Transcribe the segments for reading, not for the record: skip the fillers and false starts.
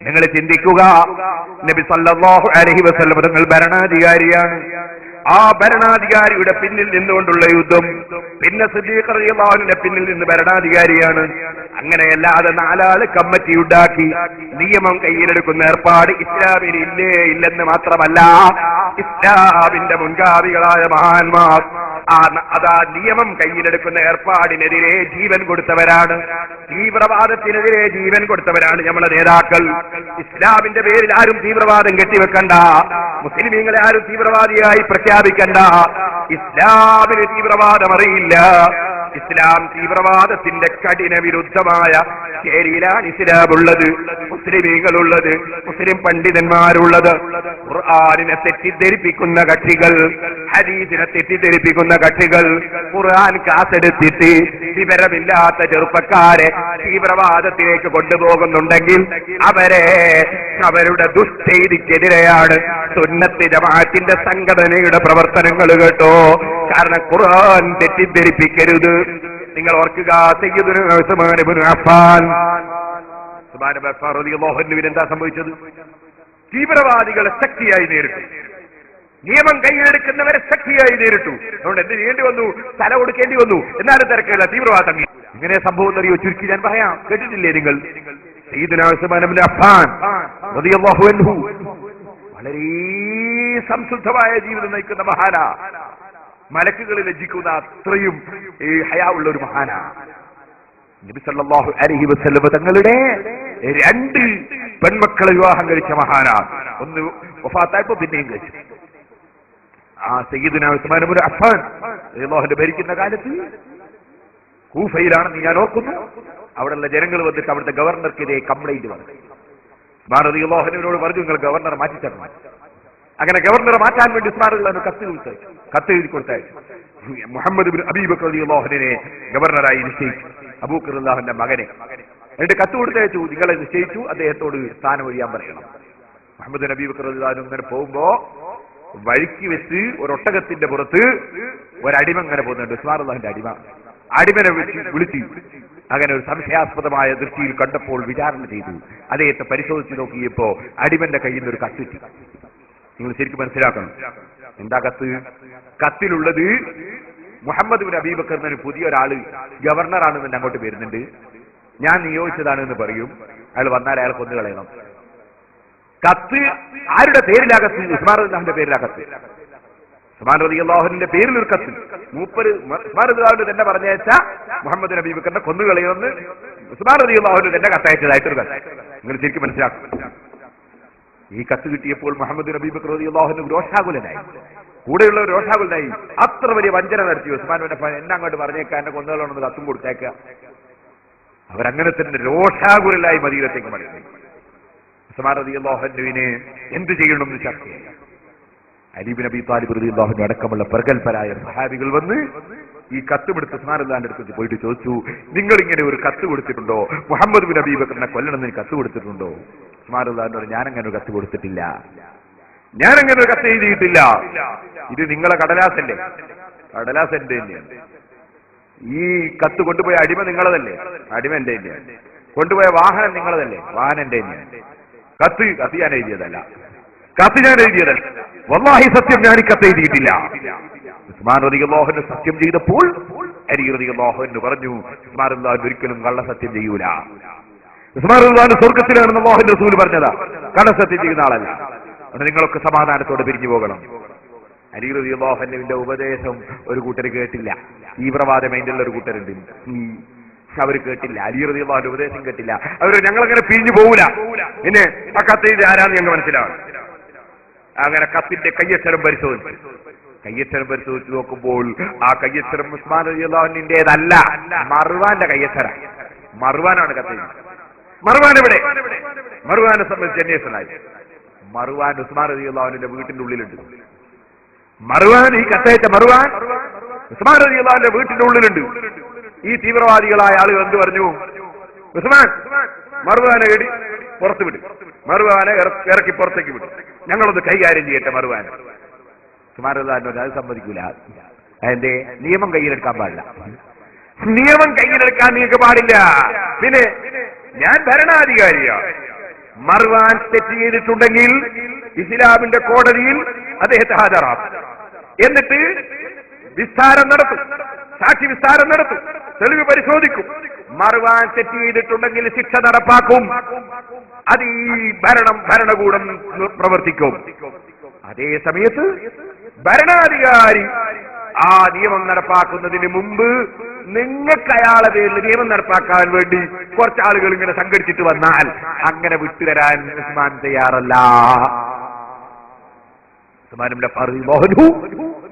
നിങ്ങൾ ചിന്തിക്കുക, നബി സല്ലല്ലാഹു അലൈഹി വസല്ലം തങ്ങൾ ഭരണാധികാരിയാണ്. ആ ഭരണാധികാരിയുടെ പിന്നിൽ നിന്നുകൊണ്ടുള്ള യുദ്ധം, പിന്നെ സിദ്ദീഖ് റളിയല്ലാഹു അൻഹുവിന്റെ പിന്നിൽ നിന്ന് ഭരണാധികാരിയാണ്. അങ്ങനെയല്ലാതെ നാലാള് കമ്മിറ്റി ഉണ്ടാക്കി നിയമം കയ്യിലെടുക്കുന്ന ഏർപ്പാട് ഇസ്ലാമിൽ ഇല്ലെന്ന് മാത്രമല്ല, ഇസ്ലാമിന്റെ മുൻഗാമികളായ മഹാന്മാർ അതാ നിയമം കയ്യിലെടുക്കുന്ന ഏർപ്പാടിനെതിരെ ജീവൻ കൊടുത്തവരാണ്. തീവ്രവാദത്തിനെതിരെ ജീവൻ കൊടുത്തവരാണ് നമ്മളെ നേതാക്കൾ. ഇസ്ലാമിന്റെ പേരിൽ ആരും തീവ്രവാദം കെട്ടിവെക്കണ്ട, മുസ്ലിമീങ്ങളെ ആരും തീവ്രവാദിയായി പ്രഖ്യാപിക്കണ്ട. ഇസ്ലാമിന് തീവ്രവാദം അറിയില്ല. ഇസ്ലാം തീവ്രവാദത്തിന്റെ കഠിന വിരുദ്ധമായ ശരിയിലാണ് ഇസ്ലാമുള്ളത്, മുസ്ലിമീങ്ങളുള്ളത്, മുസ്ലിം പണ്ഡിതന്മാരുള്ളത്. ഖുർആനിനെ തെറ്റിദ്ധരിപ്പിക്കുന്ന കക്ഷികൾ, ഹദീസിനെ തെറ്റിദ്ധരിപ്പിക്കുന്ന കക്ഷികൾ, ഖുർആൻ കാസെടുത്തിട്ട് വിവരമില്ലാത്ത ചെറുപ്പക്കാരെ തീവ്രവാദത്തിലേക്ക് കൊണ്ടുപോകുന്നുണ്ടെങ്കിൽ അവരുടെ ദുഷ്ചെയ്തിക്കെതിരെയാണ് സുന്നത്ത് ജമാഅത്തിന്റെ സംഘടനയുടെ പ്രവർത്തനങ്ങൾ കേട്ടോ. കാരണം ഖുർആൻ തെറ്റിദ്ധരിപ്പിക്കരുത്. നിങ്ങൾ ഓർക്കുക, സയ്യിദുനാ ഉസ്മാൻ ഇബ്നു അഫ്ഫാൻ റളിയല്ലാഹു അൻഹുവിന് എന്താ സംഭവിച്ചത്? തീവ്രവാദികളെ ശക്തിയായി നേരിട്ടു, നിയമം കൈയ്യിലെടുക്കുന്നവരെ ശക്തിയായി നേരിട്ടു. അതുകൊണ്ട് എന്ത് ചെയ്യേണ്ടി വന്നു? തല കൊടുക്കേണ്ടി വന്നു. എന്നാലും തിരക്കില്ല, തീവ്രവാദം. ഇങ്ങനെ സംഭവം അറിയോ? ചുരുക്കി ഞാൻ പറയാം, കേട്ടിട്ടില്ലേ നിങ്ങൾ? സയ്യിദുനാ ഉസ്മാൻ ഇബ്നു അഫ്ഫാൻ റളിയല്ലാഹു അൻഹു വളരെ സംശുദ്ധമായ ജീവിതം നയിക്കുന്ന മഹാനാ, മലക്കുകൾ ലജ്ജിക്കുന്ന അത്രയും ഹയാ ഉള്ള ഒരു മഹാനാ. നബി സല്ലല്ലാഹു അലൈഹി വസല്ലം തങ്ങളുടെ 2 പെൺമക്കളെ വിവാഹം കഴിച്ച മഹാനാ. ഒന്ന് വഫാത്തായപ്പോ പിന്നെയും കഴിച്ചു. ആ സയ്യിദുനാ ഉസ്മാൻ ഇബ്നു അഫ്ഫാൻ റളിയല്ലാഹു ഭരിക്കുന്ന കാലത്ത് കൂഫയിലാണെന്ന് ഞാൻ ഓർക്കുന്നു. അവിടെയുള്ള ജനങ്ങൾ വന്നിട്ട് അവിടുത്തെ ഗവർണർക്കെതിരെ കംപ്ലൈന്റ് പറഞ്ഞു. ഉസ്മാൻ റളിയല്ലാഹു അൻഹുവിനോട് പറഞ്ഞു, നിങ്ങൾ ഗവർണറെ മാറ്റിത്തരണം. അങ്ങനെ ഗവർണറെ മാറ്റാൻ വേണ്ടി ഉസ്മാൻ റളിയല്ലാഹു അൻഹു കത്ത് എഴുതി കൊടുത്തയച്ചു. മുഹമ്മദ് ഇബ്നു അബീ ബക്കർ റളിയല്ലാഹു അൻഹുവിനെ ഗവർണറായി നിശ്ചയിച്ചു, അബൂബക്കർ റളിയല്ലാഹു അൻഹുവിന്റെ മകനെ. എന്നിട്ട് കത്ത് കൊടുത്തയച്ചു, നിങ്ങളെ നിശ്ചയിച്ചു, അദ്ദേഹത്തോട് സ്ഥാനം ഒഴിയാൻ പറയണം. മുഹമ്മദ് നബി ബക്കർ റളിയല്ലാഹു അൻഹു ഇങ്ങനെ പോകുമ്പോ വഴിക്ക് വെച്ച് ഒരൊട്ടകത്തിന്റെ പുറത്ത് ഒരടിമ ഇങ്ങനെ പോകുന്നുണ്ട്. ഉസ്മാൻ റളിയല്ലാഹുവിന്റെ അടിമനെ വിളിച്ചു. അങ്ങനെ ഒരു സംശയാസ്പദമായ ദൃഷ്ടിയിൽ കണ്ടപ്പോൾ വിചാരണ ചെയ്തു. അദ്ദേഹത്തെ പരിശോധിച്ച് നോക്കിയപ്പോ അടിമന്റെ കയ്യിൽ നിന്ന് ഒരു കത്ത് കിട്ടി. നിങ്ങൾ ശരിക്കും മനസ്സിലാക്കണം, എന്താ കത്ത്? കത്തിലുള്ളത് മുഹമ്മദ് ബിൻ അബീ ബക്കർ എന്നൊരു പുതിയ ഒരാള് ഗവർണറാണെന്ന് അങ്ങോട്ട് വരുന്നുണ്ട്, ഞാൻ നിയോഗിച്ചതാണെന്ന് പറയും, അയാൾ വന്നാൽ അയാൾ കൊന്നുകളയണം. കത്ത് ആരുടെ പേരിലാകത്ത്? ഉസ്മാൻ റളിയല്ലാഹുവിന്റെ പേരിലാകത്ത്. ഉസ്മാൻ റളിയല്ലാഹു അൻഹുവിന്റെ പേരിൽ ഒരു കത്ത്. ഉസ്മാൻ റളിയല്ലാഹു തന്നെ പറഞ്ഞയച്ച മുഹമ്മദ് നബി ബക്കറിനെ കൊന്നുകളയുമെന്ന് ഉസ്മാൻ റളിയല്ലാഹു അൻഹു തന്നെ കത്തയച്ചതായിട്ടൊരു കത്ത്. നിങ്ങൾ ശരിക്കും മനസ്സിലാക്കും. ഈ കത്ത് കിട്ടിയപ്പോൾ മുഹമ്മദ് നബി ബക്കർ റളിയല്ലാഹു അൻഹു രോഷാകുലനായി, കൂടെയുള്ള രോഷാകുലനായി. അത്ര വലിയ വഞ്ചന നടത്തി. ഉസ്മാൻ എന്നെ അങ്ങോട്ട് പറഞ്ഞേക്കാം, എന്നെ കൊന്നുകളണമെന്ന് കത്തും കൊടുത്തേക്ക. അവരങ്ങനെ തന്നെ രോഷാകുലനായി മദീനത്തേക്ക് മടങ്ങി. ഉസ്മാൻ റളിയല്ലാഹു അൻഹുവിനെ എന്ത് ചെയ്യണമെന്ന് ചർച്ച ചെയ്യാം. അലി ഇബ്നു അബീ ത്വാലിബ് റളിയല്ലാഹു അൻഹു അടക്കമുള്ള പ്രഗൽഭരായ സഹാബികൾ വന്ന് ഈ കത്തുമെടുത്ത് ഉസ്മാൻ റളിയല്ലാഹുവിന്റെ അടുത്ത് പോയിട്ട് ചോദിച്ചു, നിങ്ങൾ ഇങ്ങനെ ഒരു കത്ത് കൊടുത്തിട്ടുണ്ടോ? മുഹമ്മദ് ബിൻ അബീ ബക്കറിനെ കൊല്ലണമെന്ന് കത്ത് കൊടുത്തിട്ടുണ്ടോ? ഉസ്മാൻ റളിയല്ലാഹു അൻഹു ഞാനങ്ങനെ ഒരു കത്ത് കൊടുത്തിട്ടില്ല, ഞാനങ്ങനെ ഒരു കത്ത് എഴുതിയിട്ടില്ല. ഇത് നിങ്ങളെ കടലാസല്ലേ? കടലാസ് എന്റെ തന്നെയാണ്. ഈ കത്ത് കൊണ്ടുപോയ അടിമ നിങ്ങളതല്ലേ? അടിമ എന്റെ തന്നെയാണ്. കൊണ്ടുപോയ വാഹനം നിങ്ങളതല്ലേ? വാഹനം എന്റെ തന്നെയാണ്. കത്ത് ഞാൻ എഴുതിയതല്ല, കത്ത് ഞാൻ എഴുതിയതല്ല. വല്ലാഹി സത്യം, ഞാൻ ഈ കത്ത് എഴുതിയിട്ടില്ല. ഉസ്മാൻ റളിയല്ലാഹു അൻഹു സത്യം ചെയ്തപ്പോൾ അലി റളിയല്ലാഹു അൻഹു പറഞ്ഞു, ഉസ്മാൻ റളിയല്ലാഹു അൻഹു ഒരിക്കലും കള്ളസത്യം ചെയ്യൂല. ഉസ്മാൻ റളിയല്ലാഹു അൻഹു സ്വർഗ്ഗത്തിലാണെന്ന് അല്ലാഹുവിന്റെ റസൂൽ പറഞ്ഞതാ, കള്ളസത്യം ചെയ്യുന്ന ആളല്ല. അതുകൊണ്ട് നിങ്ങളൊക്കെ സമാധാനത്തോടെ പിരിഞ്ഞു പോകണം. അലി റളിയല്ലാഹു അൻഹുവിന്റെ ഉപദേശം ഒരു കൂട്ടർ കേട്ടില്ല. തീവ്രവാദ മൈൻഡുള്ള ഒരു കൂട്ടരുണ്ട്, അവർ കേട്ടില്ല. അലി റളിയല്ലാഹു അൻഹു ഉപദേശം കേട്ടില്ല. അവർ ഞങ്ങളങ്ങനെ പിരിഞ്ഞു പോകൂല. പിന്നെ ആ കത്ത് ഇത് ആരാന്ന് ഞങ്ങൾ മനസ്സിലാവും. അങ്ങനെ കത്തിന്റെ കയ്യക്ഷരം പരിശോധിച്ചു നോക്കുമ്പോൾ ആ കയ്യക്ഷരം ഉസ്മാൻ റളിയല്ലാഹു അൻഹുവിന്റേതല്ല, മർവാന്റെ കയ്യക്ഷരം. മർവാനാണ് കത്ത്. മർവാൻ എവിടെ? മർവാനെ സംബന്ധിച്ച് അന്വേഷണമായി. മർവാൻ ഉസ്മാൻ റളിയല്ലാഹു അൻഹുവിന്റെ വീട്ടിന്റെ ഉള്ളിലുണ്ട്. മർവാൻ, ഈ കത്തയച്ച മർവാൻ ഉസ്മാൻ റളിയല്ലാഹു അൻഹുവിന്റെ വീട്ടിന്റെ ഉള്ളിലുണ്ട്. ഈ തീവ്രവാദികളായ ആളുകൾ എന്ത് പറഞ്ഞു? ഉസ്മാൻ, മർവാനെ പുറത്തു വിടും, മർവാനെ ഇറക്കി പുറത്തേക്ക് വിടും, ഞങ്ങളൊന്ന് കൈകാര്യം ചെയ്യട്ടെ മർവാൻ. ഉസ്മാൻ റളിയല്ലാഹു അൻഹു അത് സമ്മതിക്കൂല. അതിന്റെ നിയമം കയ്യിലെടുക്കാൻ പാടില്ല. നിയമം കയ്യിലെടുക്കാൻ നിങ്ങൾക്ക് പാടില്ല. പിന്നെ ഞാൻ ഭരണാധികാരിയാ, മർവാൻ തെറ്റ് ചെയ്തിട്ടുണ്ടെങ്കിൽ ഇസ്ലാമിന്റെ കോടതിയിൽ അദ്ദേഹത്തെ ഹാജരാക്കും. എന്നിട്ട് വിസ്താരം നടത്തും, സാക്ഷി വിസ്താരം നടത്തും, തെളിവ് പരിശോധിക്കും. മർവാൻ തെറ്റ് ചെയ്തിട്ടുണ്ടെങ്കിൽ ശിക്ഷ നടപ്പാക്കും. അത് ഈ ഭരണകൂടം പ്രവർത്തിക്കും. അതേ സമയത്ത് ഭരണാധികാരി ആ നിയമം നടപ്പാക്കുന്നതിന് മുമ്പ് നിങ്ങൾക്ക് അയാളെ പേരിൽ നിയമം നടപ്പാക്കാൻ വേണ്ടി കുറച്ചാളുകൾ ഇങ്ങനെ സംഘടിച്ചിട്ട് വന്നാൽ അങ്ങനെ വിട്ടുതരാൻ ഉസ്മാൻ തയ്യാറല്ല.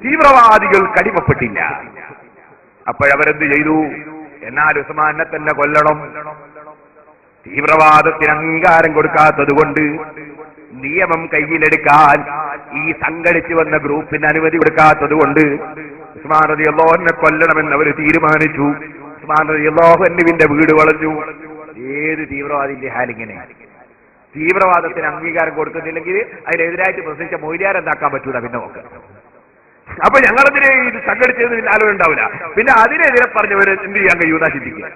തീവ്രവാദികൾ കടിമപ്പെട്ടില്ല. അപ്പോഴവരെന്ത് ചെയ്തു? എന്നാൽ ഉസ്മാനെ തന്നെ കൊല്ലണം. തീവ്രവാദത്തിന് അംഗീകാരം കൊടുക്കാത്തത് കൊണ്ട് നിയമം കയ്യിലെടുക്കാൻ ഈ സംഘടിച്ചു വന്ന ഗ്രൂപ്പിന് അനുമതി കൊടുക്കാത്തത് കൊണ്ട് ഉസ്മാൻ റളിയല്ലാഹുവിനെ കൊല്ലണമെന്ന് അവർ തീരുമാനിച്ചു. ഉസ്മാൻ റളിയല്ലാഹുവിന്റെ വീട് വളഞ്ഞു. ഏത് തീവ്രവാദിന്റെ ഹാലിങ്ങനെ? തീവ്രവാദത്തിന് അംഗീകാരം കൊടുക്കുന്നില്ലെങ്കിൽ അതിനെതിരായിട്ട് പ്രസംഗിച്ച മൊയ്ലിയാർ എന്താക്കാൻ പറ്റൂല. പിന്നെ നോക്ക്, അപ്പൊ ഞങ്ങളതിനെ ഇത് സംഘടിച്ചതിന് ആലോചന ഉണ്ടാവില്ല. പിന്നെ അതിനെതിരെ പറഞ്ഞവര് എന്ത് ചെയ്യാൻ കഴിയൂന്നാ ചിന്തിക്കുക.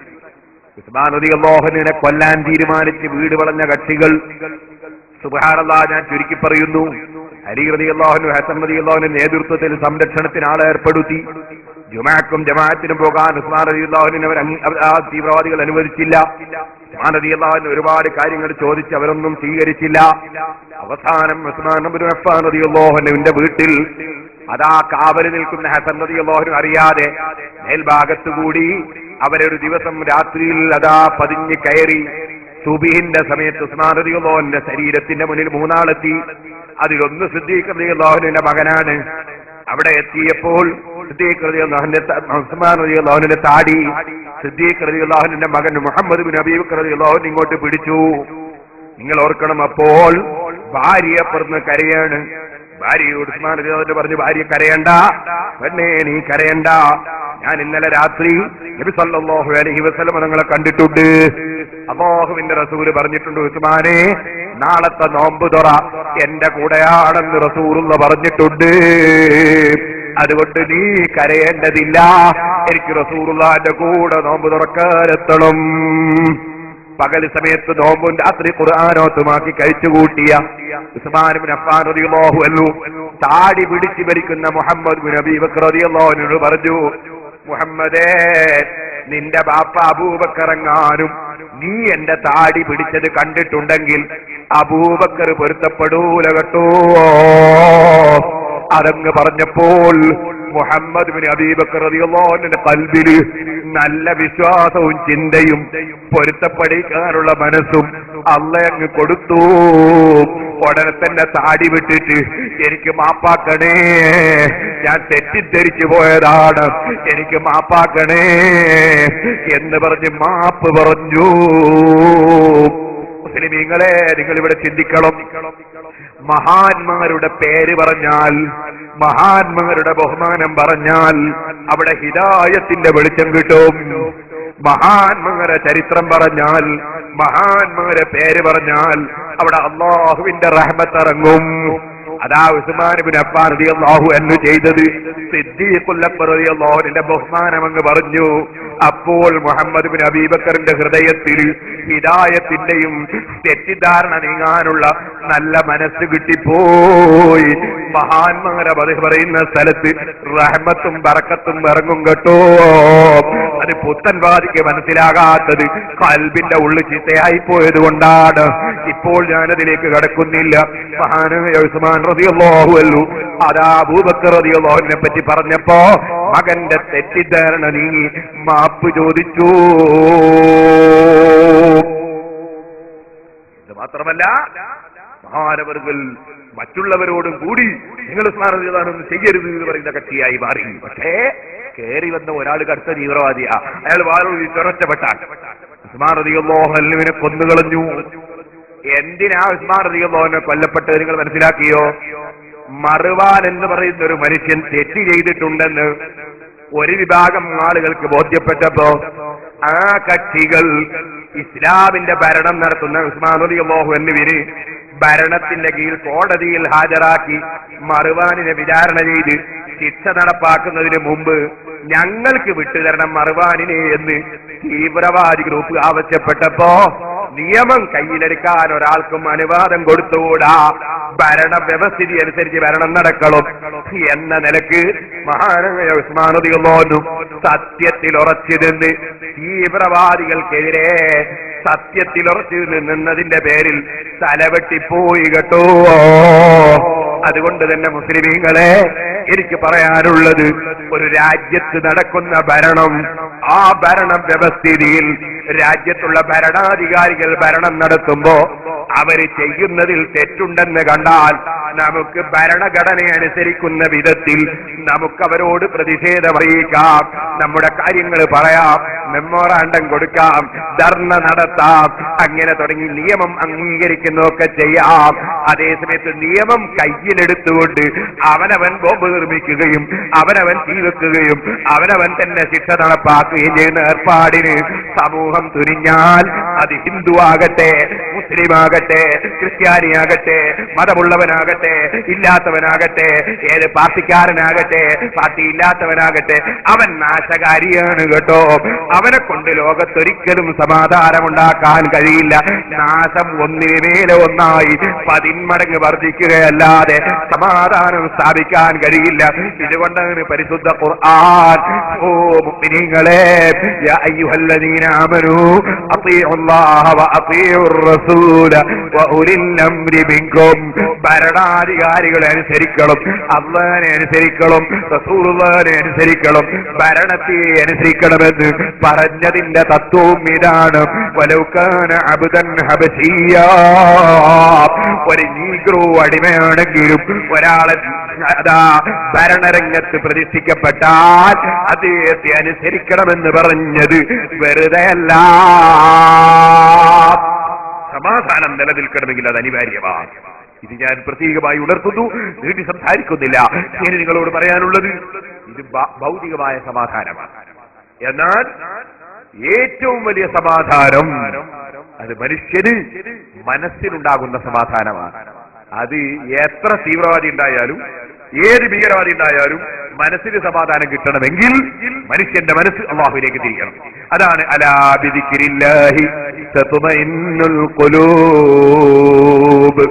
ഉസ്മാൻ റളിയല്ലാഹുവിനെ കൊല്ലാൻ തീരുമാനിച്ച് വീട് വളഞ്ഞ കക്ഷികൾ, സുബ്ഹാനല്ലാഹ്, ഞാൻ ചുരുക്കി പറയുന്നു, അലി റളിയല്ലാഹു, ഹസൻ റളിയല്ലാഹുവിന്റെ നേതൃത്വത്തിൽ സംരക്ഷണത്തിന് ആളെ ഏർപ്പെടുത്തി. ജുമാക്കും ജമാഅത്തിനും പോകാൻ ഉസ്മാൻ റളിയല്ലാഹുവിനെ ആ തീവ്രവാദികൾ അനുവദിച്ചില്ല. ഉസ്മാൻ റളിയല്ലാഹുവിന് ഒരുപാട് കാര്യങ്ങൾ ചോദിച്ച് അവരൊന്നും സ്വീകരിച്ചില്ല. അവസാനം ഉസ്മാൻ ഇബ്നു അഫ്ഫാൻ റളിയല്ലാഹുവിന്റെ വീട്ടിൽ അതാ കാവല് നിൽക്കുന്ന ഹസൻ റളിയല്ലാഹു അറിയാതെ മേൽഭാഗത്തുകൂടി അവരൊരു ദിവസം രാത്രിയിൽ അതാ പതിഞ്ഞ് കയറി. സുബഹിന്റെ സമയത്ത് ഉസ്മാൻ റളിയല്ലാഹുവിന്റെ ശരീരത്തിന്റെ മുന്നിൽ മൂന്നാളെത്തി. അതിലൊന്ന് സിദ്ദീഖ് റളിയല്ലാഹുവിന്റെ മകനാണ്. അവിടെ എത്തിയപ്പോൾ സിദ്ദീഖ് റളിയല്ലാഹുവിന്റെ ഉസ്മാൻ റളിയല്ലാഹുവിന്റെ താടി സിദ്ദീഖ് റളിയല്ലാഹുവിന്റെ മകൻ മുഹമ്മദ് ബിൻ അബീ ബക്കർ റളിയല്ലാഹു ഇങ്ങോട്ട് പിടിച്ചു. നിങ്ങൾ ഓർക്കണം, അപ്പോൾ ഭാര്യ പറഞ്ഞ് കരയാണ്. ഭാര്യയോട് ഉസ്മാൻ റളിയല്ലാഹു പറഞ്ഞു, ഭാര്യ കരയണ്ട, പെണ്ണേ നീ കരയണ്ട, ഞാൻ ഇന്നലെ രാത്രി നബി സല്ലല്ലാഹു അലൈഹി വസല്ലം നിങ്ങളെ കണ്ടിട്ടുണ്ട്. അല്ലാഹുവിന്റെ റസൂല് പറഞ്ഞിട്ടുണ്ട്, ഉസ്മാനെ നാളത്തെ നോമ്പ് തുറ എന്റെ കൂടെയാണെന്ന് റസൂലുള്ളാഹി പറഞ്ഞിട്ടുണ്ട്. അതുകൊണ്ട് നീ കരയേണ്ടതില്ല, എനിക്ക് റസൂലുള്ളാഹിന്റെ കൂടെ നോമ്പ് തുറക്കാനെത്തണം. പകൽ സമയത്ത് നോമ്പും രാത്രി ഖുർആനോത്തുമാക്കി കഴിച്ചുകൂട്ടിയ ഉസ്മാൻ ഇബ്നു അഫ്ഫാൻ റളിയല്ലാഹു അൻഹു താടി പിടിച്ചു ഭരിക്കുന്ന മുഹമ്മദ് ബിൻ അബീ ബക്കർ റളിയല്ലാഹു അൻഹു പറഞ്ഞു, മുഹമ്മദേ, നിന്റെ ബാപ്പ അബൂബക്കർ എങ്ങാനും നീ എന്റെ താടി പിടിച്ചത് കണ്ടിട്ടുണ്ടെങ്കിൽ അബൂബക്കർ പൊരുത്തപ്പെടൂല കേട്ടോ. അതങ്ങ് പറഞ്ഞപ്പോൾ മുഹമ്മദ് ബിൻ അബീ ബക്കർ റളിയല്ലാഹു അൻഹുവിന്റെ ഖൽബിൽ നല്ല വിശ്വാസവും ചിന്തയും പൊരുത്തപ്പെടിക്കാനുള്ള മനസ്സും അല്ലാഹ് അങ്ങ് കൊടുത്തു. ഉടനെ തന്നെ താടി വിട്ടിട്ട് എനിക്ക് മാപ്പാക്കണേ, ഞാൻ തെറ്റിദ്ധരിച്ചു പോയതാണ്, എനിക്ക് മാപ്പാക്കണേ എന്ന് പറഞ്ഞ് മാപ്പ് പറഞ്ഞു. മുസ്ലിമീങ്ങളെ, നിങ്ങൾ ഇവിടെ ചിന്തിക്കണം. മഹാന്മാരുടെ പേര് പറഞ്ഞാൽ, മഹാന്മാരുടെ ബഹുമാനം പറഞ്ഞാൽ അവിടെ ഹിദായത്തിന്റെ വെളിച്ചം കിട്ടും. മഹാന്മാരുടെ ചരിത്രം പറഞ്ഞാൽ, മഹാന്മാരുടെ പേര് പറഞ്ഞാൽ അവിടെ അല്ലാഹുവിന്റെ റഹ്മത്ത് ഇറങ്ങും. അതാ ഉസ്മാൻ ഇബ്നു അഫ്ഫാൻ റളിയല്ലാഹു അൻഹു ചെയ്തത്. സിദ്ദീഖുൽ അക്ബർ റളിയല്ലാഹു അൻഹുവിന്റെ ബഹുമാനം അങ്ങ് പറഞ്ഞു. അപ്പോൾ മുഹമ്മദ് ബിൻ അബീ ബക്കറിന്റെ ഹൃദയത്തിൽ ഹിദായത്തിന്റെയും തെറ്റിദ്ധാരണ നീങ്ങാനുള്ള നല്ല മനസ്സ് കിട്ടിപ്പോയി. മഹാന്മാരെ പറയുന്ന സ്ഥലത്ത് റഹ്മത്തും ബറക്കത്തും ഇറങ്ങും കേട്ടോ. അത് പുത്തൻവാദിക്ക് മനസ്സിലാകാത്തത് ഖൽബിന്റെ ഉള്ളിൽ ചിത്തയായി പോയത് കൊണ്ടാണ്. ഇപ്പോൾ ഞാനതിലേക്ക് കടക്കുന്നില്ല. മഹാനായ ഉസ്മാൻ റളിയല്ലാഹു അൻഹു അതാ അബൂബക്കർ റളിയല്ലാഹു അൻഹുവിനെ പറ്റി പറഞ്ഞപ്പോ മകന്റെ തെറ്റിദ്ധാരണ നീങ്ങി മാപ്പ് ചോദിച്ചു. ഇത് മാത്രമല്ല, മഹാനവർകൾ മറ്റുള്ളവരോടും കൂടി നിങ്ങൾ ഉസ്മാൻ റളിയല്ലാഹു അൻഹു ഒന്നും ചെയ്യരുത് എന്ന് പറയുന്ന കക്ഷിയായി മാറി. പക്ഷേ കയറി വന്ന ഒരാൾ കടുത്ത തീവ്രവാദിയാ, അയാൾ വാളൂരി ചൊരച്ചപ്പെട്ടാൽ ഉസ്മാൻ റളിയല്ലാഹു അൻഹുവിനെ കൊന്നുകളഞ്ഞു. എന്തിനാ ഉസ്മാൻ റളിയല്ലാഹു അൻഹു കൊല്ലപ്പെട്ടത് നിങ്ങൾ മനസ്സിലാക്കിയോ? മർവാൻ എന്ന് പറയുന്ന ഒരു മനുഷ്യൻ തെറ്റ് ചെയ്തിട്ടുണ്ടെന്ന് ഒരു വിഭാഗം ആളുകൾക്ക് ബോധ്യപ്പെട്ടപ്പോ ആ കക്ഷികൾ ഇസ്ലാമിന്റെ ഭരണം നടത്തുന്ന ഉസ്മാൻ റളിയല്ലാഹു അൻഹുവിനെ ഭരണത്തിന്റെ കീഴിൽ കോടതിയിൽ ഹാജരാക്കി മർവാനിനെ വിചാരണ ചെയ്ത് ശിക്ഷ നടപ്പാക്കുന്നതിന് മുമ്പ് ഞങ്ങൾക്ക് വിട്ടുതരണം മർവാനിനെ എന്ന് തീവ്രവാദി ഗ്രൂപ്പ് ആവശ്യപ്പെട്ടപ്പോ നിയമം കയ്യിലെടുക്കാൻ ഒരാൾക്കും അനുവാദം കൊടുത്തുകൂടാ. ഭരണ വ്യവസ്ഥിതി അനുസരിച്ച് ഭരണം നടക്കണം എന്ന നിലക്ക് മഹാനായ ഉസ്മാൻ റളിയല്ലാഹു അൻഹു സത്യത്തിൽ ഉറച്ചു നിന്ന് തീവ്രവാദികൾക്കെതിരെ സത്യത്തിൽ ഉറച്ചു നിന്നതിന്റെ പേരിൽ തലവെട്ടിപ്പോയി കേട്ടോ. അതുകൊണ്ട് തന്നെ മുസ്ലിമീങ്ങളെ, എനിക്ക് പറയാനുള്ളത്, ഒരു രാജ്യത്ത് നടക്കുന്ന ഭരണം, ആ ഭരണ വ്യവസ്ഥിതിയിൽ രാജ്യത്തുള്ള ഭരണാധികാരികൾ ഭരണം നടത്തുമ്പോ അവര് ചെയ്യുന്നതിൽ തെറ്റുണ്ടെന്ന് കണ്ടാൽ നമുക്ക് ഭരണഘടന അനുസരിക്കുന്ന വിധത്തിൽ നമുക്കവരോട് പ്രതിഷേധമറിയിക്കാം, നമ്മുടെ കാര്യങ്ങൾ പറയാം, മെമ്മോറാണ്ടം കൊടുക്കാം, ധർണ നടത്താം, അങ്ങനെ തുടങ്ങി നിയമം അംഗീകരിക്കുന്നതൊക്കെ ചെയ്യാം. അതേസമയത്ത് നിയമം കയ്യിലെടുത്തുകൊണ്ട് അവനവൻ ബോംബ് നിർമ്മിക്കുകയും അവനവൻ തീ വെക്കുകയും അവനവൻ തന്നെ ശിക്ഷ നടപ്പാക്കുകയും ചെയ്യുന്ന ഏർപ്പാടിന് സമൂഹം തുനിഞ്ഞാൽ അത് ഹിന്ദു ആകട്ടെ, മുസ്ലിം ആകട്ടെ, ക്രിസ്ത്യാനിയാകട്ടെ, മതമുള്ളവനാകട്ടെ, ഇല്ലാത്തവനാകട്ടെ, ഏത് പാർട്ടിക്കാരനാകട്ടെ, പാർട്ടി ഇല്ലാത്തവനാകട്ടെ, അവൻ നാശകാരിയാണ് കേട്ടോ. അവനെ കൊണ്ട് ലോകത്തൊരിക്കലും സമാധാനമുണ്ടാക്കാൻ കഴിയില്ല. നാശം ഒന്നിനു മേലെ ഒന്നായി 10 മടങ്ങ് വർദ്ധിക്കുകയല്ലാതെ സമാധാനം സ്ഥാപിക്കാൻ കഴിയില്ല. ഇതുകൊണ്ടാണ് പരിശുദ്ധ ഖുർആൻ, ഓ മുഅ്മിനീങ്ങളെ, യാ അയ്യുഹല്ലദീന ആമനൂ അത്തീഉല്ലാഹ വ അത്തീഉർ റസൂല വ ഉലിൽ അംരി മിൻകും. ഭരണാധികാരികളെ അനുസരിക്കണം, അല്ലാഹുവിനെ അനുസരിക്കണം, റസൂലുള്ളാഹിനെ അനുസരിക്കണം, ഭരണത്തെ അനുസരിക്കണമെന്ന് പറഞ്ഞതിന്റെ തത്വവും ഇതാണ്. വലൗ കാന അബ്ദൻ ഹബശിയ്യാ, ഒരു നീഗ്രോ അടിമയാണെങ്കിലും ഒരാളെ അതാ ഭരണരംഗത്ത് പ്രതിഷ്ഠിക്കപ്പെട്ടാൽ അദ്ദേഹത്തെ അനുസരിക്കണമെന്ന് പറഞ്ഞത് വെറുതെയല്ല. സമാധാനം നിലനിൽക്കണമെങ്കിൽ അത് അനിവാര്യമാണ്. ഇത് ഞാൻ പ്രത്യേകമായി ഉണർത്തുന്നു, നീട്ടി സംസാരിക്കുന്നില്ല. ഇനി നിങ്ങളോട് പറയാനുള്ളത്, ഇത് ഭൗതികമായ സമാധാനമാണ്. എന്നാൽ ഏറ്റവും വലിയ സമാധാനം അത് മനുഷ്യന് മനസ്സിലുണ്ടാകുന്ന സമാധാനമാണ്. അത് എത്ര തീവ്രവാദി ഉണ്ടായാലും ഏത് ഭീകരവാദി ഉണ്ടായാലും മനസ്സിന് സമാധാനം കിട്ടണമെങ്കിൽ മനുഷ്യന്റെ മനസ്സ് അല്ലാഹുവിലേക്ക് തിരിയണം. അതാണ് അലാ ബിദിക്രില്ലാഹി തത്മഇന്നുൽ ഖുലൂബ്.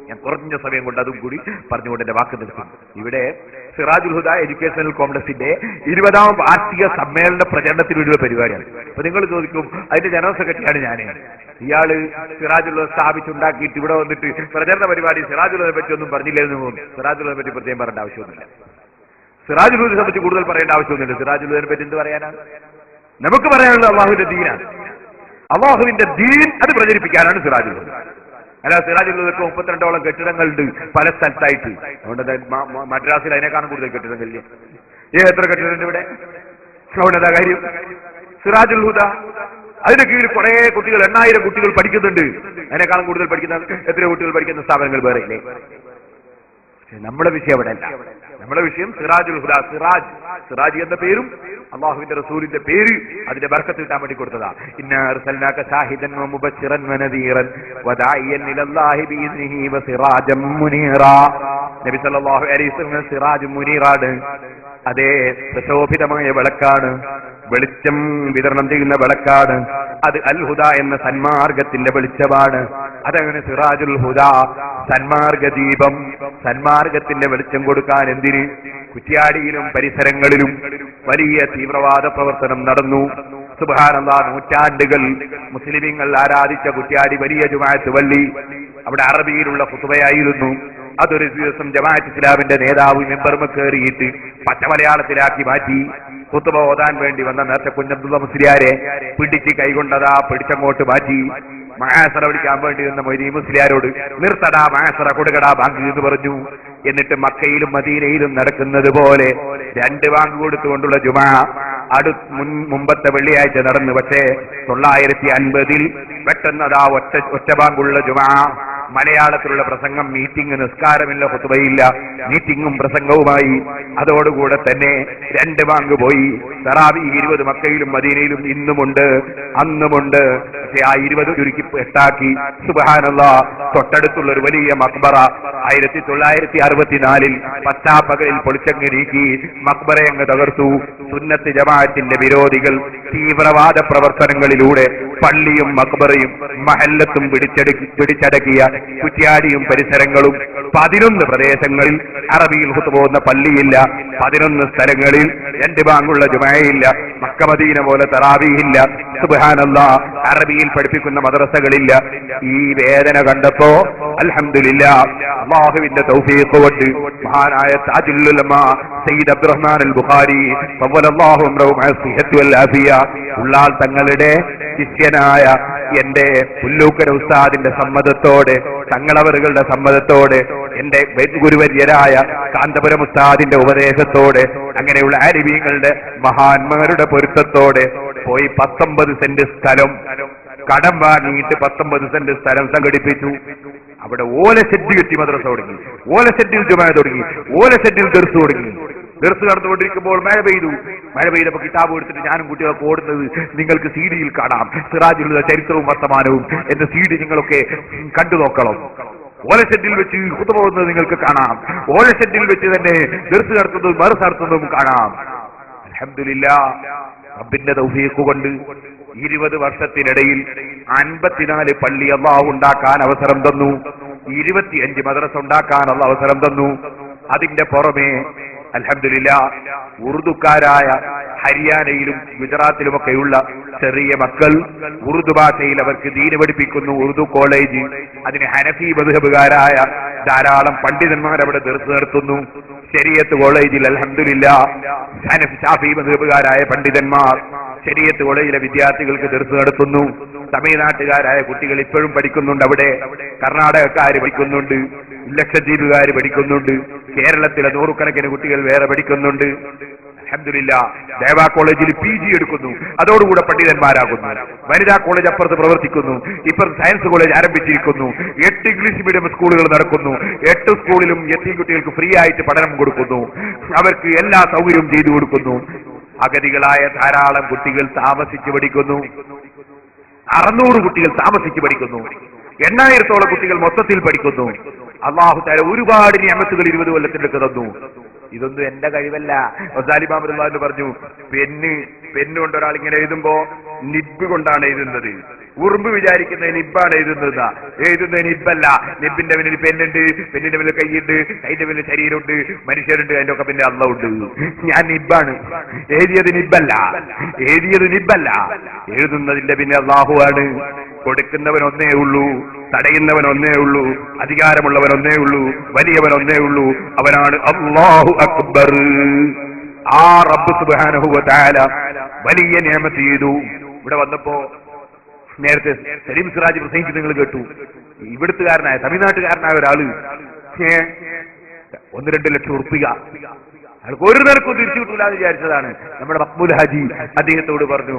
ഞാൻ കുറഞ്ഞ സമയം കൊണ്ട് അതും കൂടി പറഞ്ഞുകൊണ്ട് എന്റെ വാക്ക് നിർത്തുന്നു. ഇവിടെ സിറാജുൽ ഹുദ എഡ്യൂക്കേഷണൽ കോംപ്ലക്സിന്റെ 20ാം വാർഷിക സമ്മേളന പ്രചരണത്തിനൊരു പരിപാടിയാണ്. അപ്പൊ നിങ്ങൾ ചോദിക്കും, അതിന്റെ ജനറൽ സെക്രട്ടറിയാണ് ഞാൻ. ഇയാള് സിറാജുൽ ഹുദ സ്ഥാപിച്ചുണ്ടാക്കിയിട്ട് ഇവിടെ വന്നിട്ട് പ്രചരണ പരിപാടി സിറാജുൽ ഹുദയെ പറ്റി ഒന്നും പറഞ്ഞില്ലെന്ന് തോന്നുന്നു. സിറാജുൽ ഹുദയെ പറ്റി പ്രത്യേകം പറയേണ്ട ആവശ്യമൊന്നുമില്ല. സിറാജുൽ ഹുദയെ പറ്റി കൂടുതൽ പറയേണ്ട ആവശ്യമൊന്നുമില്ല. സിറാജുൽ ഹുദയെ പറ്റി എന്ത് പറയാനാണ്? നമുക്ക് പറയാനുള്ളത് അള്ളാഹുവിന്റെ ദീനാണ്. അള്ളാഹുവിന്റെ ദീൻ അത് പ്രചരിപ്പിക്കാനാണ് സിറാജുൽ ഹുദ. അല്ല, സിറാജുൽ ഹുദക്ക് 32ഓളം കെട്ടിടങ്ങളുണ്ട് പല സ്ഥലത്തായിട്ട്. അതുകൊണ്ട് മദ്രാസിൽ അതിനേക്കാളും കൂടുതൽ കെട്ടിടങ്ങളില്ലേ? എത്ര കെട്ടിടമുണ്ട് ഇവിടെ? അതുകൊണ്ടെന്താ കാര്യം? സിറാജുൽ ഹുദ അതിന്റെ കീഴിൽ കുറെ കുട്ടികൾ, 8000 കുട്ടികൾ പഠിക്കുന്നുണ്ട്. അതിനേക്കാളും കൂടുതൽ പഠിക്കുന്ന എത്ര കുട്ടികൾ പഠിക്കുന്ന സ്ഥാപനങ്ങൾ വേറെ ഇല്ലേ? നമ്മുടെ വിഷയം അവിടെ അല്ല. നമ്മുടെ വിഷയം സിറാജുൽ ഹുദ. സിറാജ് എന്ന പേരും അല്ലാഹുവിന്റെ റസൂലിന്റെ പേര് അതിന്റെ ബർക്കത്ത് കിട്ടാൻ വേണ്ടി കൊടുത്തതാ. ഇന്നാ അർസൽനാക ശാഹിദൻ വ മുബശ്ശിറൻ വ നദീറൻ വ ദാഇയൻ ഇലല്ലാഹി ബിഇദ്നിഹി വ സിറാജൻ മുനീറാ. നബി സല്ലല്ലാഹു അലൈഹി വസല്ലം സിറാജ് മുനീറാണ്. അതേ, പ്രശോഭിതമായ വിളക്കാണ്, വെളിച്ചം വിതരണം ചെയ്യുന്ന വിളക്കാണ്. അത് അൽ ഹുദ എന്ന സന്മാർഗത്തിന്റെ വെളിച്ചമാണ്. അതങ്ങനെ സിറാജുൽ ഹുദ, സന്മാർഗ ദീപം. സന്മാർഗത്തിന്റെ വെളിച്ചം കൊടുക്കാൻ എന്തിന്? കുറ്റ്യാടിയിലും പരിസരങ്ങളിലും വലിയ തീവ്രവാദ പ്രവർത്തനം നടന്നു. സുബ്ഹാനല്ലാഹ്, നൂറ്റാണ്ടുകൾ മുസ്ലിമീങ്ങൾ ആരാധിച്ച കുറ്റ്യാടി വലിയ ജുമാഅത്ത് പള്ളി, അവിടെ അറബിയിലുള്ള ഖുതുബയായിരുന്നു. അതൊരു ദിവസം ജമാഅത്ത് ഇസ്ലാമിന്റെ നേതാവ് മെമ്പർമ കയറിയിട്ട് പച്ച മലയാളത്തിലാക്കി മാറ്റി. ഖുതുബ ഓതാൻ വേണ്ടി വന്ന നേരത്തെ കുഞ്ഞബ്ദുള്ള മുസ്ലിയാരെ പിടിച്ച് കൈകൊണ്ടതാ പിടിച്ചങ്ങോട്ട് മാറ്റി. മഹാസറ വിളിക്കാൻ വേണ്ടി വന്ന മൊയ്തീൻ മുസ്ലിയാരോട് നിർത്തടാ മഹാസറ കൊടുക്കടാ ബാങ്ക് എന്ന് പറഞ്ഞു. എന്നിട്ട് മക്കയിലും മദീനയിലും നടക്കുന്നത് പോലെ 2 ബാങ്ക് കൊടുത്തുകൊണ്ടുള്ള ജുമാ മുമ്പത്തെ വെള്ളിയാഴ്ച നടന്നു. പക്ഷേ 950 പെട്ടെന്നതാ ഒറ്റ ബാങ്കുള്ള ജുമാ. മലയാളത്തിലുള്ള പ്രസംഗം, മീറ്റിംഗ്, നിസ്കാരമില്ല, ഖുതുബയില്ല, മീറ്റിംഗും പ്രസംഗവുമായി. അതോടുകൂടെ തന്നെ 2 ബാങ്ക് പോയി. തറാവീഹ് 20 മക്കയിലും മദീനയിലും ഇന്നുമുണ്ട്, അന്നുമുണ്ട്. പക്ഷെ ആ 20 ചുരുക്കി 8ആക്കി. സുബ്ഹാനല്ലാഹ്, തൊട്ടടുത്തുള്ള ഒരു വലിയ മക്ബറ 1964 പച്ചാപ്പകലിൽ പൊളിച്ചങ്ങ് നീക്കി മക്ബറയങ്ങ് തകർത്തു. സുന്നത്ത് ജമാഅത്തിന്റെ വിരോധികൾ തീവ്രവാദ പ്രവർത്തനങ്ങളിലൂടെ പള്ളിയും മക്ബറയും മഹല്ലത്തും പിടിച്ചടക്കിയ കുറ്റ്യാടിയും പരിസരങ്ങളും 11 പ്രദേശങ്ങളിൽ അറബിയിൽ ഖുത്ബ ഓതുന്ന പള്ളിയില്ല. 11 സ്ഥലങ്ങളിൽ 2 ബാങ്കുള്ള ജുമഅയില്ല. മക്ക മദീന പോലെ തറാവീഹില്ല. സുബ്ഹാനല്ലാഹ്, അറബിയിൽ പഠിപ്പിക്കുന്ന മദ്രസകളില്ല. ഈ വേദന കണ്ടപ്പോ അൽഹംദുലില്ലാഹ് അല്ലാഹുവിന്റെ തൗഫീഖ് കൊണ്ട് മഹാനായ താജുൽ ഉലമ സയ്യിദ് അബ്ദുറഹ്മാൻ അൽ ബുഖാരി ഫവലല്ലാഹു അംറഹു മഅസിഹത്തി വൽ ആഫിയ ഉള്ളാൽ തങ്ങളുടെ ശിഷ്യനായ എന്റെ പുല്ലൂക്കര ഉസ്താദിന്റെ സമ്മതത്തോടെ, തങ്ങളവറുകളുടെ സമ്മതത്തോടെ, എന്റെ ഗുരുവര്യരായ കാന്തപുരം ഉസ്താദിന്റെ ഉപദേശത്തോടെ, അങ്ങനെയുള്ള ആലിമീങ്ങളുടെ മഹാന്മാരുടെ പൊരുത്തത്തോടെ പോയി 19 സെന്റ് സ്ഥലം കടം വാങ്ങിയിട്ട് 19 സെന്റ് സ്ഥലം സംഘടിപ്പിച്ചു. അവിടെ ഓലശെഡ് കെട്ടി മദ്രസ തുടങ്ങി, ഓലശെഡിൽ ജുമാഅ തുടങ്ങി, ഓലശെഡിൽ ദർസ് തുടങ്ങി. ദർസ് നടന്നുകൊണ്ടിരിക്കുമ്പോൾ മഴ പെയ്തപ്പോ കിതാബ് എടുത്തിട്ട് ഞാനും കുട്ടികളൊക്കെ ഓടുന്നത് നിങ്ങൾക്ക് CD-യിൽ കാണാം. സിറാജുലുള്ള ചരിത്രവും വർത്തമാനവും എന്ന CD നിങ്ങളൊക്കെ കണ്ടു നോക്കണം. ഓലശെഡിൽ വെച്ച് ഖുത്ബ ഓതുന്നത് നിങ്ങൾക്ക് കാണാം. ഓലശെഡിൽ വെച്ച് തന്നെ ദർസ് നടത്തുന്നതും മദ്രസ നടത്തുന്നതും കാണാം. അൽഹംദുലില്ലാഹ് റബ്ബിന്റെ തൗഫീഖ് കൊണ്ട് 20 വർഷത്തിനിടയിൽ 54 പള്ളി അല്ലാഹു ഉണ്ടാക്കാൻ അവസരം തന്നു. 25 മദ്രസ ഉണ്ടാക്കാൻ അല്ലാഹു അവസരം തന്നു. അതിന്റെ പുറമെ അൽഹംദുലില്ലാഹ് ഉറുദുക്കാരായ ഹരിയാനയിലും ഗുജറാത്തിലുമൊക്കെയുള്ള ചെറിയ മക്കൾ ഉറുദു ഭാഷയിൽ അവർക്ക് ദീന് പഠിപ്പിക്കുന്നു. ഉറുദു കോളേജ്, അതിന് ഹനഫി മദ്ഹബുകാരായ ധാരാളം പണ്ഡിതന്മാർ അവിടെ ദർസ് നടത്തുന്നു. ശരീഅത്ത് കോളേജിൽ അൽഹംദുലില്ലാഹ് ഹനഫി ശാഫി മദ്ഹബുകാരായ പണ്ഡിതന്മാർ ശരീഅത്ത് കോളേജിലെ വിദ്യാർത്ഥികൾക്ക് ദർസ് നടത്തുന്നു. തമിഴ്നാട്ടുകാരായ കുട്ടികൾ ഇപ്പോഴും പഠിക്കുന്നുണ്ട് അവിടെ. കർണാടകക്കാര് പഠിക്കുന്നുണ്ട്, ലക്ഷദ്വീപുകാര് പഠിക്കുന്നുണ്ട്, കേരളത്തിലെ 100 കണക്കിന് കുട്ടികൾ വേറെ പഠിക്കുന്നുണ്ട്. അൽഹംദുലില്ലാഹ് ദേവാ കോളേജിൽ PG എടുക്കുന്നു, അതോടുകൂടെ പണ്ഡിതന്മാരാകുന്നു. വനിതാ കോളേജ് അപ്പുറത്ത് പ്രവർത്തിക്കുന്നു, ഇപ്പുറത്ത് സയൻസ് കോളേജ് ആരംഭിച്ചിരിക്കുന്നു. 8 ഇംഗ്ലീഷ് മീഡിയം സ്കൂളുകൾ നടക്കുന്നു. 8 സ്കൂളിലും യതീം കുട്ടികൾക്ക് ഫ്രീ ആയിട്ട് പഠനം കൊടുക്കുന്നു. അവർക്ക് എല്ലാ സൗകര്യവും ചെയ്തു കൊടുക്കുന്നു. അഗതികളായ ധാരാളം കുട്ടികൾ താമസിച്ച് പഠിക്കുന്നു. 600 കുട്ടികൾ താമസിച്ച് പഠിക്കുന്നു. 8000-ഓളം കുട്ടികൾ മൊത്തത്തിൽ പഠിക്കുന്നു. അല്ലാഹു തആല ഒരുപാട് നിഅമത്തുകൾ 20 കൊല്ലത്തിലേക്ക് തന്നു. ഇതൊന്നും എന്റെ കഴിവല്ല. വസാലിമാമറുള്ളാഹു പറഞ്ഞു, പെന്ന് കൊണ്ട് ഒരാൾ ഇങ്ങനെ എഴുതുമ്പോ നിബ് കൊണ്ടാണ് എഴുതുന്നത്. ഉറുമ്പ് വിചാരിക്കുന്ന നിബാണ് എഴുതുന്നത്. എഴുതുന്നത് നിബല്ല. നിബിന്റെ പിന്നിൽ പെണ്ണുണ്ട്, പെണ്ണിന്റെ പിന്നിൽ കൈയുണ്ട്, കൈന്റെ പിന്നിൽ ശരീരമുണ്ട്, മനുഷ്യരുണ്ട്, അതിന്റെ ഒക്കെ പിന്നെ അല്ലാഹു ഉണ്ട്. ഞാൻ നിബാണ്. എഴുതിയത് നിബല്ല. എഴുതുന്നതിന്റെ പിന്നെ അല്ലാഹു ആണ്. കൊടുക്കുന്നവൻ ഒന്നേ ഉള്ളൂ, തടയുന്നവൻ ഒന്നേ ഉള്ളൂ, അധികാരമുള്ളവൻ ഒന്നേ ഉള്ളൂ, വലിയവൻ ഒന്നേ ഉള്ളൂ. അവനാണ് അല്ലാഹു അക്ബർ. ആ റബ്ബ് സുബ്ഹാനഹു വ തആല വലിയ നിഅമത്ത് ചെയ്തു. ഇവിടെ വന്നപ്പോ നേരത്തെ സലീം സിറാജ് പ്രസംഗിച്ച് നിങ്ങൾ കേട്ടു. ഇവിടുത്തുകാരനായ തമിഴ്നാട്ടുകാരനായ ഒരാള് 1-2 ലക്ഷം ഉറുപ്പിക അയാൾക്ക് ഒരു നിരക്കും തിരിച്ചു കിട്ടൂല എന്ന് വിചാരിച്ചതാണ്. നമ്മുടെ മഖ്ബൂൽ ഹാജി അദ്ദേഹത്തോട് പറഞ്ഞു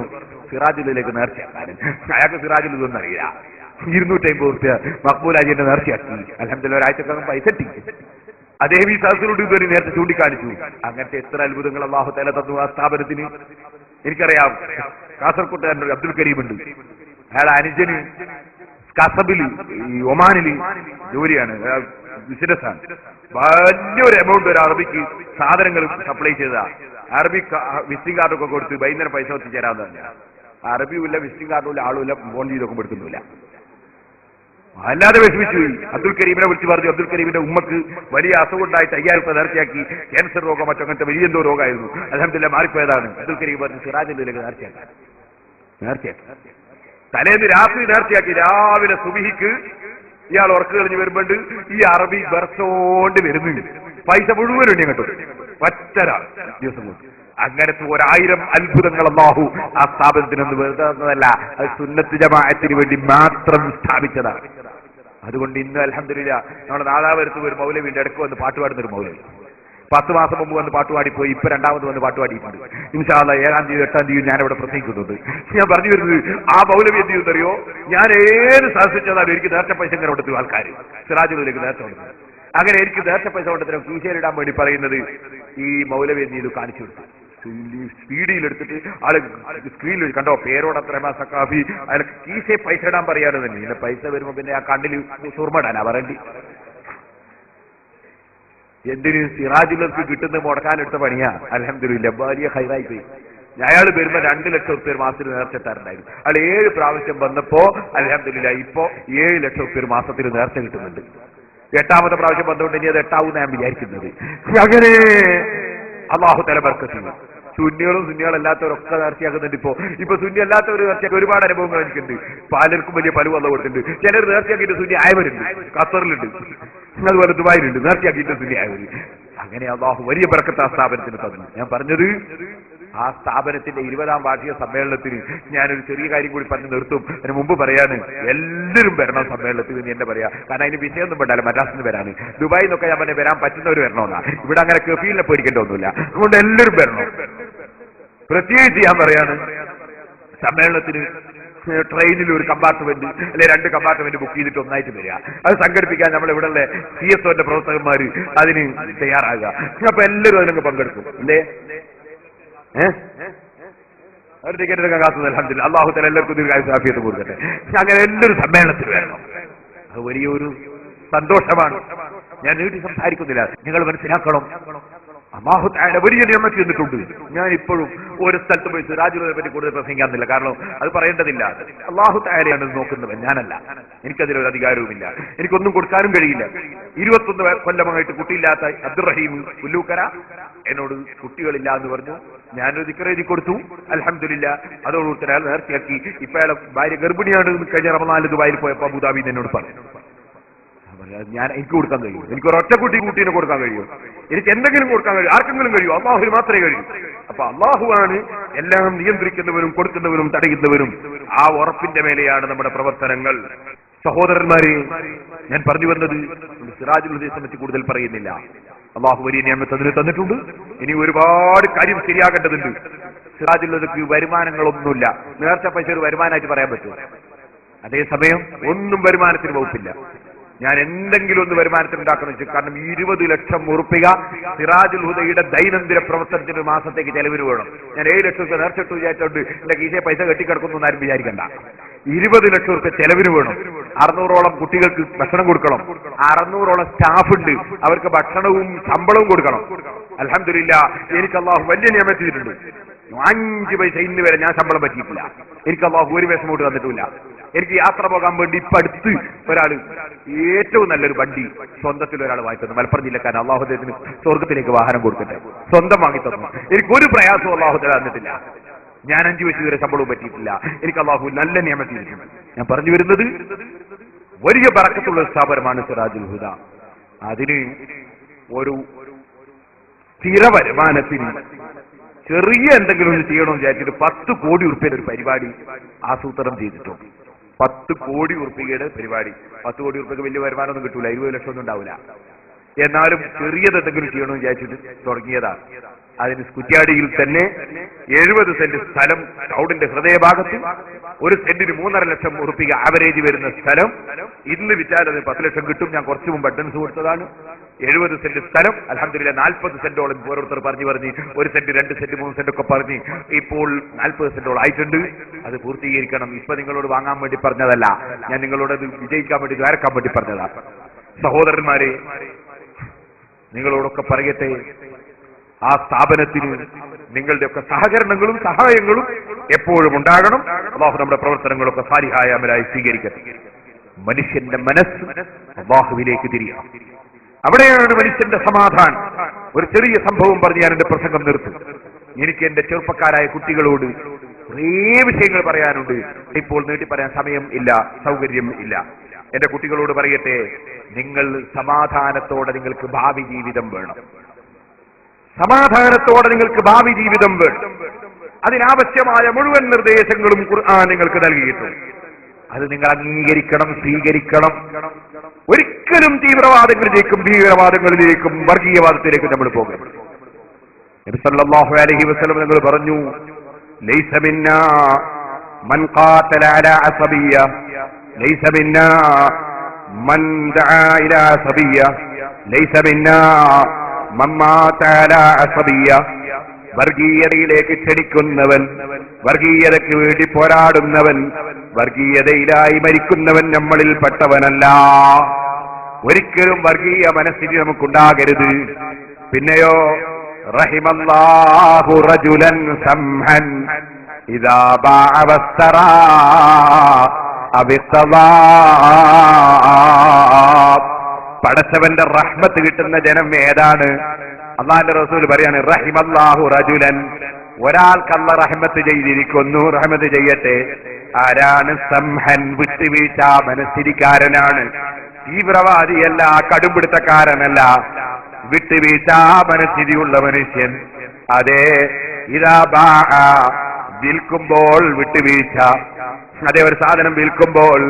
സിറാജുലേക്ക് നേർച്ചയാക്കാൻ. അയാൾക്ക് സിറാജുൽ ഇതൊന്നും അറിയില്ല. 250 ഉറുപ്പിക മഖ്ബൂൽ ഹാജിന്റെ നേർച്ചയാക്കി. അൽഹംദുലില്ലാഹ് ഒരാഴ്ചക്കകം പൈസ കിട്ടി. അദ്ദേഹം ഈ സദസ്സിനോട് ഇതുവരെ നേരത്തെ ചൂണ്ടിക്കാണിച്ചു. അങ്ങനത്തെ എത്ര അത്ഭുതങ്ങൾ അല്ലാഹു തആല തന്നു ആ സ്ഥാപനത്തിന്. എനിക്കറിയാം, കാസർകോട്ടുകാരൻ അബ്ദുൽ കരീം ഉണ്ട്. അയാളെ അനുജന് കസബില് ഈ ഒമാനില് ജോലിയാണ്, ബിസിനസ്സാണ്. വലിയൊരു എമൗണ്ട് ഒരു അറബിക്ക് സാധനങ്ങൾ സപ്ലൈ ചെയ്ത അറബി വിസിറ്റിംഗ് കാർഡൊക്കെ കൊടുത്ത് വൈകുന്നേരം പൈസ ഒത്തിച്ചേരാന്ന് പറഞ്ഞാൽ അറബിയുമില്ല, വിസിറ്റിംഗ് കാർഡുമില്ല, ആളുമില്ല, ഫോൺ ചെയ്തൊക്കെ കൊടുക്കുന്നില്ല. അല്ലാതെ വിഷമിച്ചു. അബ്ദുൽ കരീമിനെ വിളിച്ച് പറഞ്ഞു, അബ്ദുൽ കരീമിന്റെ ഉമ്മക്ക് വലിയ അസുഖം ഉണ്ടായിട്ട് 5000 രൂപ നേർച്ചയാക്കി. ക്യാൻസർ രോഗം മറ്റോ അങ്ങനത്തെ വലിയ എന്തോ രോഗമായിരുന്നു. അൽഹംദുലില്ലാഹ് മാറിപ്പോയതാണ്. അബ്ദുൽ കരീം പറഞ്ഞു സിറാജിലേക്ക് നേർച്ചയാക്കി. തലേന്ന് രാത്രി നേർച്ചയാക്കി. രാവിലെ സുബഹിക്ക് ഇയാൾ ഉറക്ക് കളിഞ്ഞ് വരുമ്പോണ്ട് ഈ അറബി ബർസോണ്ട് വരുന്നു. പൈസ മുഴുവനും കേട്ടോ ഒറ്റരാൾ ദിവസം കൊണ്ട്. അങ്ങനത്തെ 1000 അത്ഭുതങ്ങൾ അല്ലാഹു ആ സ്ഥാപനത്തിനൊന്ന് വെറുതെ തന്നതല്ല, അത് സുന്നത്ത് ജമാഅത്തിന് വേണ്ടി മാത്രം സ്ഥാപിച്ചതാണ്. അതുകൊണ്ട് ഇന്ന് അൽഹംദുലില്ലാഹ് നമ്മുടെ നാദാപുരത്ത് ഒരു മൗലവിന്റെ ഇടയ്ക്ക് വന്ന് പാട്ടുപാടുന്ന ഒരു മൗലവി 10 മാസം മുമ്പ് വന്ന് പാട്ടുപാടിപ്പോയി. ഇപ്പൊ 2ാമത് വന്ന് പാട്ടുപാടിയിട്ടുണ്ട്. ഇൻഷാ അല്ലാഹ് 7-ാം തീയതി 8-ാം തീയതി ഞാനിവിടെ പ്രസംഗിക്കുന്നുണ്ട്. ഞാൻ പറഞ്ഞു വരുന്നത് ആ മൗലവി എന്ത് ചെയ്യുന്നറിയോ, ഞാൻ ഏത് സാധിച്ചതാലും എനിക്ക് നേരത്തെ പൈസ ഇങ്ങനെ കൊടുത്തു ആൾക്കാർ സിറാജുലേക്ക് നേരത്തെ കൊടുത്തു. അങ്ങനെ എനിക്ക് നേരത്തെ പൈസ കൊണ്ടത്തിനും കീശയിലിടാൻ വേണ്ടി പറയുന്നത് ഈ മൗലവി എന്ത് ചെയ്തു കാണിച്ചു കൊടുത്തു. സ്പീഡിയിലെടുത്തിട്ട് ആള് സ്ക്രീനിൽ കണ്ടോ പേരോടത്ര സക്കാഫി അയാൾ കീശയെ പൈസ ഇടാൻ പറയാറ് തന്നെ. പിന്നെ പൈസ വരുമ്പോ പിന്നെ ആ കണ്ണിൽ സുർമടാനാ പറയണ്ടി. എന്തിന് സിറാജുലേക്ക് കിട്ടുന്നത് മുടക്കാനെടുത്ത പണിയാ. അൽഹംദുലില്ലാഹ് വലിയ ഹൈറായി പോയി. അയാൾ വരുമ്പോ 2 ലക്ഷം റുപ്യ മാസത്തിന് നേർച്ചട്ടാറുണ്ടായിരുന്നു. അയാൾ 7 പ്രാവശ്യം വന്നപ്പോ അൽഹംദുലില്ലാഹ് ഇപ്പോ 7 ലക്ഷം റുപ്യ മാസത്തിന് നേർച്ച കിട്ടുന്നുണ്ട്. 8ാമത്തെ പ്രാവശ്യം വന്നുകൊണ്ട് ഇനി അത് 8ആവും ഞാൻ വിചാരിക്കുന്നത്. അങ്ങനെ അല്ലാഹു തആല ബർക്കത്ത് ചെയ്യും. സുന്നികളും സുന്നികളല്ലാത്തവരൊക്കെ നേർച്ചയാക്കുന്നുണ്ട്. ഇപ്പൊ സുന്നി അല്ലാത്തവർ നേർച്ചയാക്കി ഒരുപാട് അനുഭവങ്ങൾ എനിക്കുണ്ട്. പലർക്കും വലിയ പലവ് വന്നു കൊടുത്തിട്ടുണ്ട്. ചിലർ നേർച്ചയാക്കിയിട്ട് സുന്നി ആയവരുണ്ട്, ഖത്തറിലുണ്ട്, അതുപോലെ ദുബായിലുണ്ട്, നേർച്ചയാക്കിയിട്ട് സുന്നി ആയവർ. അങ്ങനെ അല്ലാഹു വലിയ ബർക്കത്ത് ആ സ്ഥാപനത്തിന് തന്നു. ഞാൻ പറഞ്ഞത് ആ സ്ഥാപനത്തിന്റെ 20ാം വാർഷിക സമ്മേളനത്തിന് ഞാനൊരു ചെറിയ കാര്യം കൂടി പറഞ്ഞു നിർത്തും. അതിന് മുമ്പ് പറയാണ്, എല്ലാവരും വരണം സമ്മേളനത്തിൽ എന്ന് എന്നെ പറയാ. കാരണം അതിന് വിഷയമൊന്നും വേണ്ടല്ലോ, മദ്രാസിൽ നിന്ന് വരാന്. ദുബായിൽ നിന്നൊക്കെ ഞാൻ പറഞ്ഞ വരാൻ പറ്റുന്നവർ വരണമെന്നാ. ഇവിടെ അങ്ങനെ കഫീലിനെ പേടിക്കേണ്ട ഒന്നുമില്ല. അതുകൊണ്ട് എല്ലാവരും വരണം. പ്രത്യേകിച്ച് ഞാൻ പറയാണ്, സമ്മേളനത്തിന് ട്രെയിനിൽ ഒരു കമ്പാർട്ട്മെന്റ് അല്ലെ 2 കമ്പാർട്ട്മെന്റ് ബുക്ക് ചെയ്തിട്ട് ഒന്നായിട്ട് വരിക. അത് സംഘടിപ്പിക്കാൻ നമ്മൾ ഇവിടെയുള്ള CSOന്റെ പ്രവർത്തകന്മാർ അതിന് തയ്യാറാകുക. അപ്പൊ എല്ലാവരും അതിനൊക്കെ പങ്കെടുക്കും അല്ലേ? ഒരു ടിക്കറ്റ് എടുക്കാൻ കാത്തുന്നത് അൽഹംദുലില്ലാഹ്. അല്ലാഹു തആല എല്ലാവർക്കും ദീർഘായുസ്സും ആഫിയത്തും കൊടുക്കട്ടെ. അങ്ങനെ എല്ലാവരും സമ്മേളനത്തിൽ വരണം. അത് വലിയൊരു സന്തോഷമാണ്. ഞാൻ നീട്ടി സംസാരിക്കുന്നില്ല. നിങ്ങൾ മനസ്സിലാക്കണം, അല്ലാഹു തആല വലിയ നിഅമത്ത് തന്നിട്ടുണ്ട്. ഞാൻ ഇപ്പോഴും ഒരു സ്ഥലത്ത് പോയി സിറാജുലിനെ പറ്റി കൂടുതൽ പ്രസംഗിക്കാന്നില്ല. കാരണം അത് പറയേണ്ടതില്ല. അല്ലാഹു തആലയാണ് നോക്കുന്നവൻ, ഞാനല്ല. എനിക്കതിലൊരു അധികാരവുമില്ല. എനിക്കൊന്നും കൊടുക്കാനും കഴിയില്ല. 21 കൊല്ലമായിട്ട് കുട്ടിയില്ലാത്ത അബ്ദുറഹീം പുല്ലൂക്കര എന്നോട് കുട്ടികളില്ല എന്ന് പറഞ്ഞു. ഞാനൊരു ദിക്ർ എഴുതി കൊടുത്തു. അൽഹംദുലില്ലാഹ് അതോടുകൂടി അയാൾ നേർച്ചയാക്കി. ഇപ്പൊ അയാളെ ഭാര്യ ഗർഭിണിയാണ്. കഴിഞ്ഞ റമദാനിൽ ദുബായിൽ പോയപ്പോ അബുദാബിയിൽ എന്നോട് പറഞ്ഞു, എനിക്ക് കൊടുക്കാൻ കഴിയും. എനിക്ക് ഒരൊറ്റ കുട്ടീനെ കൊടുക്കാൻ കഴിയും. എനിക്ക് എന്തെങ്കിലും കൊടുക്കാൻ കഴിയും. ആർക്കെങ്കിലും കഴിയും. അള്ളാഹുവിന് മാത്രമേ കഴിയൂ. അപ്പൊ അള്ളാഹുവാണ് എല്ലാം നിയന്ത്രിക്കുന്നവരും കൊടുക്കുന്നവരും തടയുന്നവരും. ആ ഉറപ്പിന്റെ മേലെയാണ് നമ്മുടെ പ്രവർത്തനങ്ങൾ. സഹോദരന്മാരെ, ഞാൻ പറഞ്ഞു വന്നത് സിറാജുൽ ഹുദയെ സംബന്ധിച്ച് കൂടുതൽ പറയുന്നില്ല. അള്ളാഹു വലിയ നിഅമത്ത് അതിന് തന്നിട്ടുണ്ട്. ഇനി ഒരുപാട് കാര്യം ശരിയാകേണ്ടതുണ്ട്. സിറാജുൽ ഹുദയ്ക്ക് വരുമാനങ്ങളൊന്നുമില്ല. നേർച്ച പൈസ ഒരു വരുമാനമായിട്ട് പറയാൻ പറ്റും. അതേസമയം ഒന്നും വരുമാനത്തിന് വകുപ്പില്ല. ഞാൻ എന്തെങ്കിലും ഒന്ന് വരുമാനത്തിന് ഉണ്ടാക്കണം വെച്ചു. കാരണം 20 ലക്ഷം ഉറുപ്പിക സിറാജുൽ ഹുദയുടെ ദൈനംദിന പ്രവർത്തനത്തിന് മാസത്തേക്ക് ചെലവിന് വേണം. ഞാൻ 7 ലക്ഷം രൂപ നേർച്ചിട്ട് വിചാരിച്ചോണ്ട് എന്റെ കീശയെ പൈസ കെട്ടിക്കിടക്കുന്നു ആരും വിചാരിക്കണ്ട. 20 ലക്ഷം രൂപ ചെലവിന് വേണം. 600ഓളം കുട്ടികൾക്ക് ഭക്ഷണം കൊടുക്കണം. 600ഓളം സ്റ്റാഫ് ഉണ്ട്. അവർക്ക് ഭക്ഷണവും ശമ്പളവും കൊടുക്കണം. അൽഹംദുലില്ലാഹ് എനിക്ക് അല്ലാഹു വലിയ നിഅമത്ത് ചെയ്തിട്ടുണ്ട്. 5 പൈസ ഇന്ന് വരെ ഞാൻ ശമ്പളം പറ്റിയിട്ടില്ല. എനിക്ക് അല്ലാഹു ഒരു പൈസ കൊണ്ട് തന്നിട്ടില്ല. എനിക്ക് യാത്ര പോകാൻ വേണ്ടി ഇപ്പൊ അടുത്ത് ഒരാൾ ഏറ്റവും നല്ലൊരു വണ്ടി സ്വന്തത്തിൽ ഒരാൾ വാങ്ങി തന്നു. മലപ്പുറം ജില്ലക്കാരൻ. അല്ലാഹു അദ്ദേഹത്തിന് സ്വർഗത്തിലേക്ക് വാഹനം കൊടുക്കട്ടെ. സ്വന്തം വാങ്ങി തന്നു. എനിക്കൊരു പ്രയാസവും അല്ലാഹു തആല തന്നിട്ടില്ല. ഞാൻ 5 പൈസ വരെ ശമ്പളവും പറ്റിയിട്ടില്ല. എനിക്ക് അല്ലാഹു നല്ല നിയമത്തിൽ ഇരിക്കും. ഞാൻ പറഞ്ഞു വരുന്നത് വലിയ ബറക്കത്തുള്ള സ്ഥാപനമാണ് സിറാജുൽ ഹുദ. അതിന് ഒരു സ്ഥിര വരുമാനത്തിന് ചെറിയ എന്തെങ്കിലും ഒന്ന് ചെയ്യണമെന്ന് വിചാരിച്ചിട്ട് 10 കോടി ഉറുപ്പിയുടെ ഒരു പരിപാടി ആസൂത്രണം ചെയ്തിട്ടുണ്ട്. 10 കോടി ഉറുപ്പികയുടെ പരിപാടി. 10 കോടി ഉറുപ്പിക വലിയ വരുമാനമൊന്നും കിട്ടൂല. 20 ലക്ഷം ഒന്നും ഉണ്ടാവില്ല. എന്നാലും ചെറിയത് എന്തെങ്കിലും ചെയ്യണമെന്ന് വിചാരിച്ചിട്ട് തുടങ്ങിയതാണ്. അതിന് കുറ്റ്യാടിയിൽ തന്നെ 70 സെന്റ് സ്ഥലം ടൗണിന്റെ ഹൃദയഭാഗത്ത്, 1 സെന്റിന് 3.5 ലക്ഷം ഉറുപ്പിക ആവറേജ് വരുന്ന സ്ഥലം. ഇന്ന് വിറ്റാൽ അത് 10 ലക്ഷം കിട്ടും. ഞാൻ കുറച്ചു മുമ്പ് അഡ്വാൻസ് കൊടുത്തതാണ്. 70 സെന്റ് സ്ഥലം. അൽഹംദുലില്ലാഹ് 40 സെന്റോളം ഓരോരുത്തർ പറഞ്ഞ് 1 സെന്റ് 2 സെന്റ് 3 സെന്റ് ഒക്കെ പറഞ്ഞ് ഇപ്പോൾ 40 സെന്റോളം ആയിട്ടുണ്ട്. അത് പൂർത്തീകരിക്കണം. ഇപ്പൊ നിങ്ങളോട് വാങ്ങാൻ വേണ്ടി പറഞ്ഞതല്ല, ഞാൻ നിങ്ങളോട് അത് വിജയിക്കാൻ വേണ്ടി ദ്വാരക്കാൻ വേണ്ടി പറഞ്ഞതാണ്. സഹോദരന്മാരെ, നിങ്ങളോടൊക്കെ പറയട്ടെ, ആ സ്ഥാപനത്തിന് നിങ്ങളുടെയൊക്കെ സഹകരണങ്ങളും സഹായങ്ങളും എപ്പോഴും ഉണ്ടാകണം. അല്ലാഹു നമ്മുടെ പ്രവർത്തനങ്ങളൊക്കെ സാലിഹായ അമലായി സ്വീകരിക്കട്ടെ. മനുഷ്യന്റെ മനസ്സ് അല്ലാഹുവിലേക്ക് തിരിയണം. അവിടെയാണ് മനുഷ്യന്റെ സമാധാനം. ഒരു ചെറിയ സംഭവം പറഞ്ഞ് ഞാൻ എന്റെ പ്രസംഗം നിർത്തും. എനിക്ക് എന്റെ ചെറുപ്പക്കാരായ കുട്ടികളോട് കുറേ വിഷയങ്ങൾ പറയാനുണ്ട്. ഇപ്പോൾ നീട്ടി പറയാൻ സമയം ഇല്ല, സൗകര്യം ഇല്ല. എന്റെ കുട്ടികളോട് പറയട്ടെ, നിങ്ങൾ സമാധാനത്തോടെ നിങ്ങൾക്ക് ഭാവി ജീവിതം വേണം. സമാധാനത്തോടെ നിങ്ങൾക്ക് ഭാവി ജീവിതം വേണം. അതിനാവശ്യമായ മുഴുവൻ നിർദ്ദേശങ്ങളും ഖുർആൻ നിങ്ങൾക്ക് നൽകിയിട്ടുണ്ട്. അത് നിങ്ങൾ അംഗീകരിക്കണം, സ്വീകരിക്കണം. ഒരിക്കലും തീവ്രവാദങ്ങളിലേക്കും ഭീകരവാദങ്ങളിലേക്കും വർഗീയവാദത്തിലേക്കും നമ്മൾ പോകണം. നബി സല്ലല്ലാഹു അലൈഹി വസല്ലം നിങ്ങൾ പറഞ്ഞു, ലൈസ മിന്നാ മൻ ഖാതല അലാ അസബിയ്യ, ലൈസ മിന്നാ മൻ ദഅ ഇലാ അസബിയ്യ, ലൈസ മിന്നാ മൻ മാത അലാ അസബിയ്യ. വർഗീയതയിലേക്ക് ക്ഷണിക്കുന്നവൻ, വർഗീയതയ്ക്ക് വേണ്ടി പോരാടുന്നവൻ, വർഗീയതയിലായി മരിക്കുന്നവൻ നമ്മളിൽ പെട്ടവനല്ല. ഒരിക്കലും വർഗീയ മനസ്ഥിതി നമുക്കുണ്ടാകരുത്. പിന്നെയോ റഹിമല്ലാഹു റജുലൻ സംഹൻ ഇദാ ബാഅ വസ്തറാ അബിത്തവാ. പടച്ചവന്റെ റഹ്മത്ത് കിട്ടുന്ന ജനം ഏതാണ്? അല്ലാഹുവിന്റെ റസൂൽ പറയാണ്, റഹിമല്ലാഹു റജുലൻ, ഒരാൾക്ക് അല്ലാഹു റഹ്മത്ത് ചെയ്തിരിക്കുന്നു, റഹ്മത്ത് ചെയ്യട്ടെ. ആരാണ്? സംഹൻ, വിട്ടുവീഴ്ച മനസ്സിരിക്കാരനാണ്. തീവ്രവാദിയല്ല, കടുംപിടുത്തക്കാരനല്ല, വിട്ടുവീഴ്ച മനസ്സിരിയുള്ള മനുഷ്യൻ. അതെ, ഇദാ ബാഅ, വിൽക്കുമ്പോൾ വിട്ടുവീഴ്ച. അതേ, ഒരു സാധനം വിൽക്കുമ്പോൾ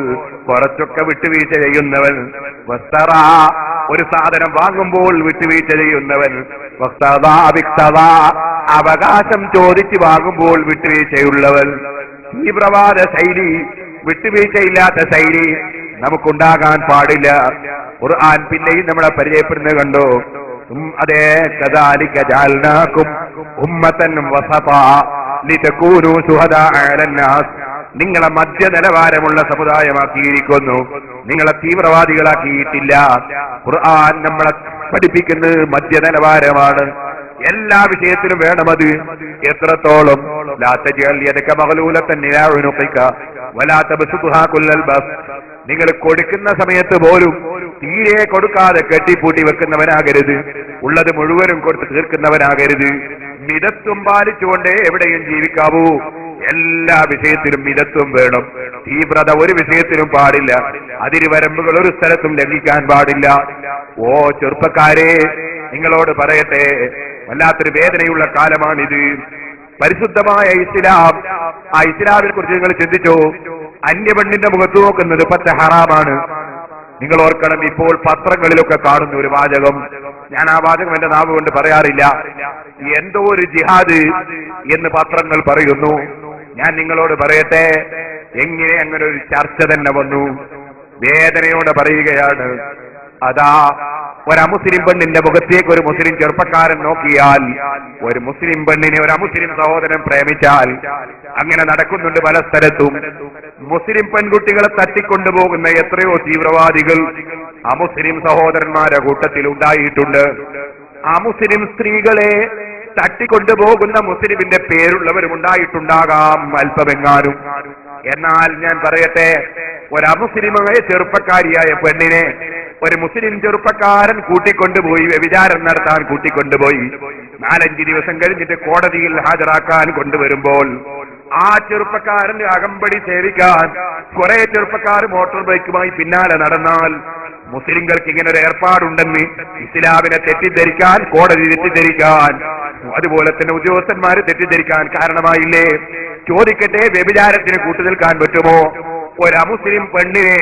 കുറച്ചൊക്കെ വിട്ടുവീഴ്ച ചെയ്യുന്നവൻ. വസ്തറ, ഒരു സാധനം വാങ്ങുമ്പോൾ വിട്ടുവീഴ്ച ചെയ്യുന്നവൻ. അവകാശം ചോദിച്ച് വാങ്ങുമ്പോൾ വിട്ടുവീഴ്ചയുള്ളവൻ. തീവ്രവാദ ശൈലി, വിട്ടുവീഴ്ചയില്ലാത്ത ശൈലി നമുക്കുണ്ടാകാൻ പാടില്ല. ഖുർആൻ പിന്നെയും നമ്മളെ പരിചയപ്പെടുന്നത് കണ്ടോ? അതേ, കദാലിക ജഅൽനാകും ഉമ്മതൻ വസതാ ലിതകൂനൂ ശുഹദാ അലന്നാസ്. നിങ്ങളെ മധ്യ നിലവാരമുള്ള സമുദായമാക്കിയിരിക്കുന്നു, നിങ്ങളെ തീവ്രവാദികളാക്കിയിട്ടില്ല. ഖുർആൻ നമ്മളെ പഠിപ്പിക്കുന്നത് മധ്യ നിലവാരമാണ്. എല്ലാ വിഷയത്തിലും വേണമത്. എത്രത്തോളം? ലാ തജ്അൽ യദക മഗ്ലൂലതൻ ഇലാ ഉനുഖിക വലാ തബ്സുത്ഹാ കുല്ലൽ ബസ്. നിങ്ങൾ കൊടുക്കുന്ന സമയത്ത് പോലും തീരെ കൊടുക്കാതെ കെട്ടിപ്പൂട്ടി വെക്കുന്നവനാകരുത്, ഉള്ളത് മുഴുവനും കൊടുത്ത് തീർക്കുന്നവനാകരുത്. മിതത്വം പാലിച്ചുകൊണ്ടേ എവിടെയും ജീവിക്കാവൂ. എല്ലാ വിഷയത്തിലും മിതത്വം വേണം. തീവ്രത ഒരു വിഷയത്തിലും പാടില്ല. അതിരുവരമ്പുകൾ ഒരു സ്ഥലത്തും ലംഘിക്കാൻ പാടില്ല. ഓ ചെറുപ്പക്കാരെ, നിങ്ങളോട് പറയട്ടെ, വല്ലാത്തൊരു വേദനയുള്ള കാലമാണിത്. പരിശുദ്ധമായ ഇസ്ലാം, ആ ഇസ്ലാമിനെ കുറിച്ച് നിങ്ങൾ ചിന്തിച്ചോ? അന്യപെണ്ണിന്റെ മുഖത്ത് നോക്കുന്നത് പച്ച ഹറാമാണ്. നിങ്ങൾ ഓർക്കണം, ഇപ്പോൾ പത്രങ്ങളിലൊക്കെ കാണുന്ന ഒരു വാചകം, ഞാൻ ആ വാചകം എന്റെ നാവ് കൊണ്ട് പറയാറില്ല, എന്തോ ഒരു ജിഹാദ് എന്ന് പത്രങ്ങൾ പറയുന്നു. ഞാൻ നിങ്ങളോട് പറയട്ടെ, എങ്ങനെ അങ്ങനെ ഒരു ചർച്ച തന്നെ വന്നു? വേദനയോടെ പറയുകയാണ്. അതാ, ഒരു അമുസ്ലിം പെണ്ണിന്റെ മുഖത്തേക്ക് ഒരു മുസ്ലിം ചെറുപ്പക്കാരൻ നോക്കിയാൽ, ഒരു മുസ്ലിം പെണ്ണിനെ ഒരു അമുസ്ലിം സഹോദരൻ പ്രേമിച്ചാൽ, അങ്ങനെ നടക്കുന്നുണ്ട് പല സ്ഥലത്തും. മുസ്ലിം പെൺകുട്ടികളെ തട്ടിക്കൊണ്ടുപോകുന്ന എത്രയോ തീവ്രവാദികൾ അമുസ്ലിം സഹോദരന്മാരുടെ കൂട്ടത്തിൽ ഉണ്ടായിട്ടുണ്ട്. അമുസ്ലിം സ്ത്രീകളെ തട്ടിക്കൊണ്ടുപോകുന്ന മുസ്ലിമിന്റെ പേരുള്ളവരും ഉണ്ടായിട്ടുണ്ടാകാം അല്പമെങ്ങാനും. എന്നാൽ ഞാൻ പറയട്ടെ, ഒരു അമുസ്ലിമായ ചെറുപ്പക്കാരിയായ പെണ്ണിനെ ഒരു മുസ്ലിം ചെറുപ്പക്കാരൻ കൂട്ടിക്കൊണ്ടുപോയി, വ്യഭിചാരം നടത്താൻ കൂട്ടിക്കൊണ്ടുപോയി, 4-5 ദിവസം കഴിഞ്ഞിട്ട് കോടതിയിൽ ഹാജരാക്കാൻ കൊണ്ടുവരുമ്പോൾ ആ ചെറുപ്പക്കാരന് അകമ്പടി സേവിക്കാൻ കുറെ ചെറുപ്പക്കാർ മോട്ടോർ ബൈക്കുമായി പിന്നാലെ നടന്നാൽ, മുസ്ലിങ്ങൾക്ക് ഇങ്ങനെ ഒരു ഏർപ്പാടുണ്ടെന്ന് ഇസ്ലാമിനെ തെറ്റിദ്ധരിക്കാൻ, കോടതി തെറ്റിദ്ധരിക്കാൻ, അതുപോലെ തന്നെ ഉദ്യോഗസ്ഥന്മാര് തെറ്റിദ്ധരിക്കാൻ കാരണമായില്ലേ? ചോദിക്കട്ടെ, വ്യഭിചാരത്തിന് കൂട്ടുനിൽക്കാൻ പറ്റുമോ? ഒരു അമുസ്ലിം പെണ്ണിനെ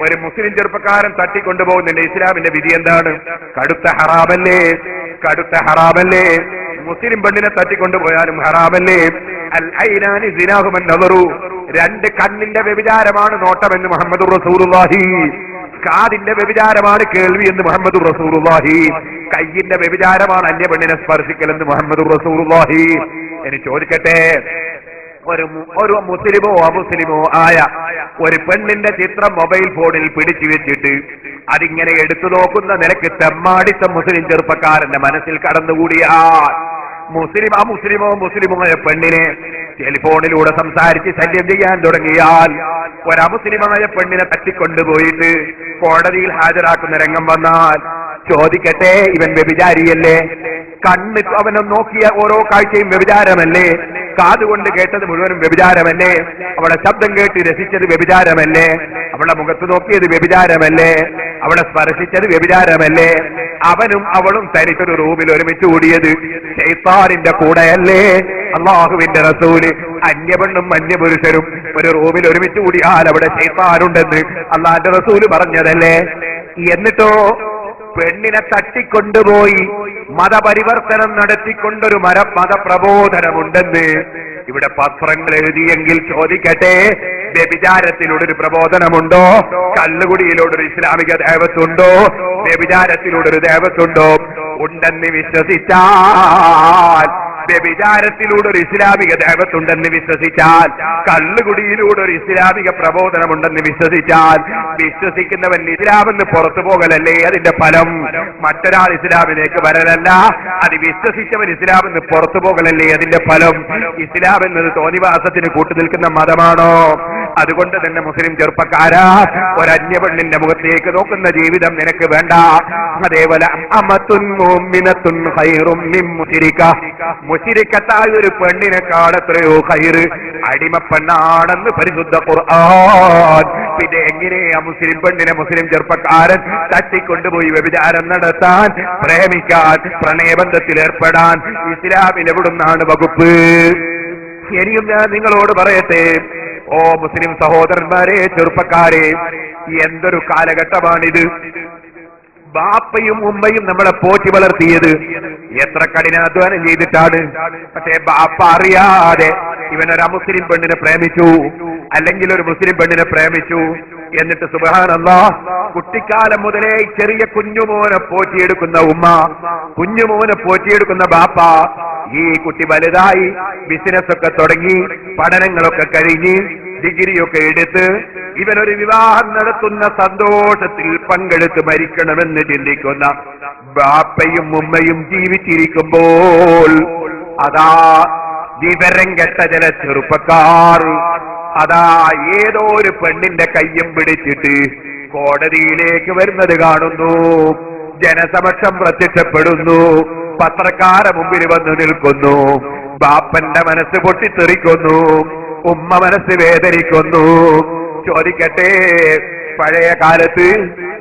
ഒരു മുസ്ലിം ചെറുപ്പക്കാരൻ തട്ടിക്കൊണ്ടുപോകുന്നുണ്ട്. ഇസ്ലാമിന്റെ വിധി എന്താണ്? കടുത്ത ഹറാമല്ലേ? കടുത്ത ഹറാമല്ലേ? മുസ്ലിം പെണ്ണിനെ തട്ടിക്കൊണ്ടുപോയാലും ഹറാമല്ലേ? അൽ ഐനാനി സിനാഹുമൻ നദറു, 2 കണ്ണിന്റെ വ്യഭിചാരമാണ് നോട്ടമെന്ന് മുഹമ്മദുർ റസൂലുള്ളാഹി. കാതിന്റെ വ്യഭിചാരമാണ് കേൾവി എന്ന് മുഹമ്മദുർ റസൂലുള്ളാഹി. കയ്യിന്റെ വ്യഭിചാരമാണ് അന്യ പെണ്ണിനെ സ്പർശിക്കലെന്ന് മുഹമ്മദുർ റസൂലുള്ളാഹി. ഇനി ചോദിക്കട്ടെ, ഒരു മുസ്ലിമോ അമുസ്ലിമോ ആയ ഒരു പെണ്ണിന്റെ ചിത്രം മൊബൈൽ ഫോണിൽ പിടിച്ചു വെച്ചിട്ട് അതിങ്ങനെ എടുത്തു നോക്കുന്ന നിലക്ക് തെമ്മാടിത്ത മുസ്ലിം ചെറുപ്പക്കാരന്റെ മനസ്സിൽ കടന്നുകൂടിയാൽ, മുസ്ലിമോ ആയ പെണ്ണിനെ ടെലിഫോണിലൂടെ സംസാരിച്ച് ശല്യം ചെയ്യാൻ തുടങ്ങിയാൽ, ഒരമുസ്ലിമായ പെണ്ണിനെ തട്ടിക്കൊണ്ടുപോയിട്ട് കോടതിയിൽ ഹാജരാക്കുന്ന രംഗം വന്നാൽ, ചോദിക്കട്ടെ, ഇവൻ വ്യഭിചാരിയല്ലേ? കണ്ണ് അവനെ നോക്കിയ ഓരോ കാഴ്ചയും വ്യഭിചാരമല്ലേ? കാതുകൊണ്ട് കേട്ടത് മുഴുവനും വ്യഭിചാരമല്ലേ? അവളെ ശബ്ദം കേട്ട് രസിച്ചത് വ്യഭിചാരമല്ലേ? അവളെ മുഖത്ത് നോക്കിയത് വ്യഭിചാരമല്ലേ? അവളെ സ്പർശിച്ചത് വ്യഭിചാരമല്ലേ? അവനും അവളും തനിച്ചൊരു റൂമിൽ ഒരുമിച്ച് കൂടിയത് ശൈത്താനിന്റെ കൂടെയല്ലേ? അല്ലാഹുവിന്റെ റസൂല്, അന്യപെണ്ണും അന്യപുരുഷരും ഒരു റൂമിൽ ഒരുമിച്ച് കൂടിയാൽ അവിടെ ശൈത്താനുണ്ടെന്ന് അല്ലാഹുവിന്റെ റസൂല് പറഞ്ഞതല്ലേ? എന്നിട്ടോ പെണ്ണിനെ തട്ടിക്കൊണ്ടുപോയി മതപരിവർത്തനം നടത്തിക്കൊണ്ടൊരു മതപ്രബോധനമുണ്ടെന്ന് ഇവിടെ പത്രങ്ങൾ എഴുതിയെങ്കിൽ ചോദിക്കട്ടെ, വ്യഭിചാരത്തിലൂടെ ഒരു പ്രബോധനമുണ്ടോ? കല്ലുകുടിയിലൂടെ ഒരു ഇസ്ലാമിക ദേവത്തുണ്ടോ? വ്യഭിചാരത്തിലൂടെ ഒരു ദേവത്തുണ്ടോ? ഉണ്ടെന്ന് വിശ്വസിച്ചാൽ, വ്യഭിചാരത്തിലൂടെ ഒരു ഇസ്ലാമിക ദഅവത്തുണ്ടെന്ന് വിശ്വസിച്ചാൽ, കള്ളുകുടിയിലൂടെ ഒരു ഇസ്ലാമിക പ്രബോധനമുണ്ടെന്ന് വിശ്വസിച്ചാൽ, വിശ്വസിക്കുന്നവൻ ഇസ്ലാമെന്ന് പുറത്തു പോകലല്ലേ അതിന്റെ ഫലം? മറ്റൊരാൾ ഇസ്ലാമിലേക്ക് വരലല്ല, അത് വിശ്വസിച്ചവൻ ഇസ്ലാമെന്ന് പുറത്തു പോകലല്ലേ അതിന്റെ ഫലം? ഇസ്ലാം എന്നത് തോന്നിവാസത്തിന് കൂട്ടുനിൽക്കുന്ന മതമാണോ? അതുകൊണ്ട് തന്നെ മുസ്ലിം ചെറുപ്പക്കാരാ, ഒരന്യപെണ്ണിന്റെ മുഖത്തേക്ക് നോക്കുന്ന ജീവിതം നിനക്ക് വേണ്ട. അതേപോലെ അമത്തുൻ മുഅ്മിനത്തുൻ ഖൈറും മിൻ മുശ്രിക, മുശ്രിക്കത്തായ ഒരു പെണ്ണിനെക്കാൾ എത്രയോ ഖൈറ് അടിമപ്പെണ്ണാണെന്ന് പരിശുദ്ധ ഖുർആൻ. പിന്നെ എങ്ങനെയാ മുസ്ലിം പെണ്ണിനെ മുസ്ലിം ചെറുപ്പക്കാരൻ തട്ടിക്കൊണ്ടുപോയി വ്യഭിചാരം നടത്താൻ, പ്രേമിക്കാൻ, പ്രണയബന്ധത്തിൽ ഏർപ്പെടാൻ ഇസ്ലാമിൽ എവിടുന്നാണ് വകുപ്പ്? ഇനിയും ഞാൻ നിങ്ങളോട് പറയട്ടെ, ഓ മുസ്ലിം സഹോദരന്മാരെ, ചെറുപ്പക്കാരെ, എന്തൊരു കാലഘട്ടമാണിത്! ബാപ്പയും ഉമ്മയും നമ്മളെ പോറ്റി വളർത്തിയത് എത്ര കഠിനാധ്വാനം ചെയ്തിട്ടാണ്. പക്ഷേ ബാപ്പ അറിയാതെ ഇവനൊരു അമുസ്ലിം പെണ്ണിനെ പ്രേമിച്ചു, അല്ലെങ്കിൽ ഒരു മുസ്ലിം പെണ്ണിനെ പ്രേമിച്ചു. എന്നിട്ട് സുബ്ഹാനല്ലാഹ്, കുട്ടിക്കാലം മുതലേ ചെറിയ കുഞ്ഞുമോനെ പോറ്റിയെടുക്കുന്ന ഉമ്മ, കുഞ്ഞുമോനെ പോറ്റിയെടുക്കുന്ന ബാപ്പ, ഈ കുട്ടി വലുതായി ബിസിനസ് ഒക്കെ തുടങ്ങി, പഠനങ്ങളൊക്കെ കഴിഞ്ഞ് ഡിഗ്രിയൊക്കെ എടുത്ത് ഇവനൊരു വിവാഹം നടത്തുന്ന സന്തോഷത്തിൽ പങ്കെടുത്ത് മരിക്കണമെന്ന് ചിന്തിക്കുന്ന ബാപ്പയും ഉമ്മയും ജീവിച്ചിരിക്കുമ്പോൾ, അതാ വിവരം കെട്ട ചില ചെറുപ്പക്കാർ അതാ ഏതോ ഒരു പെണ്ണിന്റെ കയ്യും പിടിച്ചിട്ട് കോടതിയിലേക്ക് വരുന്നത് കാണുന്നു. ജനസമക്ഷം പ്രത്യക്ഷപ്പെടുന്നു, പത്രക്കാരെ മുമ്പിൽ വന്നു നിൽക്കുന്നു. ബാപ്പന്റെ മനസ്സ് പൊട്ടിത്തെറിക്കുന്നു, ഉമ്മ മനസ്സ് വേദനിക്കുന്നു. ചോദിക്കട്ടെ, പഴയ കാലത്ത്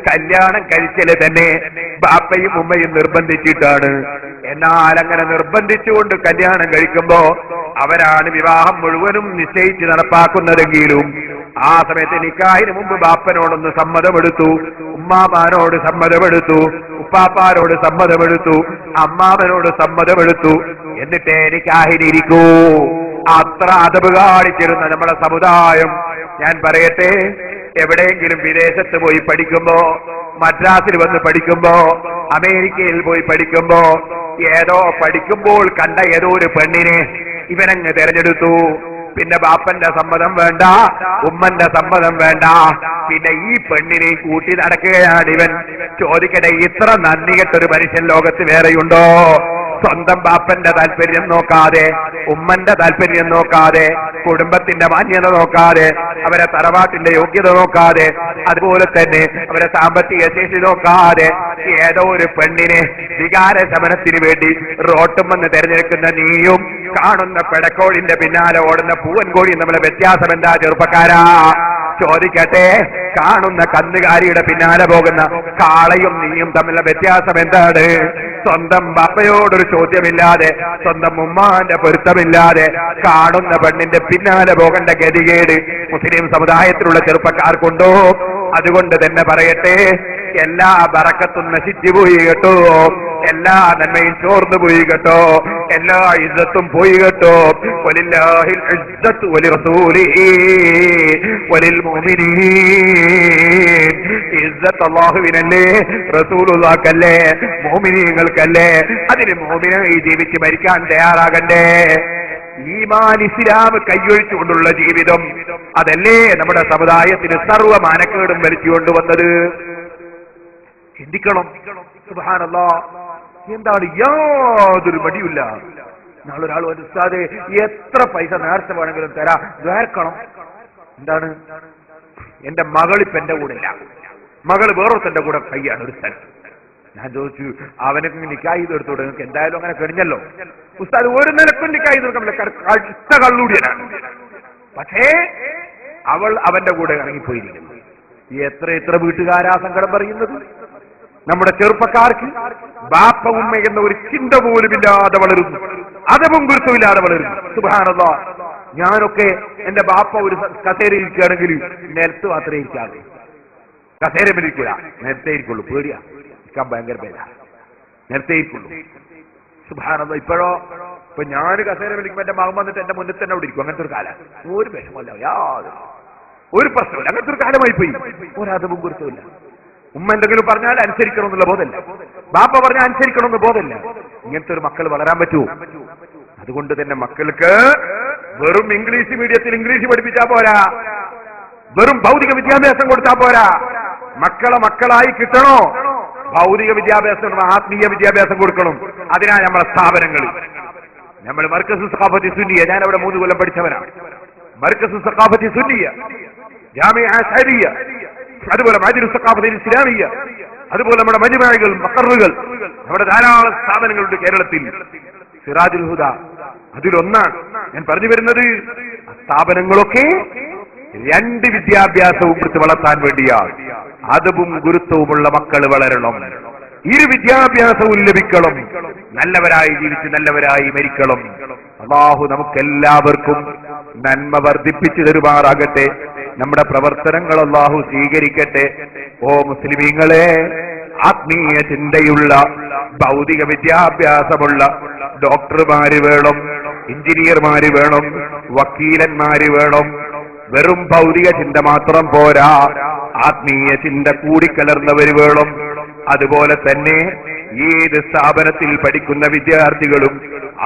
കല്യാണം കഴിച്ചല് തന്നെ ബാപ്പയും ഉമ്മയും നിർബന്ധിച്ചിട്ടാണ്. എന്നാൽ അങ്ങനെ നിർബന്ധിച്ചുകൊണ്ട് കല്യാണം കഴിക്കുമ്പോ അവരാണ് വിവാഹം മുഴുവനും നിശ്ചയിച്ച് നടപ്പാക്കുന്നതെങ്കിലും ആ സമയത്ത് നിക്കാഹിന് മുമ്പ് ബാപ്പനോടൊന്ന് സമ്മതമെടുത്തു, ഉമ്മാമാനോട് സമ്മതമെടുത്തു, ഉപ്പാപ്പാരോട് സമ്മതമെടുത്തു, അമ്മാമനോട് സമ്മതമെടുത്തു, എന്നിട്ടേ നിക്കാഹിനിരിക്കൂ. അത്ര അതവ് കാണിച്ചിരുന്ന നമ്മുടെ സമുദായം. ഞാൻ പറയട്ടെ, എവിടെയെങ്കിലും വിദേശത്ത് പോയി പഠിക്കുമ്പോ, മദ്രാസിൽ വന്ന് പഠിക്കുമ്പോ, അമേരിക്കയിൽ പോയി പഠിക്കുമ്പോ, ഏതോ പഠിക്കുമ്പോൾ കണ്ട ഏതോ ഒരു പെണ്ണിനെ ഇവനങ്ങ് തെരഞ്ഞെടുത്തു. പിന്നെ ബാപ്പന്റെ സമ്മതം വേണ്ട, ഉമ്മന്റെ സമ്മതം വേണ്ട, പിന്നെ ഈ പെണ്ണിനെ കൂട്ടി നടക്കുകയാണ് ഇവൻ. ചോദിക്കട്ടെ, ഇത്ര നന്ദി കെട്ടൊരു മനുഷ്യൻ ലോകത്ത് വേറെയുണ്ടോ? സ്വന്തം ബാപ്പന്റെ താല്പര്യം നോക്കാതെ, ഉമ്മന്റെ താല്പര്യം നോക്കാതെ, കുടുംബത്തിന്റെ മാന്യത നോക്കാതെ, അവരെ തറവാട്ടിന്റെ യോഗ്യത നോക്കാതെ, അതുപോലെ തന്നെ അവരെ സാമ്പത്തിക ശേഷി നോക്കാതെ, ഏതോ ഒരു പെണ്ണിനെ വികാര ശമനത്തിന് വേണ്ടി റോട്ടും വന്ന് തെരഞ്ഞെടുക്കുന്ന നീയും കാണുന്ന പെടക്കോഴിന്റെ പിന്നാലെ ഓടുന്ന പൂവൻ കോഴിയും നമ്മളെ വ്യത്യാസം എന്താ ചെറുപ്പക്കാരാ? ചോദിക്കട്ടെ, കാണുന്ന കന്നുകാലിയുടെ പിന്നാലെ പോകുന്ന കാളയും നീയും തമ്മിലുള്ള വ്യത്യാസം എന്താണ്? സ്വന്തം ബാപ്പയോടൊരു ചോദ്യമില്ലാതെ, സ്വന്തം ഉമ്മാന്റെ പൊരുത്തമില്ലാതെ കാണുന്ന പെണ്ണിന്റെ പിന്നാലെ പോകേണ്ട ഗതികേട് മുസ്ലിം സമുദായത്തിലുള്ള ചെറുപ്പക്കാർക്കുണ്ടോ? അതുകൊണ്ട് തന്നെ പറയട്ടെ, എല്ലാ ബറക്കത്തും നശിച്ചു പോയി കേട്ടോ, എല്ലാ നന്മയും ചോർന്നു പോയി കേട്ടോ, എല്ലാ ഇസ്സത്തും പോയി കേട്ടോ. വലില്ലാഹിൽ ഇസ്സത്തു വലിറസൂലിഹി വലിൽ മുഅ്മിനീൻ. ഇസ്സത്ത് അല്ലാഹുവിനല്ലേ, റസൂലുള്ളാഹിക്കല്ലേ, മുഅ്മിനീങ്ങൾക്കല്ലേ. അതിന് മുഅ്മിനായി ജീവിച്ച് മരിക്കാൻ തയ്യാറാകണ്ടേ? ഈമാൻ ഇസ്ലാം കൈയൊഴിച്ചുകൊണ്ടുള്ള ജീവിതം, അതല്ലേ നമ്മുടെ സമുദായത്തിന് സർവ്വ മാനക്കേടും വലിച്ചുകൊണ്ടുവന്നത്. ചിന്തിക്കണം. സുബ്ഹാനല്ലാഹ്, എന്താണ് യാതൊരു മടിയില്ല. നാളൊരാൾ വന്ന് ഉസ്താദേ എത്ര പൈസ നേർച്ച വേണമെങ്കിലും തരാ, വേർക്കണം. എന്താണ്? എന്റെ മകളിപ്പ് എന്റെ കൂടെ ഇല്ല, മകള് വേറൊരുത്തന്റെ കൂടെ കൈയാണ് ഒരു സ്ഥലത്ത്. ഞാൻ ചോദിച്ചു, അവനൊക്കെ നിക്കാഹ് ചെയ്ത് എടുത്തോടെ, നിങ്ങൾക്ക് എന്തായാലും അങ്ങനെ കഴിഞ്ഞല്ലോ. ഉസ്താദ് ഒരു നിലക്കും നിക്കാഹ് ചെയ്ത് കൊടുക്കാൻ കടുത്ത കള്ളൂടിയനാണ്. പക്ഷേ അവൾ അവന്റെ കൂടെ ഇറങ്ങിപ്പോയിരിക്കുന്നു. എത്ര എത്ര വീട്ടുകാരാ സങ്കടം പറയുന്നത്? നമ്മുടെ ചെറുപ്പക്കാർക്ക് ബാപ്പ ഉമ്മ എന്ന ഒരു ചിന്ത പോലും ഇല്ലാതെ വളരുന്നു, അതവും ഗുരുത്വമില്ലാതെ വളരുന്നു. സുബ്ഹാനല്ലാഹ്, ഞാനൊക്കെ എന്റെ ബാപ്പ ഒരു കസേരയിൽ ഇരിക്കുകയാണെങ്കിൽ നിലത്ത് മാത്രമേ ഇരിക്കാതെ, കസേര ഇരിക്കൂല, നേരത്തെ ഇരിക്കുള്ളൂ. പേടിയാ, ഇരിക്കാൻ ഭയങ്കര പേരാ, നേരത്തെ ഇരിക്കുള്ളൂ. സുബ്ഹാനല്ലാഹ്, ഇപ്പൊ ഞാൻ കസേര വിളിക്കുമ്പോ എന്റെ മകൻ വന്നിട്ട് എന്റെ മുന്നിൽ തന്നെ അവിടെ ഇരിക്കും. അങ്ങനത്തെ ഒരു കാലം, ഒരു വിഷമല്ല, യാതൊരു ഒരു പ്രശ്നമില്ല. അങ്ങനത്തെ ഒരു കാലമായി പോയി, ഒരതവും ഗുരുത്വമില്ല. ഉമ്മ എന്തെങ്കിലും പറഞ്ഞാൽ അനുസരിക്കണമെന്നുള്ള ബോധമില്ല, ബാപ്പ പറഞ്ഞാൽ അനുസരിക്കണമെന്ന് ബോധമില്ല. ഇങ്ങനത്തെ ഒരു മക്കൾ വളരാൻ പറ്റുമോ? അതുകൊണ്ട് തന്നെ മക്കൾക്ക് വെറും ഇംഗ്ലീഷ് മീഡിയത്തിൽ ഇംഗ്ലീഷ് പഠിപ്പിച്ചാൽ പോരാ, വെറും ഭൗതിക വിദ്യാഭ്യാസം കൊടുത്താൽ പോരാ. മക്കളെ മക്കളായി കിട്ടണോ? ഭൗതിക വിദ്യാഭ്യാസം, ആത്മീയ വിദ്യാഭ്യാസം കൊടുക്കണം. അതിനാ നമ്മളെ സ്ഥാപനങ്ങൾ. നമ്മൾ മർക്കസ് സഖാഫത്തി സുന്നിയ, ഞാൻ അവിടെ 3 കൊല്ലം പഠിച്ചവനാണ്. മർക്കസ് സഖാഫത്തി സുന്നിയ, ജാമിഅ അസ്അരിയ, അതുപോലെ മജ്ലിസ് സഖാഫത്തി ഇസ്ലാമിയ, അതുപോലെ നമ്മുടെ മജ്മഅകൾ, മഖറുകൾ, നമ്മുടെ ധാരാളം സ്ഥാപനങ്ങളുണ്ട് കേരളത്തിൽ. സിറാജുൽ ഹുദ അതിലൊന്നാണ്. ഞാൻ പറഞ്ഞു വരുന്നത്, സ്ഥാപനങ്ങളൊക്കെ 2 വിദ്യാഭ്യാസവും കൊടുത്ത് വളർത്താൻ വേണ്ടിയാണ്. അതവും ഗുരുത്വവുമുള്ള മക്കൾ വളരണം. 2 വിദ്യാഭ്യാസവും ലഭിക്കണം. നല്ലവരായി ജീവിച്ച് നല്ലവരായി മരിക്കണം. അല്ലാഹു നമുക്കെല്ലാവർക്കും നന്മ വർദ്ധിപ്പിച്ചു തരുമാറാകട്ടെ. നമ്മുടെ പ്രവർത്തനങ്ങൾ അല്ലാഹു സ്വീകരിക്കട്ടെ. ഓ മുസ്ലിമീങ്ങളെ, ആത്മീയ ചിന്തയുള്ള ഭൗതിക വിദ്യാഭ്യാസമുള്ള ഡോക്ടർമാര് വേണം, എഞ്ചിനീയർമാര് വേണം, വക്കീലന്മാര് വേണം. വെറും ഭൗതിക ചിന്ത മാത്രം പോരാ, ആത്മീയ ചിന്ത കൂടിക്കലർന്നവര് വേണം. അതുപോലെ തന്നെ ഏത് സ്ഥാപനത്തിൽ പഠിക്കുന്ന വിദ്യാർത്ഥികളും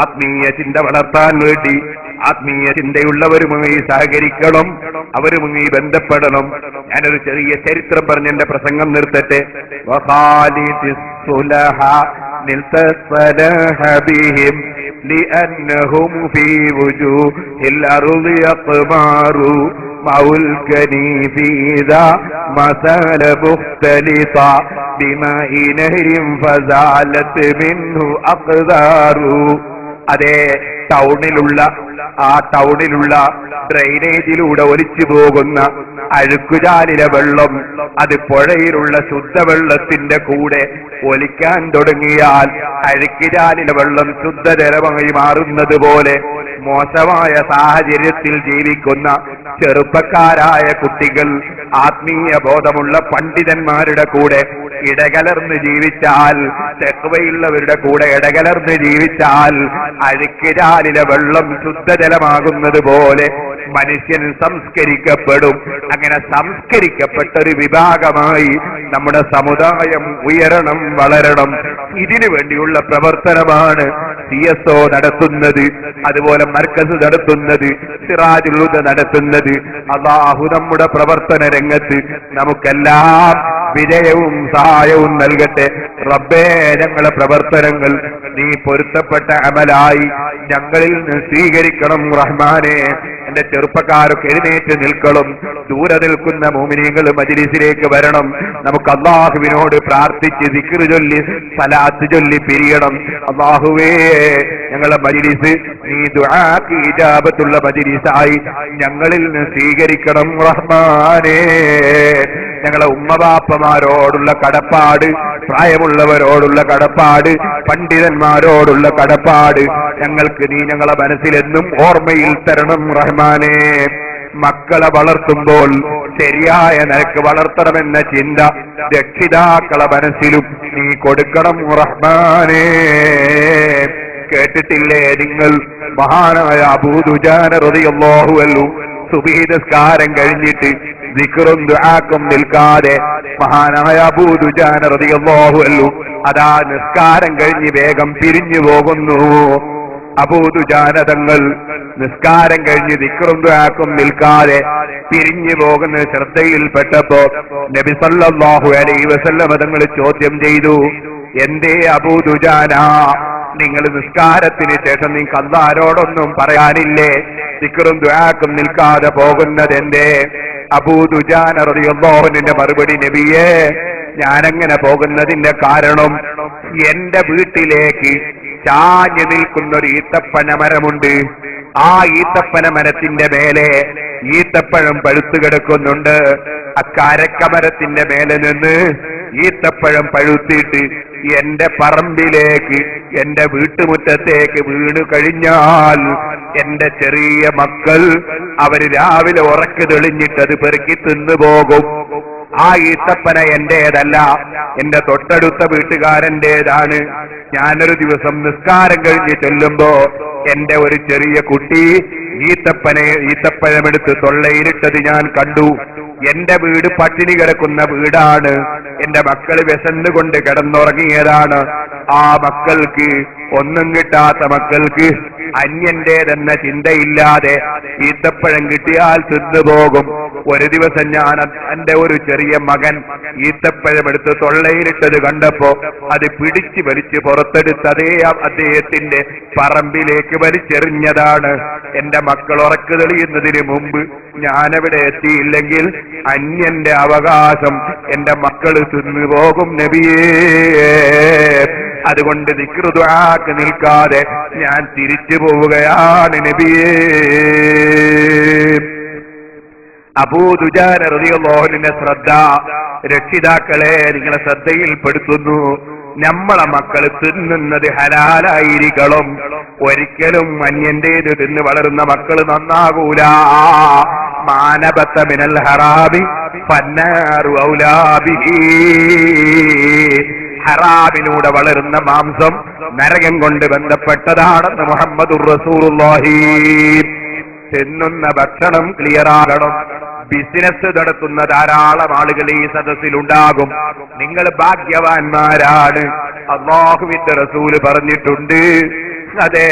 ആത്മീയ ചിന്ത വളർത്താൻ വേണ്ടി ആത്മീയ ചിന്തയുള്ളവരുമായി സഹകരിക്കണം, അവരുമായി ബന്ധപ്പെടണം. ഞാനൊരു ചെറിയ ചരിത്രം പറഞ്ഞ് എന്റെ പ്രസംഗം നിർത്തട്ടെ. لأنهم في وجوه الأرض يطماروا مع الكنيف إذا ما سال مختلطا بماء نهر فزالت منه أقدار. അതേ ടൗണിലുള്ള ഡ്രെയിനേജിലൂടെ ഒലിച്ചു പോകുന്ന അഴുക്കുചാലിലെ വെള്ളം അത് പുഴയിലുള്ള ശുദ്ധവെള്ളത്തിന്റെ കൂടെ ഒലിക്കാൻ തുടങ്ങിയാൽ അഴുക്കുചാലിലെ വെള്ളം ശുദ്ധജലമായി മാറുന്നത് പോലെ മോശമായ സാഹചര്യത്തിൽ ജീവിക്കുന്ന ചെറുപ്പക്കാരായ കുട്ടികൾ ആത്മീയ ബോധമുള്ള പണ്ഡിതന്മാരുടെ കൂടെ ഇടകലർന്ന് ജീവിച്ചാൽ, തെക്കുവയുള്ളവരുടെ കൂടെ ഇടകലർന്ന് ജീവിച്ചാൽ അഴുക്കുചാലിലെ വെള്ളം ശുദ്ധജലമാകുന്നത് പോലെ മനുഷ്യൻ സംസ്കരിക്കപ്പെടും. അങ്ങനെ സംസ്കരിക്കപ്പെട്ട ഒരു വിഭാഗമായി നമ്മുടെ സമുദായം ഉയരണം, വളരണം. ഇതിനു വേണ്ടിയുള്ള പ്രവർത്തനമാണ് CSO നടത്തുന്നത്, അതുപോലെ മർക്കസ് നടത്തുന്നത്, സിറാജുൽ ഹുദ നടത്തുന്നത്. അല്ലാഹു നമ്മുടെ പ്രവർത്തന രംഗത്ത് നമുക്കെല്ലാം വിജയവും സഹായവും നൽകട്ടെ. റബ്ബേ, ഞങ്ങളെ പ്രവർത്തനങ്ങൾ നീ പൊരുത്തപ്പെട്ട അമലായി ഞങ്ങളിൽ നിന്ന് സ്വീകരിക്കണം റഹ്മാനെ. എന്റെ ചെറുപ്പക്കാരൊക്കെ എഴുന്നേറ്റ് നിൽക്കണം. ദൂരെ നിൽക്കുന്ന മുഅ്മിനീങ്ങൾ മജ്ലിസിലേക്ക് വരണം. നമുക്ക് അല്ലാഹുവിനോട് പ്രാർത്ഥിച്ച് ദിക്ർ ചൊല്ലി സലാത്ത് ചൊല്ലി പിരിയണം. അല്ലാഹുവേ, ഞങ്ങളെ മജ്ലിസ് നീ ദുആക്ക് ഇജാബത്തുള്ള മജ്ലിസായി ഞങ്ങളിൽ നിന്ന് സ്വീകരിക്കണം റഹ്മാനേ. ഞങ്ങളെ ഉമ്മബാപ്പമാരോടുള്ള കടപ്പാട്, പ്രായമുള്ളവരോടുള്ള കടപ്പാട്, പണ്ഡിതന്മാരോടുള്ള കടപ്പാട് ഞങ്ങൾക്ക് നീ ഞങ്ങളെ മനസ്സിലെന്നും ഓർമ്മയിൽ തരണം റഹ്മാനേ. മക്കളെ വളർത്തുമ്പോൾ ശരിയായ നിലക്ക് വളർത്തണമെന്ന ചിന്ത രക്ഷിതാക്കളെ മനസ്സിലും നീ കൊടുക്കണം റഹ്മാനേ. കേട്ടിട്ടില്ലേ നിങ്ങൾ, മഹാനായ അബൂ ദുജാന റളിയല്ലാഹു അൻഹു സുബ്ഹി നിസ്കാരം കഴിഞ്ഞിട്ട് ദിക്റും ദുആക്കും നിൽക്കാതെ മഹാനായ അബൂ ദുജാന റളിയല്ലാഹു അൻഹു അതാ നിസ്കാരം കഴിഞ്ഞ് വേഗം പിരിഞ്ഞു പോകുന്നു. അബൂ ദുജാന തങ്ങൾ നിസ്കാരം കഴിഞ്ഞ് ദിക്റും ദുആക്കും നിൽക്കാതെ പിരിഞ്ഞു പോകുന്ന ശ്രദ്ധയിൽപ്പെട്ടപ്പോ നബി സല്ലല്ലാഹു അലൈഹി വസല്ലം തങ്ങൾ ചോദ്യം ചെയ്തു, എന്തേ അബൂ ദുജാന, നിങ്ങൾ നിസ്കാരത്തിന് ശേഷം നിങ്ങൾക്ക് അല്ലാഹുവോടൊന്നും പറയാനില്ലേ? ദിക്റും ദുആക്കും നിൽക്കാതെ പോകുന്നത് എന്തേ? അബൂ ദുജാന റളിയല്ലാഹു അൻഹുവിന്റെ മറുപടി, നബിയേ, ഞാനങ്ങനെ പോകുന്നതിന്റെ കാരണം എന്റെ വീട്ടിലേക്ക് ചാഞ്ഞു നിൽക്കുന്ന ഒരു ഈത്തപ്പന മരമുണ്ട്. ആ ഈത്തപ്പന മരത്തിന്റെ മേലെ ഈത്തപ്പഴം പഴുത്തു കിടക്കുന്നുണ്ട്. അക്കാരക്കമരത്തിന്റെ മേലെ നിന്ന് ഈത്തപ്പഴം പഴുത്തിട്ട് എന്റെ പറമ്പിലേക്ക്, എന്റെ വീട്ടുമുറ്റത്തേക്ക് വീണു കഴിഞ്ഞാൽ എന്റെ ചെറിയ മക്കൾ അവര് രാവിലെ ഉറക്ക് തെളിഞ്ഞിട്ടത് പെറുക്കി തിന്നുപോകും. ആ ഈത്തപ്പന എന്റേതല്ല, എന്റെ തൊട്ടടുത്ത വീട്ടുകാരന്റേതാണ്. ഞാനൊരു ദിവസം നിസ്കാരം കഴിഞ്ഞ് ചെല്ലുമ്പോ എന്റെ ഒരു ചെറിയ കുട്ടി ഈത്തപ്പഴമെടുത്ത് തൊള്ളയിലിട്ടത് ഞാൻ കണ്ടു. എന്റെ വീട് പട്ടിണി കിടക്കുന്ന വീടാണ്. എന്റെ മക്കൾ വിശന്നുകൊണ്ട് കിടന്നുറങ്ങിയതാണ്. ആ മക്കൾക്ക് ഒന്നും കിട്ടാത്ത മക്കൾക്ക് അന്യന്റേതെന്ന ചിന്തയില്ലാതെ ഈത്തപ്പഴം കിട്ടിയാൽ തിന്നുപോകും. ഒരു ദിവസം ഞാൻ എന്റെ ഒരു ചെറിയ മകൻ ഈത്തപ്പഴം എടുത്ത് തൊള്ളയിലിട്ടത് കണ്ടപ്പോ അത് പിടിച്ച് വലിച്ച് പുറത്തെടുത്ത് അദ്ദേഹത്തിന്റെ പറമ്പിലേക്ക് വലിച്ചെറിഞ്ഞതാണ്. എന്റെ മക്കൾ ഉറക്കു തെളിയുന്നതിന് മുമ്പ് ഞാനവിടെ എത്തിയില്ലെങ്കിൽ അന്യന്റെ അവകാശം എന്റെ മക്കൾ തിന്നുപോകും നബിയേ. അതുകൊണ്ട് ദിക്റ് ദുആക്ക് നിൽക്കാതെ ഞാൻ തിരിച്ചു പോവുകയാണ് നബിയേ. അബൂ ദുജാന റളിയല്ലാഹു അൻഹുവിന്റെ ശ്രദ്ധ, രക്ഷിതാക്കളെ നിങ്ങളെ ശ്രദ്ധയിൽപ്പെടുത്തുന്നു. നമ്മളെ മക്കള് തിന്നുന്നത് ഹലാലായിരിക്കണം. ഒരിക്കലും അന്യന്റേത് തിന്ന് വളരുന്ന മക്കള് നന്നാകൂല. മാനബത്ത മിനൽ ഹറാബി ഫന്നാറു ഔലാ ബിഹി. ഹറാമിലൂടെ വളരുന്ന മാംസം നരകം കൊണ്ട് ബന്ധപ്പെട്ടതാണെന്ന് മുഹമ്മദുർ റസൂലുള്ളാഹി. തിന്നുന്ന ഭക്ഷണം ക്ലിയറാകണം. ബിസിനസ് നടത്തുന്ന ധാരാളം ആളുകൾ ഈ സദസ്സിലുണ്ടാകും. നിങ്ങൾ ഭാഗ്യവാന്മാരാണ്. അല്ലാഹുവിന്റെ റസൂല് പറഞ്ഞിട്ടുണ്ട്, അതെ,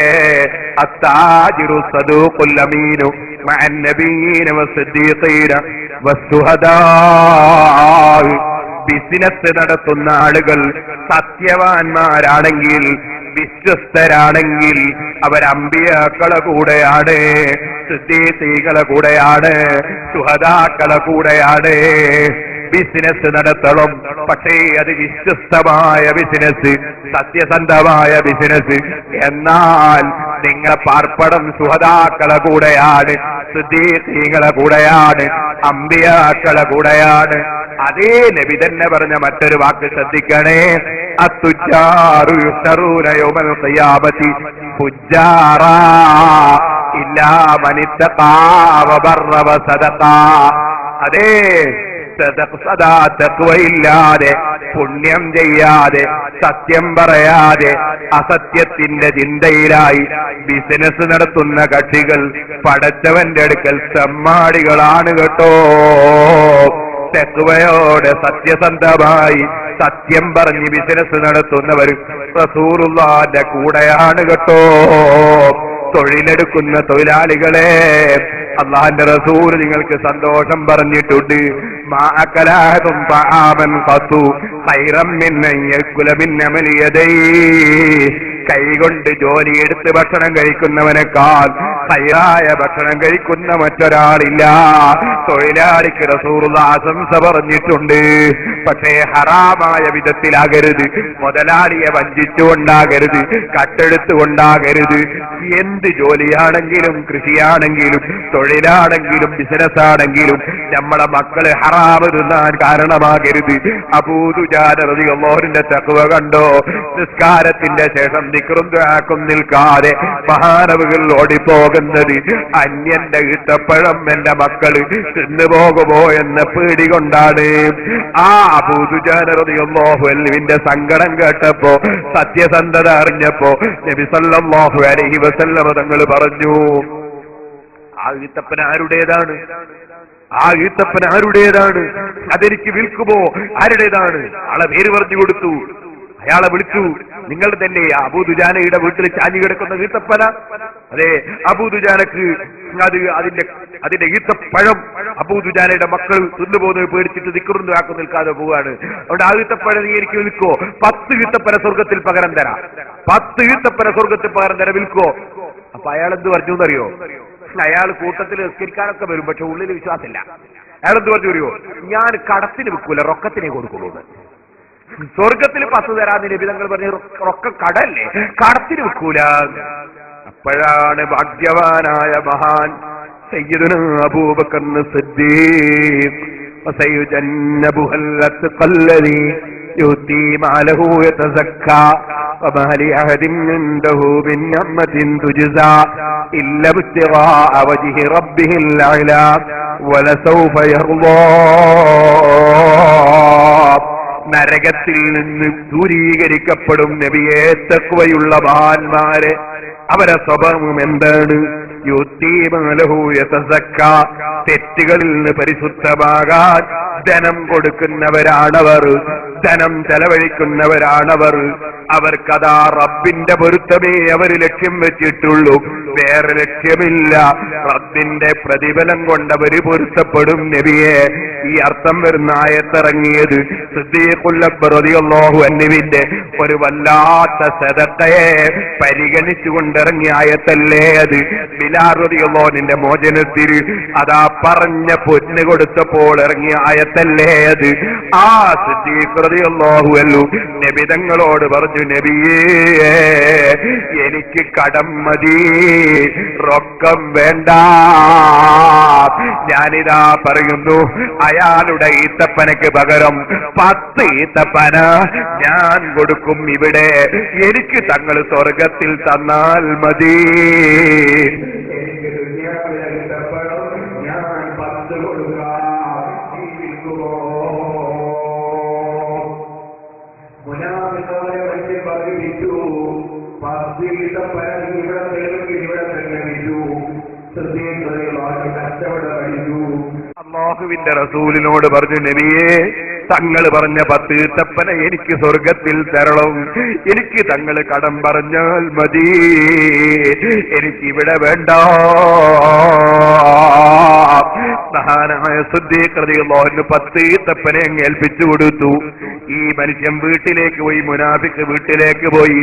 അത്താജിറു സദൂഖുൽ അമീനു മഅൻ നബിയ്യീന വസ്സദീഖീന വസ്സുഹദാ. ബിസിനസ് നടത്തുന്ന ആളുകൾ സത്യവാന്മാരാണെങ്കിൽ, വിശ്വസ്തരാണെങ്കിൽ അവർ അമ്പിയാക്കളെ കൂടെയാണ്, സിദ്ദീഖീകളെ കൂടെയാണ്, ശുഹദാക്കളെ കൂടെയാണ്. ബിസിനസ് നടത്തണം, പക്ഷേ അത് വിശ്വസ്തമായ ബിസിനസ്, സത്യസന്ധമായ ബിസിനസ്. എന്നാൽ നിങ്ങളെ പാർപ്പടം ശുഹദാക്കളെ കൂടെയാണ്, സിദ്ദീഖീകളെ കൂടെയാണ്, അമ്പിയാക്കളെ കൂടെയാണ്. അതേ നബി തന്നെ പറഞ്ഞ മറ്റൊരു വാക്ക് ശ്രദ്ധിക്കണേ, അത്തുജാറു യുഹ്ശറൂന യൗമൽ ഖിയാമത്തി ഫുജ്ജാറാ ഇല്ലാ മൻ ഇത്തഖാ വബറ വസദഖാ. അതേ, സദാ തഖ്വയില്ലാതെ, പുണ്യം ചെയ്യാതെ, സത്യം പറയാതെ, അസത്യത്തിന്റെ ചിന്തയിലായി ബിസിനസ് നടത്തുന്ന കക്ഷികൾ പടച്ചവന്റെ അടുക്കൽ തെമ്മാടികളാണ് കേട്ടോ. തഖ്വയോടെ സത്യസന്ധമായി സത്യം പറഞ്ഞ് ബിസിനസ് നടത്തുന്നവർ റസൂലുള്ളാഹിന്റെ കൂടെയാണ് കേട്ടോ. തൊഴിലെടുക്കുന്ന തൊഴിലാളികളെ, അല്ലാഹുവിന്റെ റസൂൽ നിങ്ങൾക്ക് സന്തോഷം പറഞ്ഞിട്ടുണ്ട്. മാ അകലഹും തആമൻ ഖത്തു ഖൈറൻ മിൻ അൻ യഅകുല മിൻ അമലി യദൈഹി. കൈകൊണ്ട് ജോലിയെടുത്ത് ഭക്ഷണം കഴിക്കുന്നവനേക്കാൾ ഹൈറായ ഭക്ഷണം കഴിക്കുന്ന മറ്റൊരാളില്ല. തൊഴിലാളിക്ക് റസൂലുള്ളാഹി ആശംസ പറഞ്ഞിട്ടുണ്ട്. പക്ഷേ ഹറാമായ വിധത്തിലാകരുത്, മുതലാളിയെ വഞ്ചിച്ചുകൊണ്ടാകരുത്, കട്ടെടുത്തുകൊണ്ടാകരുത്. എന്ത് ജോലിയാണെങ്കിലും, കൃഷിയാണെങ്കിലും, തൊഴിലാണെങ്കിലും, ബിസിനസ് ആണെങ്കിലും നമ്മളെ മക്കള് ഹറാമ് തിന്നാൻ കാരണമാകരുത്. അബൂ ദുജാന റളിയല്ലാഹുവിന്റെ തഖ്വ കണ്ടോ? നിസ്കാരത്തിന്റെ ശേഷം ദിക്റും ദുആക്കും നിൽക്കാതെ മഹാനവകൾ ഓടിപ്പോകുന്നത് അന്യന്റെ ഈത്തപ്പഴം എന്റെ മക്കള് തിന്നുപോകുമോ എന്ന പേടി കൊണ്ടാണ്. ആ അബൂ ദുജാന റളിയല്ലാഹു അൻഹുവിന്റെ സങ്കടം കേട്ടപ്പോ, സത്യസന്ധത അറിഞ്ഞപ്പോ നബി സല്ലല്ലാഹു അലൈഹി വസല്ലം തങ്ങൾ പറഞ്ഞു, ആ ഈത്തപ്പന ആരുടേതാണ്? ആ ഈത്തപ്പന ആരുടേതാണ്? അതെനിക്ക് വിൽക്കുമോ? ആരുടേതാണ്? ആളെ പേര് പറഞ്ഞു കൊടുത്തു. അയാളെ വിളിച്ചു, നിങ്ങൾ തന്നെ അബൂ ദുജാനയുടെ വീട്ടിൽ ചാഞ്ഞു കിടക്കുന്ന ഈത്തപ്പന? അതെ, അബൂ ദുജാനക്ക് അതിന്റെ ഈത്തപ്പഴം അബൂ ദുജാനയുടെ മക്കൾ തിന്നുപോകുന്നത് പേടിച്ചിട്ട് ദിക്റും ദുആക്കും നിൽക്കാതെ പോവാണ്. അതുകൊണ്ട് ആ ഈത്തപ്പഴം നീ എനിക്ക് വിൽക്കോ? 10 ഈത്തപ്പന സ്വർഗത്തിൽ പകരം തരാം, 10 ഈത്തപ്പന സ്വർഗത്തിൽ പകരം തരാം, വിൽക്കോ? അപ്പൊ അയാൾ എന്ത് പറഞ്ഞു എന്നറിയോ? അയാൾ കൂട്ടത്തിൽ നിസ്കരിക്കാനൊക്കെ വരും, പക്ഷെ ഉള്ളിൽ വിശ്വാസമില്ല. അയാൾ എന്ത് പറഞ്ഞു അറിയോ? ഞാൻ കടത്തിന് വിൽക്കൂല, റൊക്കത്തിനെ കൊടുക്കുള്ളൂ. സ്വർഗത്തിൽ 10 തരാന്ന് നബി തങ്ങൾ പറഞ്ഞു. റൊക്ക കടല്ലേ, കടത്തിന് വിൽക്കൂല. അപ്പോഴാണ് ഭാഗ്യവാനായ മഹാൻ സയ്യിദുനാ അബൂബക്കർ സിദ്ദീഖ് വസയുജന്നബുഹൽ അത്ഖല്ലദീ യുതി മാലഹു യതസക്കാ വമാ ലിഅഹദിൻ ഇൻദഹു ബിനിഅമത്തിൻ തുജ്സാ ഇല്ലാ ഇബ്തിഗാ വജ്ഹി റബ്ബിഹിൽ അഅ്ലാ വലസൗഫ യർളാ. നരകത്തിൽ നിന്ന് ദൂരീകരിക്കപ്പെടും നബിയെ തഖ്വയുള്ള മഹാന്മാരെ. അവരെ സ്വഭാവം എന്താണ്? യുത്തീമാലഹു യതസക്ക, തെറ്റുകളിൽ നിന്ന് പരിശുദ്ധമാകാൻ ധനം കൊടുക്കുന്നവരാണവർ, ധനം ചെലവഴിക്കുന്നവരാണവർ. അവർക്കതാ റബ്ബിന്റെ പൊരുത്തമേ അവർ ലക്ഷ്യം വെച്ചിട്ടുള്ളൂ, വേറെ ലക്ഷ്യമില്ല. റബ്ബിന്റെ പ്രതിഫലം കൊണ്ടവര് പൊരുത്തപ്പെടും. നബിയെ, ഈ അർത്ഥം വരുന്ന ആയത്തിറങ്ങിയത് സിദ്ദീഖുൽ അക്ബർ റളിയല്ലാഹു അൻഹുവിന്റെ ഒരു വല്ലാത്ത സദഖയെ പരിഗണിച്ചുകൊണ്ടിറങ്ങിയ ആയത്തല്ലേ അത്. ബിലാൽ റളിയല്ലാഹു അൻഹുവിന്റെ മോചനത്തിന് അതാ പറഞ്ഞ പൊന്ന് കൊടുത്തപ്പോൾ ഇറങ്ങിയ ആയത്തല്ലേ അത്. ആ സിദ്ദീഖ് റളിയല്ലാഹു അൻഹു നബി തങ്ങളോട് പറഞ്ഞു, നബിയേ, എനിക്ക് കടം മതി, റൊക്കം വേണ്ട. ഞാനിതാ പറയുന്നു, അയാളുടെ ഈത്തപ്പനയ്ക്ക് പകരം 10 ഈത്തപ്പന ഞാൻ കൊടുക്കും. ഇവിടെ എനിക്ക് തങ്ങൾ സ്വർഗത്തിൽ തന്നാൽ മതി. ഞാൻ 10 കൊടുക്കാം. അല്ലാഹുവിന്റെ റസൂലിനോട് പറഞ്ഞു, നബിയേ, തങ്ങൾ പറഞ്ഞ 10 ഈത്തപ്പന എനിക്ക് സ്വർഗത്തിൽ തരണം. എനിക്ക് തങ്ങൾ കടം പറഞ്ഞാൽ മതി, എനിക്കിവിടെ വേണ്ട. മഹാനായ സിദ്ദീഖ് റളിയല്ലാഹു അൻഹു 10 ഈത്തപ്പനെ ഏൽപ്പിച്ചു കൊടുത്തു. ഈ മനുഷ്യൻ വീട്ടിലേക്ക് പോയി, മുനാഫിക്ക് വീട്ടിലേക്ക് പോയി.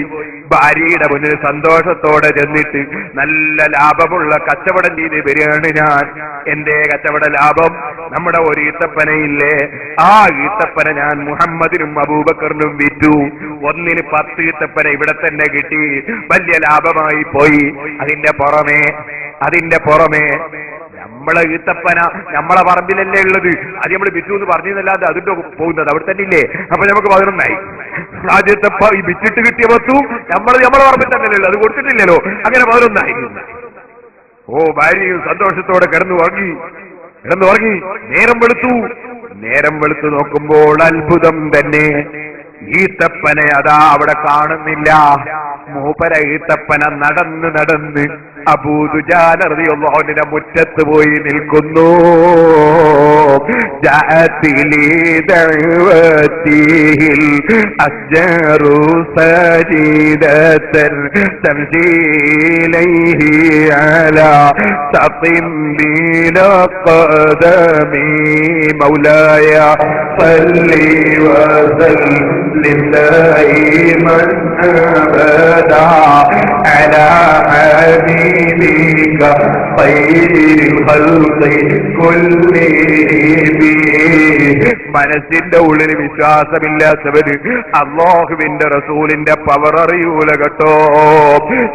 ഭാര്യയുടെ മുന്നിൽ സന്തോഷത്തോടെ ചെന്നിട്ട്, നല്ല ലാഭമുള്ള കച്ചവടം ചെയ്ത് വരികയാണ് ഞാൻ. എന്റെ കച്ചവട ലാഭം നമ്മുടെ ഒരു ഈത്തപ്പനയില്ലേ, ആ ഈത്തപ്പന ഞാൻ മുഹമ്മദിനും അബൂബക്കറിനും വിറ്റു. ഒന്നിന് 10 ഈത്തപ്പന ഇവിടെ തന്നെ കിട്ടി, വലിയ ലാഭമായി പോയി. അതിന്റെ പുറമേ നമ്മളെ ഈത്തപ്പന നമ്മളെ പറമ്പിലല്ലേ ഉള്ളത്, അത് നമ്മൾ വിറ്റു എന്ന് പറഞ്ഞതല്ലാതെ അതിന്റെ പോകുന്നത് അവിടെ തന്നെ ഇല്ലേ. അപ്പൊ നമുക്ക് 11ആയി. ആദ്യത്തെ വിറ്റിട്ട് കിട്ടിയ വസ്തു നമ്മളെ പറമ്പിൽ തന്നെ ഉള്ളത്, അത് കൊടുത്തിട്ടില്ലല്ലോ. അങ്ങനെ 11ആയി. ഓ, ഭാര്യയും സന്തോഷത്തോടെ കിടന്നുറങ്ങി. നേരം വെളുത്തു നോക്കുമ്പോൾ അത്ഭുതം തന്നെ. ഈത്തപ്പന അതാ അവിടെ കാണുന്നില്ല. മൂപ്പര ഈത്തപ്പന നടന്ന് അബൂ ദുജാന റളിയല്ലാഹു അൻഹുവിന്റെ മുറ്റത്ത് പോയി നിൽക്കുന്നു. ജഅതിലി ദഅവതിഹിൽ അസ്ജറു സജീദതൻ തംസീലൈഹി അലാ സഖിം ബിലാ ഖദമി മൗലായ സല്ലി വസല്ലിം ദൈമൻ അബദാ അലാ حبيبك خير الخلق كلهم. മനസ്സിന്റെ ഉള്ളിൽ വിശ്വാസമില്ലാത്തവര് അല്ലാഹുവിന്റെ റസൂലിന്റെ പവർ അറിയൂല കേട്ടോ,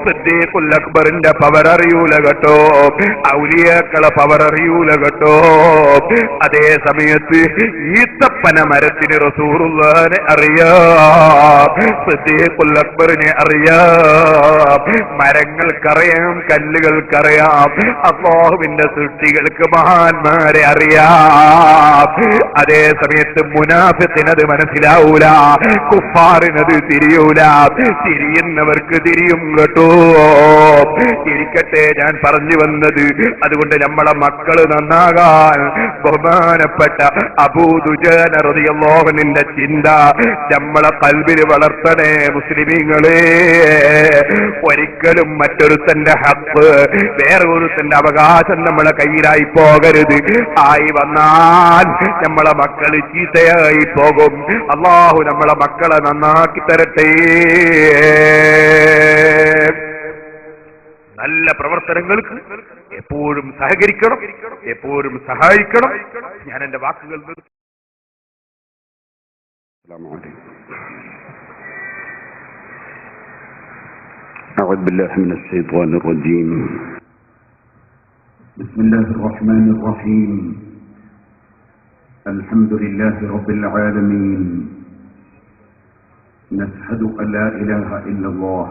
സിദ്ദീഖുൽ അക്ബറിന്റെ പവർ അറിയൂല കേട്ടോ, ഔലിയാക്കളെ പവർ അറിയൂല കേട്ടോ. അതേ സമയത്ത് ഈത്തപ്പന മരത്തിന് റസൂലുള്ളാഹിനെ അറിയാം, സിദ്ദീഖുൽ അക്ബറിനെ അറിയാം, മരങ്ങൾക്കറിയാം, കല്ലുകൾക്കറിയാം, അല്ലാഹുവിന്റെ സൃഷ്ടികൾക്ക് മഹാന്മാരെ അറിയാം. അതേ സമയത്ത് മുനാഫിഖിനത് മനസ്സിലാവൂല, കുഫാറിനത് തിരിയൂല. തിരിയുന്നവർക്ക് തിരിയും കേട്ടോ. ഇരിക്കട്ടെ, ഞാൻ പറഞ്ഞു വന്നത്, അതുകൊണ്ട് നമ്മളെ മക്കള് നന്നാകാൻ ബഹുമാനപ്പെട്ട അബൂ ദുജാന റളിയല്ലാഹു അൻഹുവിന്റെ ചിന്ത നമ്മളെ ഖൽബിൽ വളർത്തണേ മുസ്ലിമീങ്ങളെ. ഒരിക്കലും മറ്റൊരുത്തന്റെ ഹക്ക്, വേറൊരുത്തന്റെ അവകാശം നമ്മളെ കയ്യിലായി പോകരുത്. ആയി വന്നാൽ നമ്മളെ മക്കള് ചീത്തയായി പോകും. അല്ലാഹു നമ്മളെ മക്കളെ നന്നാക്കി തരട്ടെ. നല്ല പ്രവർത്തനങ്ങൾക്ക് എപ്പോഴും സഹകരിക്കണം, എപ്പോഴും സഹായിക്കണം. ഞാൻ എന്റെ വാക്കുകൾ أعوذ بالله من الشيطان الرجيم. بسم الله الرحمن الرحيم. الحمد لله رب العالمين. نشهد أن لا إله إلا الله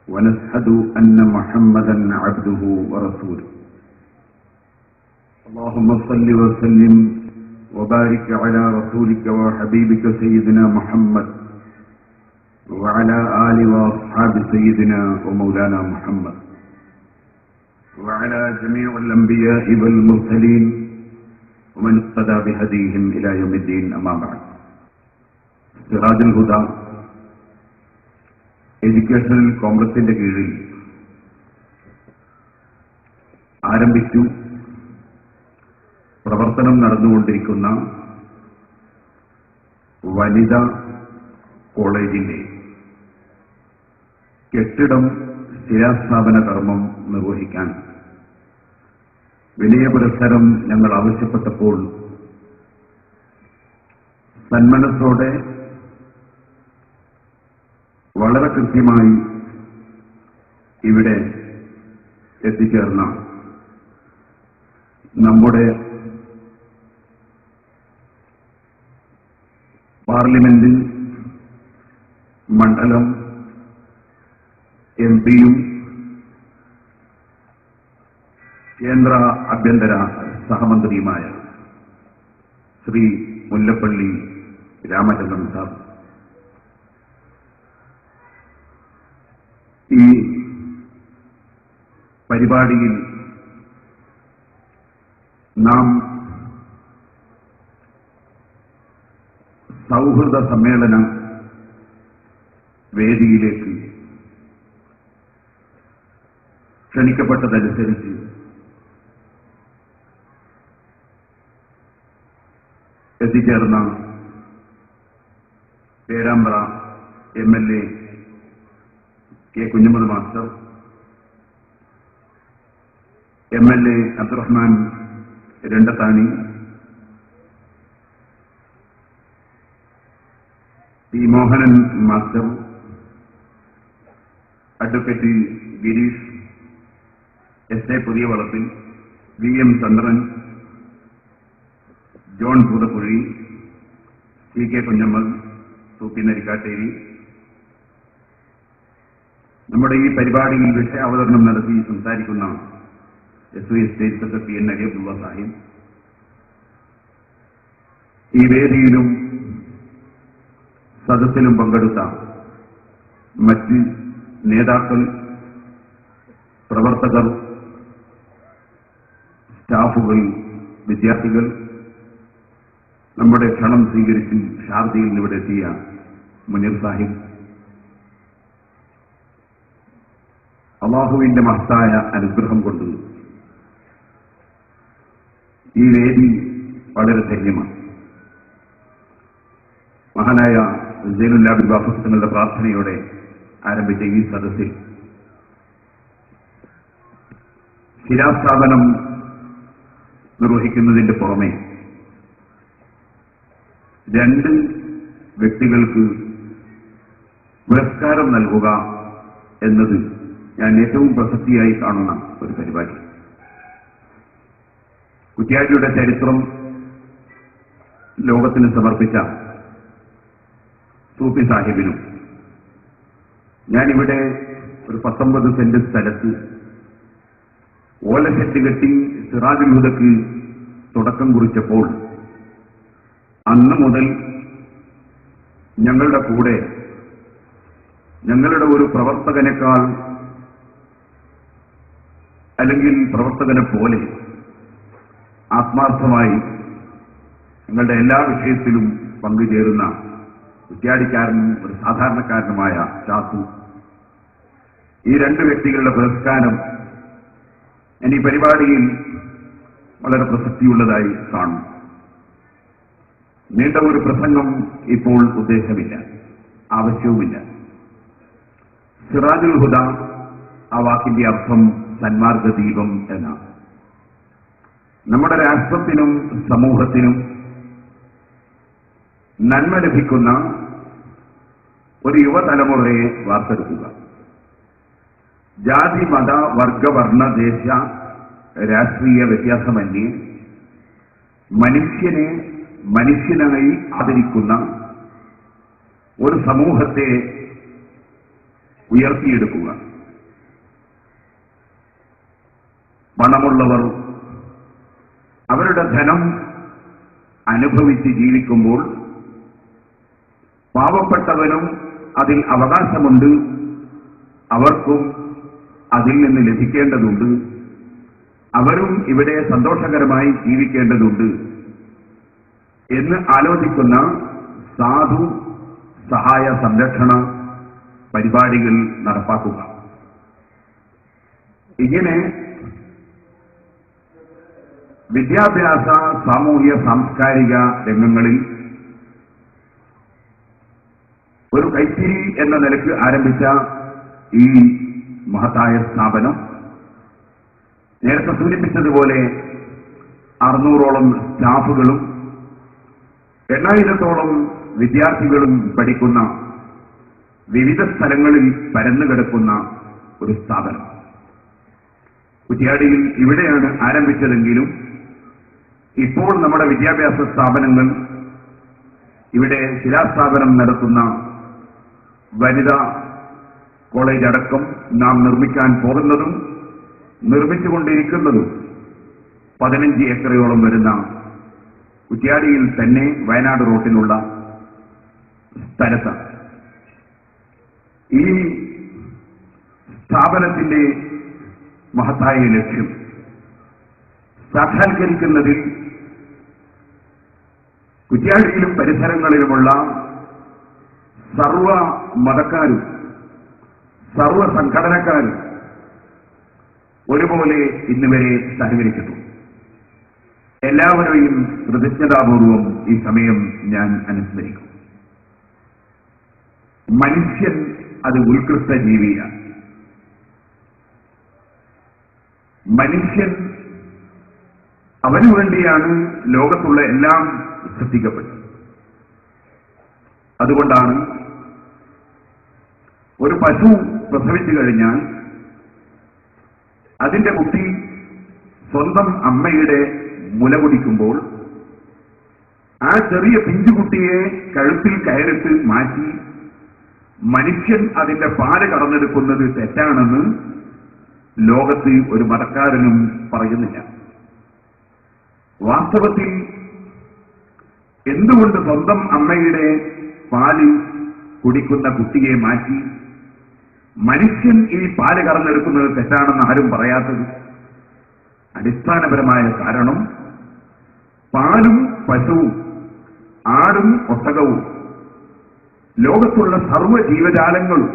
ونشهد أن محمدا عبده ورسوله. اللهم صل وسلم وبارك على رسولك وحبيبك سيدنا محمد وعلى آل وأصحاب سيدنا ومولانا محمد. وعلى جميع الأنبياء والمرسلين ومن اقتدى بهديهم إلى يوم الدين. أما بعد. സിറാജുൽ ഹുദ എഡ്യൂക്കേഷണൽ കോംപ്ലക്സിന്റെ കീഴിൽ ആരംഭിച്ചു പ്രവർത്തനം നടന്നുകൊണ്ടിരിക്കുന്ന വനിതാ കോളേജിന്റെ കെട്ടിടം ശിലാസ്ഥാപന കർമ്മം നിർവഹിക്കാൻ വലിയ പുരസ്കാരം ഞങ്ങൾ ആവശ്യപ്പെട്ടപ്പോൾ സന്മനസ്സോടെ വളരെ കൃത്യമായി ഇവിടെ എത്തിച്ചേർന്ന നമ്മുടെ പാർലമെന്റ് മണ്ഡലം എംപിയും കേന്ദ്ര ആഭ്യന്തര സഹമന്ത്രിയുമായ ശ്രീ മുല്ലപ്പള്ളി രാമചന്ദ്രൻ സാർ, ഈ പരിപാടിയിൽ നാം സൗഹൃദ സമ്മേളന വേദിയിലേക്ക് ക്ഷണിക്കപ്പെട്ടതനുസരിച്ച് എത്തിച്ചേർന്ന Perambra MLA K Kunhammad master, MLA Abdurahman Randathani, P Mohanan master, advocate Girish, SA Puthiya Valappil, VM Chandran, John Poothakuzhi, CK Kunhammad, Soopi Narikkatteri, നമ്മുടെ ഈ പരിപാടിയിൽ വിഷയാവതരണം നടത്തി സംസാരിക്കുന്ന SY state secretary N. Aliabdulla Sahib, ഈ വേദിയിലും സദസ്സിലും പങ്കെടുത്ത മറ്റ് നേതാക്കൾ, പ്രവർത്തകർ, സ്റ്റാഫുകൾ, വിദ്യാർത്ഥികൾ, നമ്മുടെ ക്ഷണം സ്വീകരിച്ച് ഷാർജയിൽ ഇവിടെ എത്തിയ മുനീർ സാഹിബ്, അല്ലാഹുവിന്റെ മഹത്തായ അനുഗ്രഹം കൊണ്ട് ഈ വേദി വളരെ ധന്യമാണ്. മഹാനായ സൈനുല്ലാബിൻ വാഫസ്തങ്ങളുടെ പ്രാർത്ഥനയോടെ ആരംഭിച്ച ഈ സദസ്സിൽ ശിലാസ്ഥാപനം നിർവഹിക്കുന്നതിന്റെ പുറമെ 2 വ്യക്തികൾക്ക് പുരസ്കാരം നൽകുക എന്നത് ഞാൻ ഏറ്റവും പ്രസക്തിയായി കാണുന്ന ഒരു പരിപാടി. കുറ്റ്യാടിയുടെ ചരിത്രം ലോകത്തിന് സമർപ്പിച്ച സൂഫി സാഹിബിനും ഞാനിവിടെ ഒരു 19 സെന്റ് സ്ഥലത്ത് ഓലശെറ്റ് കെട്ടി സിറാജുൽ ഹുദക്ക് തുടക്കം കുറിച്ചപ്പോൾ അന്ന് മുതൽ ഞങ്ങളുടെ കൂടെ ഞങ്ങളുടെ ഒരു പ്രവർത്തകനേക്കാൾ അല്ലെങ്കിൽ പ്രവർത്തകനെ പോലെ ആത്മാർത്ഥമായി ഞങ്ങളുടെ എല്ലാ വിഷയത്തിലും പങ്കുചേരുന്ന കുറ്റ്യാടിക്കാരനും ഒരു സാധാരണക്കാരനുമായ ചാത്തു, ഈ 2 വ്യക്തികളുടെ പുരസ്കാരം ഞാൻ ഈ പരിപാടിയിൽ വളരെ പ്രസക്തിയുള്ളതായി കാണുന്നു. നീണ്ട ഒരു പ്രസംഗം ഇപ്പോൾ ഉദ്ദേശമില്ല, ആവശ്യവുമില്ല. സിറാജുൽ ഹുദ, ആ വാക്കിന്റെ അർത്ഥം സന്മാർഗ ദീപം എന്നാണ്. നമ്മുടെ രാഷ്ട്രത്തിനും സമൂഹത്തിനും നന്മ ലഭിക്കുന്ന ഒരു യുവതലമുറയെ വാർത്തെടുക്കുക. ജാതി, മത, വർഗ, വർണ്ണ, ദേശ, രാഷ്ട്രീയ വ്യത്യാസമന്യേ മനുഷ്യനെ മനുഷ്യനായി ആദരിക്കുന്ന ഒരു സമൂഹത്തെ ഉയർത്തിയെടുക്കുക. പണമുള്ളവർ അവരുടെ ധനം അനുഭവിച്ച് ജീവിക്കുമ്പോൾ പാവപ്പെട്ടവനും അതിൽ അവകാശമുണ്ട്, അവർക്കും അതിൽ നിന്ന് ലഭിക്കേണ്ടതുണ്ട് അവരും ഇവിടെ സന്തോഷകരമായി ജീവിക്കേണ്ടതുണ്ട് എന്ന് ആലോചിക്കുന്ന സാധു സഹായ സംരക്ഷണ പരിപാടികൾ നടപ്പാക്കുക. ഇങ്ങനെ വിദ്യാഭ്യാസ, സാമൂഹ്യ, സാംസ്കാരിക രംഗങ്ങളിൽ ഒരു കൈത്തിരി എന്ന നിലയ്ക്ക് ആരംഭിച്ച ഈ മഹത്തായ സ്ഥാപനം നേരത്തെ സൂചിപ്പിച്ചതുപോലെ 600ഓളം സ്റ്റാഫുകളും 8,000-ഓളം വിദ്യാർത്ഥികളും പഠിക്കുന്ന, വിവിധ സ്ഥലങ്ങളിൽ പരന്നുകിടക്കുന്ന ഒരു സ്ഥാപനം. കുറ്റ്യാടിയിൽ ഇവിടെയാണ് ആരംഭിച്ചതെങ്കിലും ഇപ്പോൾ നമ്മുടെ വിദ്യാഭ്യാസ സ്ഥാപനങ്ങൾ, ഇവിടെ ശിലാസ്ഥാപനം നടത്തുന്ന വനിതാ കോളേജ് അടക്കം നാം നിർമ്മിക്കാൻ പോകുന്നതും നിർമ്മിച്ചുകൊണ്ടിരിക്കുന്നതും 15 ഏക്കറയോളം വരുന്ന കുറ്റ്യാടിയിൽ തന്നെ വയനാട് റോട്ടിലുള്ള സ്ഥലത്താണ്. ഈ സ്ഥാപനത്തിന്റെ മഹത്തായ ലക്ഷ്യം സാക്ഷാത്കരിക്കുന്നതിൽ കുറ്റ്യാടിയിലും പരിസരങ്ങളിലുമുള്ള സർവ മതക്കാരും സർവ സംഘടനക്കാരും ഒരുപോലെ ഇന്നുവരെ സഹകരിക്കുന്നു. എല്ലാവരെയും കൃതജ്ഞതാപൂർവം ഈ സമയം ഞാൻ അനുസ്മരിക്കും. മനുഷ്യൻ അത് ഉത്കൃഷ്ട ജീവിയാണ്. മനുഷ്യൻ അവനു വേണ്ടിയാണ് ലോകത്തുള്ള എല്ലാം സൃഷ്ടിക്കപ്പെട്ടത്. അതുകൊണ്ടാണ് ഒരു പശു പ്രസവിച്ചു കഴിഞ്ഞാൽ അതിന്റെ കുട്ടി സ്വന്തം അമ്മയുടെ മുല കുടിക്കുമ്പോൾ ആ ചെറിയ പിഞ്ചുകുട്ടിയെ കഴുത്തിൽ കയറിട്ട് മാറ്റി മനുഷ്യൻ അതിന്റെ പാല് കറന്നെടുക്കുന്നത് തെറ്റാണെന്ന് ലോകത്ത് ഒരു മതക്കാരനും പറയുന്നില്ല. വാസ്തവത്തിൽ എന്തുകൊണ്ട് സ്വന്തം അമ്മയുടെ പാല് കുടിക്കുന്ന കുട്ടിയെ മാറ്റി മനുഷ്യൻ ഈ പാല് കറന്നെടുക്കുന്നത് തെറ്റാണെന്ന് ആരും പറയാത്തത്? അടിസ്ഥാനപരമായ കാരണം പാലും പശുവും ആടും ഒട്ടകവും ലോകത്തുള്ള സർവ്വ ജീവജാലങ്ങളും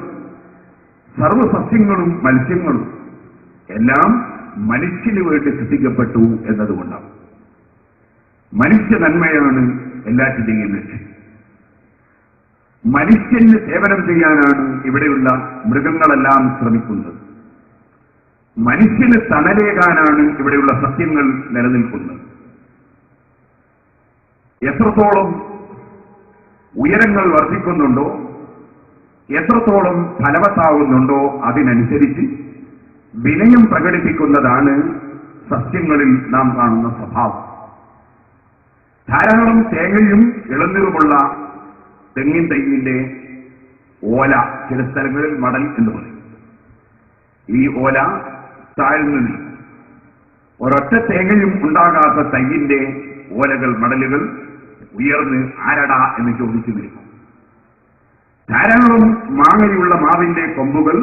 സർവ്വസസ്യങ്ങളും മത്സ്യങ്ങളും എല്ലാം മനുഷ്യന് വേണ്ടി സൃഷ്ടിക്കപ്പെട്ടു എന്നതുകൊണ്ടാണ്. മനുഷ്യ നന്മയാണ് എല്ലാറ്റിന്റെയും ലക്ഷ്യം. മനുഷ്യന് സേവനം ചെയ്യാനാണ് ഇവിടെയുള്ള മൃഗങ്ങളെല്ലാം ശ്രമിക്കുന്നത്. മനുഷ്യന് തണലേകാനാണ് ഇവിടെയുള്ള സസ്യങ്ങൾ നിലനിൽക്കുന്നത്. എത്രത്തോളം ഉയരങ്ങൾ വർദ്ധിക്കുന്നുണ്ടോ, എത്രത്തോളം ഫലവത്താവുന്നുണ്ടോ അതിനനുസരിച്ച് വിനയം പ്രകടിപ്പിക്കുന്നതാണ് സസ്യങ്ങളിൽ നാം കാണുന്ന സ്വഭാവം. ധാരാളം തേങ്ങയും ഇളനീറുമുള്ള തെങ്ങിൻ തൈയിന്റെ ഓല, ചില സ്ഥലങ്ങളിൽ മടൽ എന്ന് പറയും. ഈ ഓല താഴ്ന്നു നിൽക്കും. ഒരൊറ്റ തേങ്ങയും ഉണ്ടാകാത്ത തൈയിന്റെ ഓലകൾ, മടലുകൾ ഉയർന്ന് ആരടാ എന്ന് ചോദിച്ചു നിൽക്കും. ധാരാളം മാങ്ങയുള്ള മാവിന്റെ കൊമ്പുകൾ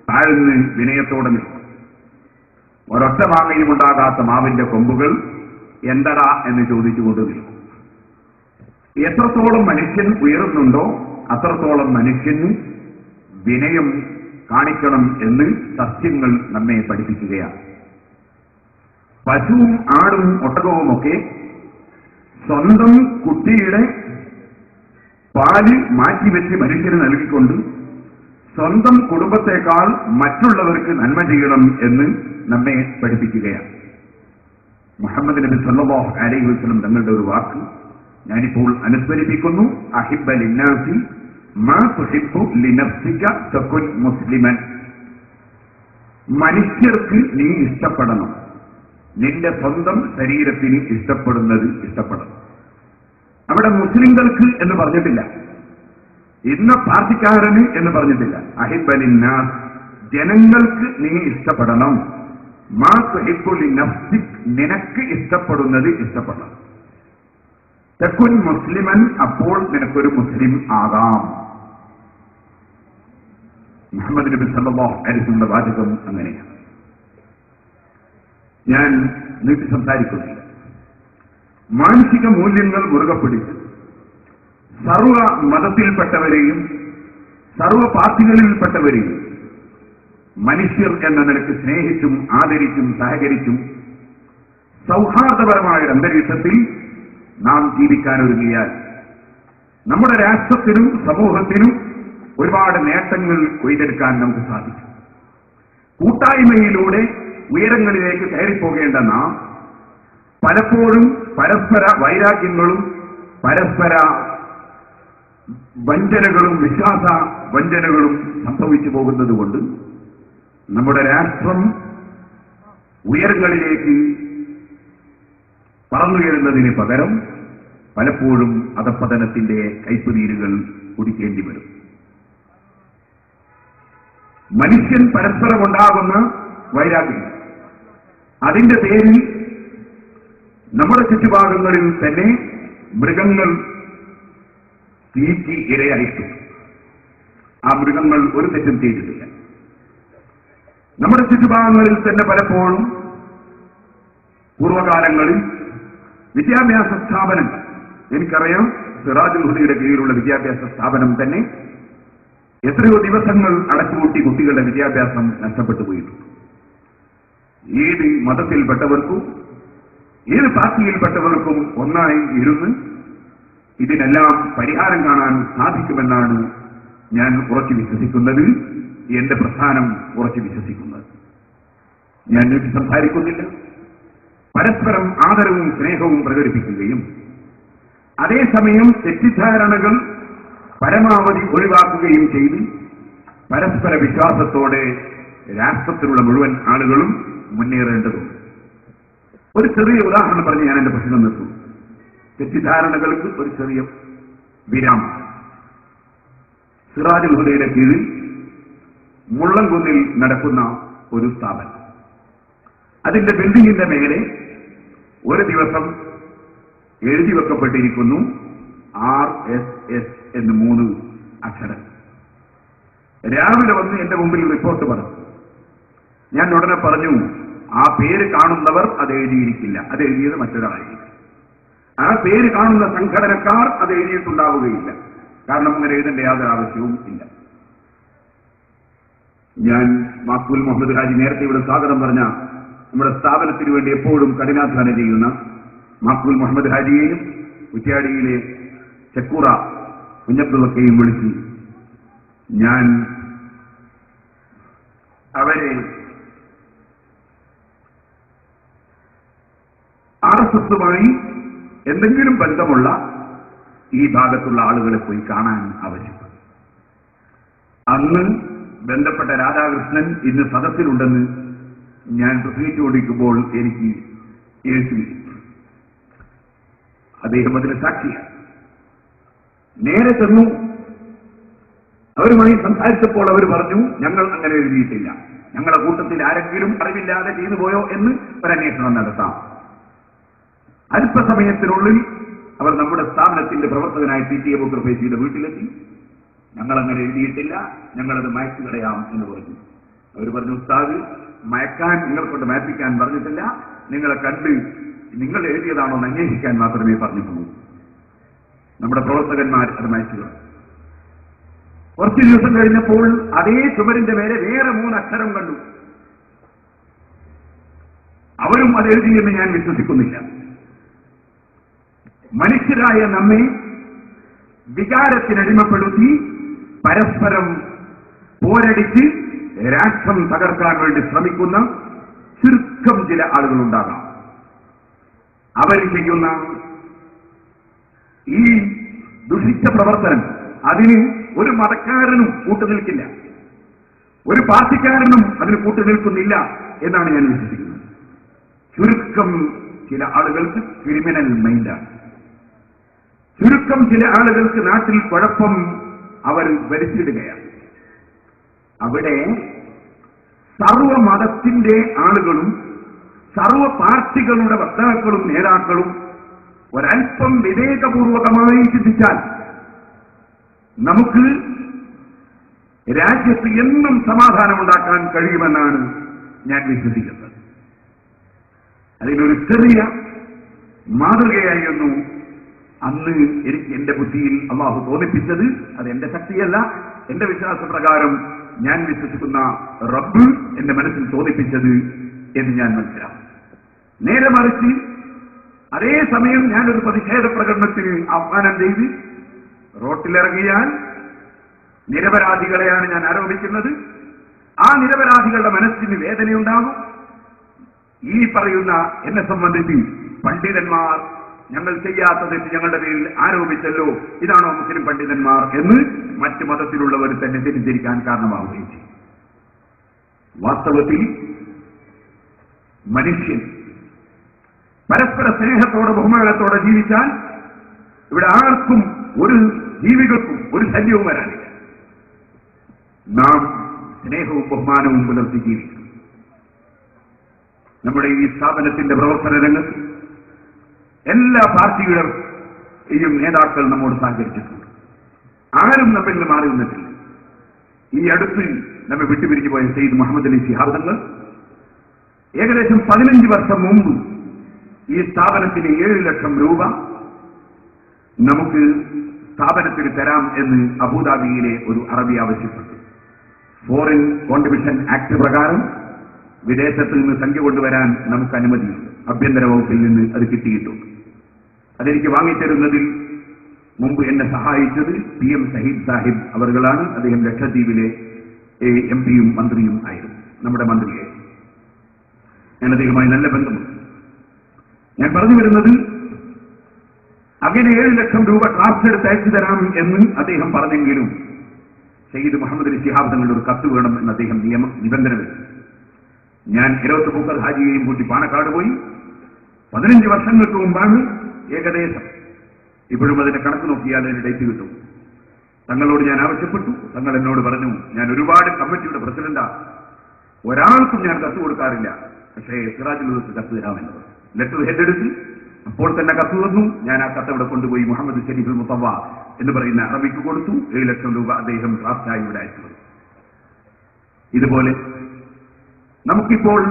താഴ്ന്ന് വിനയത്തോടെ നിൽക്കും. ഒരൊറ്റ മാങ്ങയും ഉണ്ടാകാത്ത മാവിന്റെ കൊമ്പുകൾ എന്തടാ എന്ന് ചോദിച്ചുകൊണ്ട് നിൽക്കും. എത്രത്തോളം മനുഷ്യൻ ഉയരുന്നുണ്ടോ അത്രത്തോളം മനുഷ്യന് വിനയം കാണിക്കണം എന്ന് സസ്യങ്ങൾ നമ്മെ പഠിപ്പിക്കുകയാണ്. പശുവും ആടും ഒട്ടകവുമൊക്കെ സ്വന്തം കുട്ടിയുടെ പാല് മാറ്റിവെച്ച് മനുഷ്യന് നൽകിക്കൊണ്ട് സ്വന്തം കുടുംബത്തെക്കാൾ മറ്റുള്ളവർക്ക് നന്മ ചെയ്യണം എന്ന് നമ്മെ പഠിപ്പിക്കുകയാണ്. മുഹമ്മദ് നബി സല്ലല്ലാഹു അലൈഹി വസല്ലം തങ്ങളുടെ ഒരു വാക്ക് ഞാനിപ്പോൾ അനുസ്മരിപ്പിക്കുന്നു. അഹിബ്ബ ലിന്നാസി മാ തുഹിബ്ബു ലിനഫ്സിക തകുൻ മുസ്ലിമൻ. മനുഷ്യർക്ക് നീ ഇഷ്ടപ്പെടണം, നിന്റെ സ്വന്തം ശരീരത്തിന് ഇഷ്ടപ്പെടുന്നത് ഇഷ്ടപ്പെടണം. അവിടെ മുസ്ലിങ്ങൾക്ക് എന്ന് പറഞ്ഞിട്ടില്ല, ഇന്ന പാർട്ടിക്കാരന് എന്ന് പറഞ്ഞിട്ടില്ല. അഹിബ്ബ ലിന്നാസ്, ജനങ്ങൾക്ക് നീ ഇഷ്ടപ്പെടണം. മാ തുഹിബ്ബു ലിനഫ്സിക്, നിനക്ക് ഇഷ്ടപ്പെടുന്നത് ഇഷ്ടപ്പെടണം. തകുൻ മുസ്ലിമൻ, അപ്പോൾ നിനക്കൊരു മുസ്ലിം ആകാം. മുഹമ്മദ് നബി സല്ലല്ലാഹു അലൈഹി വസല്ലം വാചകം അങ്ങനെയാണ്. ഞാൻ നീട്ടി സംസാരിക്കുന്നില്ല. മാനസിക മൂല്യങ്ങൾ മുറുകെ പിടിച്ച് സർവ മതത്തിൽപ്പെട്ടവരെയും സർവ പാർട്ടികളിൽപ്പെട്ടവരെയും മനുഷ്യർ എന്ന നിലക്ക് സ്നേഹിച്ചും ആദരിച്ചും സഹകരിച്ചും സൗഹാർദ്ദപരമായ ഒരു അന്തരീക്ഷത്തിൽ നാം ജീവിക്കാനൊരുങ്ങിയാൽ നമ്മുടെ രാഷ്ട്രത്തിനും സമൂഹത്തിനും ഒരുപാട് നേട്ടങ്ങൾ കൊയ്തെടുക്കാൻ നമുക്ക് സാധിക്കും. കൂട്ടായ്മയിലൂടെ ഉയരങ്ങളിലേക്ക് കയറിപ്പോകേണ്ട നാം പലപ്പോഴും പരസ്പര വൈരാഗ്യങ്ങളും പരസ്പര വഞ്ചനകളും വിശ്വാസ വഞ്ചനകളും സംഭവിച്ചു പോകുന്നത് കൊണ്ട് നമ്മുടെ രാഷ്ട്രം ഉയരങ്ങളിലേക്ക് പറന്നുയരുന്നതിന് പകരം പലപ്പോഴും അധപ്പതനത്തിന്റെ കൈപ്പുനീരുകൾ കുടിക്കേണ്ടി വരും. മനുഷ്യൻ പരസ്പരമുണ്ടാകുന്ന വൈരാഗ്യം, അതിന്റെ പേരിൽ നമ്മുടെ ചുറ്റുഭാഗങ്ങളിൽ തന്നെ മൃഗങ്ങൾ തീറ്റി ഇരയായിട്ടു. ആ മൃഗങ്ങൾ ഒരു തെറ്റും ചെയ്തിട്ടില്ല. നമ്മുടെ ചുറ്റുഭാഗങ്ങളിൽ തന്നെ പലപ്പോഴും പൂർവകാലങ്ങളിൽ വിദ്യാഭ്യാസ സ്ഥാപനങ്ങൾ, എനിക്കറിയാം സിറാജുൽ ഹുദയുടെ കീഴിലുള്ള വിദ്യാഭ്യാസ സ്ഥാപനം തന്നെ എത്രയോ ദിവസങ്ങൾ അടച്ചുപൂട്ടി കുട്ടികളുടെ വിദ്യാഭ്യാസം നഷ്ടപ്പെട്ടു പോയിട്ടുണ്ട്. ഏത് മതത്തിൽപ്പെട്ടവർക്കും ഏത് പാർട്ടിയിൽപ്പെട്ടവർക്കും ഒന്നായി ഇരുന്ന് ഇതിനെല്ലാം പരിഹാരം കാണാൻ സാധിക്കുമെന്നാണ് ഞാൻ ഉറച്ചു വിശ്വസിക്കുന്നത്, എന്റെ പ്രസ്ഥാനം ഉറച്ചു വിശ്വസിക്കുന്നത്. ഞാൻ നീട്ടി സംസാരിക്കുന്നില്ല. പരസ്പരം ആദരവും സ്നേഹവും പ്രകടിപ്പിക്കുകയും അതേസമയം തെറ്റിദ്ധാരണകൾ പരമാവധി ഒഴിവാക്കുകയും ചെയ്ത് പരസ്പര വിശ്വാസത്തോടെ രാഷ്ട്രത്തിലുള്ള മുഴുവൻ ആളുകളും മുന്നേറേണ്ടതുണ്ട്. ഒരു ചെറിയ ഉദാഹരണം പറഞ്ഞ് ഞാൻ എന്റെ പ്രശ്നം നിർത്തും. തെറ്റിദ്ധാരണകൾക്ക് ഒരു ചെറിയ വിരാമം. സിറാജുൽ ഹുദയുടെ കീഴിൽ മുള്ളംകുന്നിൽ നടക്കുന്ന ഒരു സ്ഥാപനം, അതിന്റെ ബിൽഡിംഗിന്റെ മേലെ ഒരു ദിവസം എഴുതി വെക്കപ്പെട്ടിരിക്കുന്നു RSS എന്ന് 3 അക്ഷരം. രാവിലെ വന്ന് എന്റെ മുമ്പിൽ റിപ്പോർട്ട് പറഞ്ഞു. ഞാൻ ഉടനെ പറഞ്ഞു, ആ പേര് കാണുന്നവർ അത് എഴുതിയിരിക്കില്ല, അത് എഴുതിയത് മറ്റൊരാളായിരിക്കും. ആ പേര് കാണുന്ന സംഘടനക്കാർ അത് എഴുതിയിട്ടുണ്ടാവുകയില്ല, കാരണം അങ്ങനെ എഴുതേണ്ട യാതൊരു ആവശ്യവും ഇല്ല. ഞാൻ മാക്കൂൽ മുഹമ്മദ് ഹാജി നേരത്തെ ഇവിടെ സ്വാഗതം പറഞ്ഞ നമ്മുടെ സ്ഥാപനത്തിന് വേണ്ടി എപ്പോഴും കഠിനാധ്വാനം ചെയ്യുന്ന മാക്കൂൽ മുഹമ്മദ് ഹാജിയെയും കുറ്റ്യാടിയിലെ ചെക്കൂറ കുഞ്ഞബ്ദുള്ളക്കെയും വിളിച്ച് ഞാൻ അവരെ RSSുമായി എന്തെങ്കിലും ബന്ധമുള്ള ഈ ഭാഗത്തുള്ള ആളുകളെ പോയി കാണാൻ ആവശ്യപ്പെട്ടു. അന്ന് ബന്ധപ്പെട്ട രാധാകൃഷ്ണൻ ഇന്ന് സദസ്സിലുണ്ടെന്ന് ഞാൻ പ്രസംഗിച്ചുകൊണ്ടിരിക്കുമ്പോൾ എനിക്ക് എഴുതി. അദ്ദേഹം അതിന് സാക്ഷിയാണ്. നേരെ ചെന്നു അവരുമായി സംസാരിച്ചപ്പോൾ അവർ പറഞ്ഞു, ഞങ്ങൾ അങ്ങനെ എഴുതിയിട്ടില്ല, ഞങ്ങളുടെ കൂട്ടത്തിൽ ആരെങ്കിലും അറിവില്ലാതെ ചെയ്തു പോയോ എന്ന് ഒരന്വേഷണം നടത്താം. അല്പസമയത്തിനുള്ളിൽ അവർ നമ്മുടെ സ്ഥാപനത്തിന്റെ പ്രവർത്തകനായ PT അബൂബക്കർ ഫൈസിയുടെ വീട്ടിലെത്തി. ഞങ്ങളങ്ങനെ എഴുതിയിട്ടില്ല, ഞങ്ങളത് മായ്ച്ചു കളയാം എന്ന് പറഞ്ഞു. അവർ പറഞ്ഞു, ഉസ്താദ് മയക്കാൻ നിങ്ങളെ കൊണ്ട് മാപ്പിക്കാൻ പറഞ്ഞിട്ടില്ല, നിങ്ങളെ കണ്ട് നിങ്ങൾ എഴുതിയതാണോ എന്ന് അന്വേഷിക്കാൻ മാത്രമേ പറഞ്ഞിട്ടുള്ളൂ. നമ്മുടെ പ്രവർത്തകന്മാർ അത് മായ്ച്ചു കളഞ്ഞു. കുറച്ചു ദിവസം കഴിഞ്ഞപ്പോൾ അതേ ചുമരിന്റെ മേലെ വേറെ 3 അക്ഷരം കണ്ടു. അവരും അത് എഴുതിയെന്ന് ഞാൻ വിശ്വസിക്കുന്നില്ല. മനുഷ്യരായ നമ്മെ വികാരത്തിനടിമപ്പെടുത്തി പരസ്പരം പോരടിച്ച് രാഷ്ട്രം തകർക്കാൻ വേണ്ടി ശ്രമിക്കുന്ന ചുരുക്കം ചില ആളുകളുണ്ടാകാം. അവർ ചെയ്യുന്ന ഈ ദുഷിച്ച പ്രവർത്തനം അതിന് ഒരു മതക്കാരനും കൂട്ടുനിൽക്കില്ല, ഒരു പാർട്ടിക്കാരനും അതിന് കൂട്ടുനിൽക്കുന്നില്ല എന്നാണ് ഞാൻ വിശ്വസിക്കുന്നത്. ചുരുക്കം ചില ആളുകൾക്ക് ക്രിമിനൽ മൈൻഡാണ്. ചുരുക്കം ചില ആളുകൾക്ക് നാട്ടിൽ കുഴപ്പം അവർ ഭരിച്ചിടുകയാണ്. അവിടെ സർവമതത്തിന്റെ ആളുകളും സർവ പാർട്ടികളുടെ വക്താക്കളും നേതാക്കളും ഒരൽപ്പം വിവേകപൂർവകമായി ചിന്തിച്ചാൽ നമുക്ക് രാജ്യത്ത് എന്നും സമാധാനമുണ്ടാക്കാൻ കഴിയുമെന്നാണ് ഞാൻ വിശ്വസിക്കുന്നത്. അതിനൊരു ചെറിയ മാതൃകയായിരുന്നു അന്ന് എനിക്ക് എന്റെ ബുദ്ധിയിൽ അള്ളാഹു തോന്നിപ്പിച്ചത്. അത് എന്റെ ശക്തിയല്ല, എന്റെ വിശ്വാസപ്രകാരം ഞാൻ വിശ്വസിക്കുന്ന റബ്ബ് എന്റെ മനസ്സിൽ തോന്നിപ്പിച്ചത് എന്ന് ഞാൻ മനസ്സിലാക്കും. നേരെ മറിച്ച് അതേസമയം ഞാനൊരു പ്രതിഷേധ പ്രകടനത്തിന് ആഹ്വാനം ചെയ്ത് റോട്ടിലിറങ്ങിയാൽ നിരപരാധികളെയാണ് ഞാൻ ആരോപിക്കുന്നത്. ആ നിരപരാധികളുടെ മനസ്സിന് വേദനയുണ്ടാകും. ഈ പറയുന്ന എന്നെ സംബന്ധിച്ച് പണ്ഡിതന്മാർ ഞങ്ങൾ ചെയ്യാത്തത് ഞങ്ങളുടെ പേരിൽ ആരോപിച്ചല്ലോ, ഇതാണോ മുസ്ലിം പണ്ഡിതന്മാർ എന്ന് മറ്റു മതത്തിലുള്ളവർ തന്നെ തെറ്റിദ്ധരിക്കാൻ കാരണമാവുകയും ചെയ്യും. വാസ്തവത്തിൽ മനുഷ്യൻ പരസ്പര സ്നേഹത്തോടെ ബഹുമാനത്തോടെ ജീവിച്ചാൽ ഇവിടെ ആർക്കും ഒരു ജീവികൾക്കും ഒരു ശല്യവും വരാനില്ല. നാം സ്നേഹവും ബഹുമാനവും പുലർത്തി ജീവിക്കും. നമ്മുടെ ഈ സ്ഥാപനത്തിന്റെ പ്രവർത്തന രംഗത്ത് എല്ലാ പാർട്ടികളുടെയും നേതാക്കൾ നമ്മോട് സഹകരിച്ചിട്ടുണ്ട്. ആരും നമ്മിൽ നിന്ന് മാറി നിന്നിട്ടില്ല. ഈ അടുത്ത് നമ്മെ വിട്ടുപിരിഞ്ഞു പോയ സയ്യിദ് മുഹമ്മദ് അലി ശിഹാബ് തങ്ങൾ ഏകദേശം 15 വർഷം മുമ്പ് ഈ സ്ഥാപനത്തിന് 7 ലക്ഷം രൂപ നമുക്ക് സ്ഥാപനത്തിന് തരാം എന്ന് അബുദാബിയിലെ ഒരു അറബി ആവശ്യപ്പെട്ടു. ഫോറിൻ കോൺട്രിബ്യൂഷൻ ആക്ട് പ്രകാരം വിദേശത്ത് നിന്ന് സംഖ്യ കൊണ്ടുവരാൻ നമുക്ക് അനുമതിയുണ്ട്. ആഭ്യന്തര വകുപ്പിൽ നിന്ന് അത് കിട്ടിയിട്ടുണ്ട്. അതെനിക്ക് വാങ്ങിത്തരുന്നതിൽ മുമ്പ് എന്നെ സഹായിച്ചത് PM ഷഹീദ് സാഹിബ് അവർകളാണ്. അദ്ദേഹം ലക്ഷദ്വീപിലെ MP-യും മന്ത്രിയും ആയിരുന്നു, നമ്മുടെ മന്ത്രിയായിരുന്നു. ഞാൻ അദ്ദേഹവുമായി നല്ല ബന്ധമുണ്ട്. ഞാൻ പറഞ്ഞു വരുന്നത്, അങ്ങനെ 7 ലക്ഷം രൂപ ഡ്രാഫ്റ്റ് എടുത്ത് അയച്ചു തരാം എന്ന് അദ്ദേഹം പറഞ്ഞെങ്കിലും സയ്യിദ് മുഹമ്മദ് അലി ശിഹാബ് തങ്ങളുടെ ഒരു കത്ത് വേണം എന്ന് അദ്ദേഹം നിബന്ധന വെച്ചു. ഞാൻ ഇരോത്ത് പൂക്കൽ ഹാജിയെയും കൂട്ടി പാണക്കാട് പോയി. 15 വർഷങ്ങൾക്ക് മുമ്പാണ് ഏകദേശം, ഇപ്പോഴും അതിന്റെ കണക്ക് നോക്കിയാൽ അതിന് ഡേറ്റ് കിട്ടും. തങ്ങളോട് ഞാൻ ആവശ്യപ്പെട്ടു. തങ്ങൾ എന്നോട് പറഞ്ഞു, ഞാൻ ഒരുപാട് കമ്മിറ്റിയുടെ പ്രസിഡന്റാ, ഒരാൾക്കും ഞാൻ കത്ത് കൊടുക്കാറില്ല, പക്ഷേ സിറാജുൽ ഹുദക്ക് കത്ത് തരാമെന്നത് ലെറ്റർ ഹെഡ് എടുത്ത് അപ്പോൾ തന്നെ കത്ത് വന്നു. ഞാൻ ആ കത്ത് ഇവിടെ കൊണ്ടുപോയി മുഹമ്മദ് ഷരീഫുൽ മുത്തവ എന്ന് പറയുന്ന അറബിക്ക് കൊടുത്തു. 7 ലക്ഷം രൂപ അദ്ദേഹം ഡ്രാഫ്റ്റായി ഇവിടെ അയച്ചു. ഇതുപോലെ നമുക്കിപ്പോൾ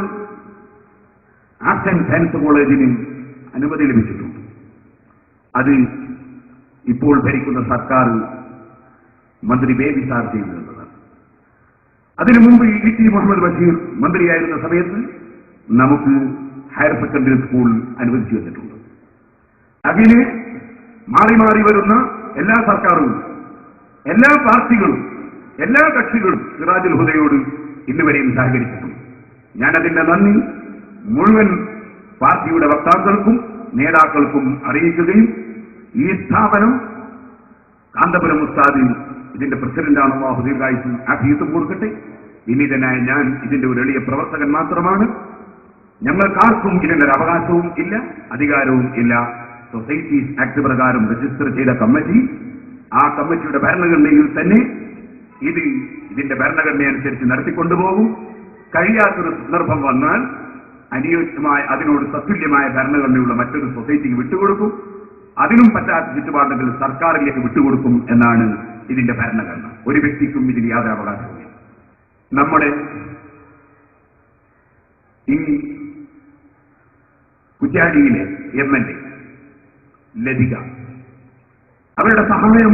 ആർട്സ് ആൻഡ് സയൻസ് കോളേജിന് അനുമതി ലഭിച്ചിട്ടുണ്ട്. അത് ഇപ്പോൾ ഭരിക്കുന്ന സർക്കാർ മന്ത്രി ബേബി സാർ ചെയ്തിരുന്നതാണ്. അതിനു മുമ്പ് E.T. മുഹമ്മദ് ബഷീർ മന്ത്രിയായിരുന്ന സമയത്ത് നമുക്ക് ഹയർ സെക്കൻഡറി സ്കൂൾ അനുവദിച്ചു വന്നിട്ടുണ്ട്. അങ്ങനെ മാറി മാറി വരുന്ന എല്ലാ സർക്കാരുകളും, എല്ലാ പാർട്ടികളും, എല്ലാ കക്ഷികളും സിറാജുൽ ഹുദയോട് ഇന്നുവരെയും സഹകരിച്ചിട്ടുണ്ട്. ഞാനതിന്റെ നന്ദി മുഴുവൻ പാർട്ടിയുടെ വക്താക്കൾക്കും നേതാക്കൾക്കും അറിയിക്കുകയും ഈ സ്ഥാപനം കാന്തപുരം ഉസ്താദ് ഇതിന്റെ പ്രസിഡന്റാണ്, അല്ലാഹു ദീർഘായുസ്സും ആഫിയത്തും കൊടുക്കട്ടെ. വിനീതനായ ഞാൻ ഇതിന്റെ ഒരു എളിയ പ്രവർത്തകൻ മാത്രമാണ്. ഞങ്ങൾക്കാർക്കും ഇതിനൊരു അവകാശവും ഇല്ല, അധികാരവും ഇല്ല. സൊസൈറ്റീസ് ആക്ട് പ്രകാരം രജിസ്റ്റർ ചെയ്ത കമ്മിറ്റി, ആ കമ്മിറ്റിയുടെ ഭരണഘടനയിൽ തന്നെ ഇതിന്റെ ഭരണഘടന അനുസരിച്ച് നടത്തിക്കൊണ്ടുപോകും. കഴിയാത്തൊരു സന്ദർഭം വന്നാൽ അനുയോജ്യമായ അതിനോട് തത്തുല്യമായ ഭരണഘടനയുള്ള മറ്റൊരു സൊസൈറ്റിക്ക് വിട്ടുകൊടുക്കും. അതിനും പറ്റാത്ത ചുറ്റുപാടുകൾ സർക്കാരിലേക്ക് വിട്ടുകൊടുക്കും എന്നാണ് ഇതിന്റെ ഭരണഘടന. ഒരു വ്യക്തിക്കും ഇതിൽ യാതൊരു അവകാശവുമില്ല. നമ്മുടെ ഈ കുറ്റ്യാടിയിലെ MLA ലതിക, അവരുടെ സഹായം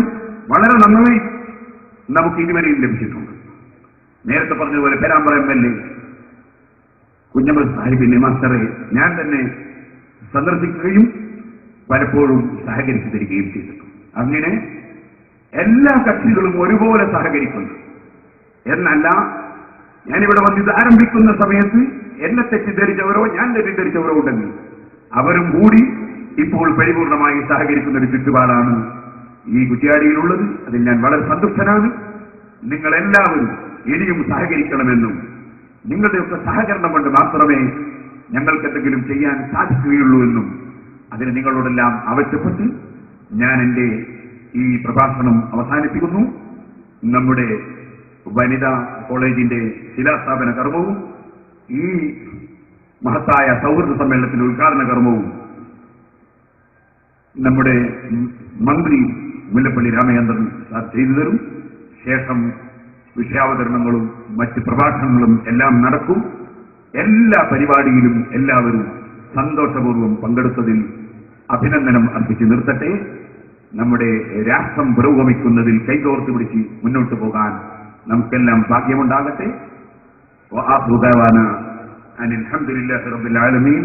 വളരെ നന്നായി നമുക്ക് ഇതുവരെയും ലഭിച്ചിട്ടുണ്ട്. നേരത്തെ പറഞ്ഞതുപോലെ പേരാമ്പ്ര MLA കുഞ്ഞമ്മദ് സാഹിബിന്റെ മാസ്റ്ററെ ഞാൻ തന്നെ സന്ദർശിക്കുകയും പലപ്പോഴും സഹകരിച്ചു തരികയും ചെയ്തിട്ടുണ്ട്. അങ്ങനെ എല്ലാ കക്ഷികളും ഒരുപോലെ സഹകരിക്കുന്നു എന്നല്ല. ഞാനിവിടെ വന്ന് ഇത് ആരംഭിക്കുന്ന സമയത്ത് എന്നെ തെറ്റിദ്ധരിച്ചവരോ ഞാൻ തെറ്റിദ്ധരിച്ചവരോ ഉണ്ടെങ്കിൽ അവരും കൂടി ഇപ്പോൾ പരിപൂർണമായി സഹകരിക്കുന്ന ഒരു ചുറ്റുപാടാണ് ഈ കുറ്റ്യാടിയിലുള്ളത്. അതിൽ ഞാൻ വളരെ സന്തുഷ്ടനാണ്. നിങ്ങളെല്ലാവരും ഇനിയും സഹകരിക്കണമെന്നും നിങ്ങളുടെയൊക്കെ സഹകരണം കൊണ്ട് മാത്രമേ ഞങ്ങൾക്ക് എന്തെങ്കിലും ചെയ്യാൻ സാധിക്കുകയുള്ളൂ എന്നും അതിന് നിങ്ങളോടെല്ലാം ആവശ്യപ്പെട്ട് ഞാൻ എന്റെ ഈ പ്രഭാഷണം അവസാനിപ്പിക്കുന്നു. നമ്മുടെ വനിതാ കോളേജിന്റെ ശിലാസ്ഥാപന കർമ്മവും ഈ മഹത്തായ സൗഹൃദ സമ്മേളനത്തിന്റെ ഉദ്ഘാടന കർമ്മവും നമ്മുടെ മന്ത്രി മുല്ലപ്പള്ളി രാമചന്ദ്രൻ സാർ ചെയ്തു തരും. ശേഷം വിഷയാവതരണങ്ങളും മറ്റ് പ്രഭാഷണങ്ങളും എല്ലാം നടക്കും. എല്ലാ പരിപാടിയിലും എല്ലാവരും സന്തോഷപൂർവ്വം പങ്കെടുത്തതിൽ അഭിനന്ദനം അർപ്പിച്ച് നിർത്തട്ടെ. നമ്മുടെ രാഷ്ട്രം പുരോഗമിക്കുന്നതിൽ കൈകോർത്ത് പിടിച്ച് മുന്നോട്ട് പോകാൻ നമുക്കെല്ലാം ഭാഗ്യമുണ്ടാകട്ടെ. അൽഹംദുലില്ലാഹി റബ്ബിൽ ആലമീൻ.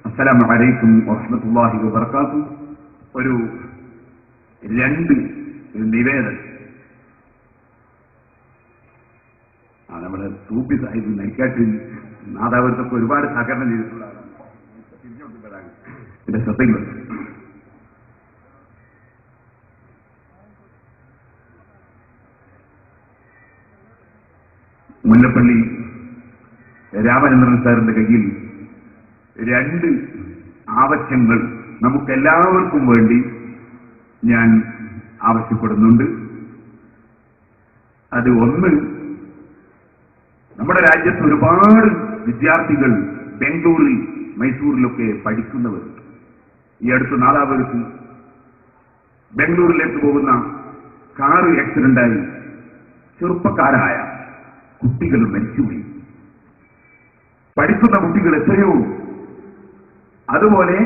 അസ്സലാമു അലൈക്കും വറഹ്മത്തുള്ളാഹി വബറകാതുഹു. ഒരു 2 നിവേദനം. നമ്മുടെ തൂപ്പി സാഹിബ് നൈക്കാട്ടിൽ നാദാപുരത്തൊക്കെ ഒരുപാട് സഹകരണം ചെയ്തിട്ടുള്ളതാണ്. ഇതിന്റെ ശ്രദ്ധയിൽ മുല്ലപ്പള്ളി രാമചന്ദ്രൻ സാറിന്റെ കയ്യിൽ 2 ആവശ്യങ്ങൾ നമുക്കെല്ലാവർക്കും വേണ്ടി ഞാൻ ആവശ്യപ്പെടുന്നുണ്ട്. അത് ഒന്ന്, നമ്മുടെ രാജ്യത്ത് ഒരുപാട് വിദ്യാർത്ഥികൾ ബാംഗ്ലൂരിൽ മൈസൂരിലൊക്കെ പഠിക്കുന്നവരുണ്ട്. ഈ അടുത്ത് നാദാപുരത്ത് ബാംഗ്ലൂരിലേക്ക് പോകുന്ന കാർ ആക്സിഡന്റായി ചെറുപ്പക്കാരായ കുട്ടികൾ മരിച്ചുപോയി. പഠിക്കുന്ന കുട്ടികൾ എത്രയോ. അതുപോലെ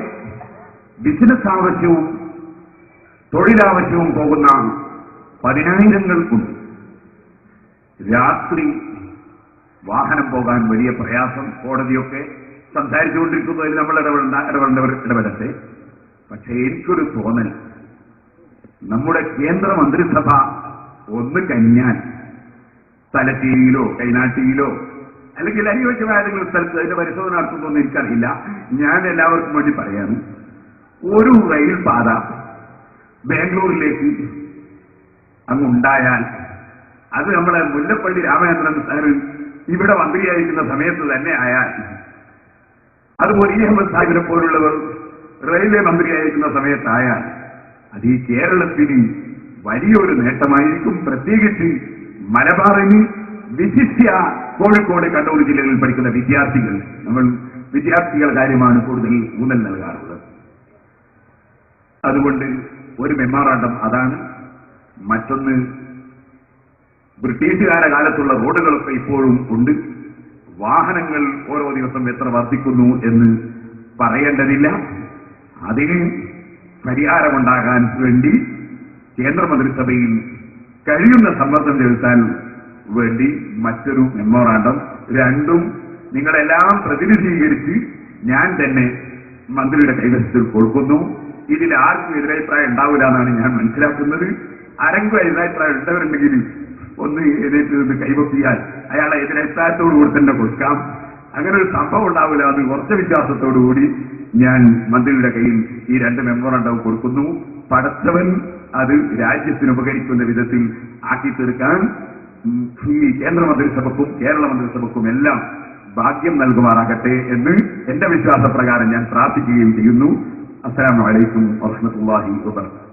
ബിസിനസ് ആവശ്യവും തൊഴിലാവശ്യവും പോകുന്ന 10,000-ക്കുണ്ട്. രാത്രി വാഹനം പോകാൻ വലിയ പ്രയാസം. കോടതിയൊക്കെ സംസാരിച്ചുകൊണ്ടിരിക്കുന്നതിൽ നമ്മൾ ഇടപെടട്ടെ. പക്ഷേ എനിക്കൊരു തോന്നൽ, നമ്മുടെ കേന്ദ്ര മന്ത്രിസഭ ഒന്ന് കന്യാൻ തലശ്ശേരിയിലോ കൈനാട്ടിയിലോ അല്ലെങ്കിൽ അനുയോജ്യമായ ഏതെങ്കിലും സ്ഥലത്ത് അതിന്റെ പരിശോധന നടത്തുന്നൊന്നും എനിക്കറിയില്ല. ഞാൻ എല്ലാവർക്കും വേണ്ടി പറയാണ്, ഒരു റെയിൽ പാത ബാംഗ്ലൂരിലേക്ക് അങ്ങുണ്ടായാൽ അത് നമ്മളെ മുല്ലപ്പള്ളി രാമചന്ദ്രൻ സാർ ഇവിടെ മന്ത്രിയായിരിക്കുന്ന സമയത്ത് തന്നെ ആയാൽ, അതുപോലെ ഇ അഹമ്മദ് സാഹിബിനെ പോലുള്ളവർ റെയിൽവേ മന്ത്രിയായിരിക്കുന്ന സമയത്തായാൽ അത് ഈ കേരളത്തിന് വലിയൊരു നേട്ടമായിരിക്കും. പ്രത്യേകിച്ച് മലബാറിന്, വിശിഷ്യ കോഴിക്കോട്, കണ്ണൂർ ജില്ലകളിൽ പഠിക്കുന്ന വിദ്യാർത്ഥികൾ, നമ്മൾ വിദ്യാർത്ഥികളുടെ കാര്യമാണ് കൂടുതൽ ഊന്നൽ നൽകാറുള്ളത്. അതുകൊണ്ട് ഒരു മെമ്മോറാണ്ടം അതാണ്. മറ്റൊന്ന്, ബ്രിട്ടീഷുകാരുടെ കാലത്തുള്ള റോഡുകളൊക്കെ ഇപ്പോഴും ഉണ്ട്. വാഹനങ്ങൾ ഓരോ ദിവസം എത്ര വർദ്ധിക്കുന്നു എന്ന് പറയേണ്ടതില്ല. അതിന് പരിഹാരമുണ്ടാകാൻ വേണ്ടി കേന്ദ്രമന്ത്രിസഭയിൽ കഴിയുന്ന സമ്മർദ്ദം ചെലുത്താൻ വേണ്ടി മറ്റൊരു മെമ്മോറാണ്ടം. 2ഉം നിങ്ങളെല്ലാം പ്രതിനിധീകരിച്ച് ഞാൻ തന്നെ മന്ത്രിയുടെ കൈവശത്തിൽ കൊടുക്കുന്നു. ഇതിൽ ആർക്കും എതിരഭിപ്രായം ഉണ്ടാവില്ല എന്നാണ് ഞാൻ മനസ്സിലാക്കുന്നത്. ആരെങ്കിലും എതിരഭിപ്രായം ഉണ്ടവരുണ്ടെങ്കിൽ ഒന്ന് എതിരേറ്റ് നിന്ന് കൈവപ്പിയാൽ അയാളെ എതിരഭിപ്രായത്തോടുകൂടി തന്നെ കൊടുക്കാം. അങ്ങനെ ഒരു സംഭവം ഉണ്ടാവില്ല. അത് ഉറച്ച വിശ്വാസത്തോടുകൂടി ഞാൻ മന്ത്രിയുടെ കയ്യിൽ ഈ 2 മെമ്മോറാണ്ടവും കൊടുക്കുന്നു. പടച്ചവൻ അത് രാജ്യത്തിന് ഉപകരിക്കുന്ന വിധത്തിൽ ആക്കി തീർക്കാൻ ഈ കേന്ദ്രമന്ത്രിസഭക്കും കേരള മന്ത്രിസഭക്കും എല്ലാം ഭാഗ്യം നൽകുമാറാകട്ടെ എന്ന് എന്റെ വിശ്വാസപ്രകാരം ഞാൻ പ്രാർത്ഥിക്കുകയും ചെയ്യുന്നു. അസ്സലാമു അലൈക്കും വറഹ്മത്തുള്ളാഹി വബറകാതുഹു.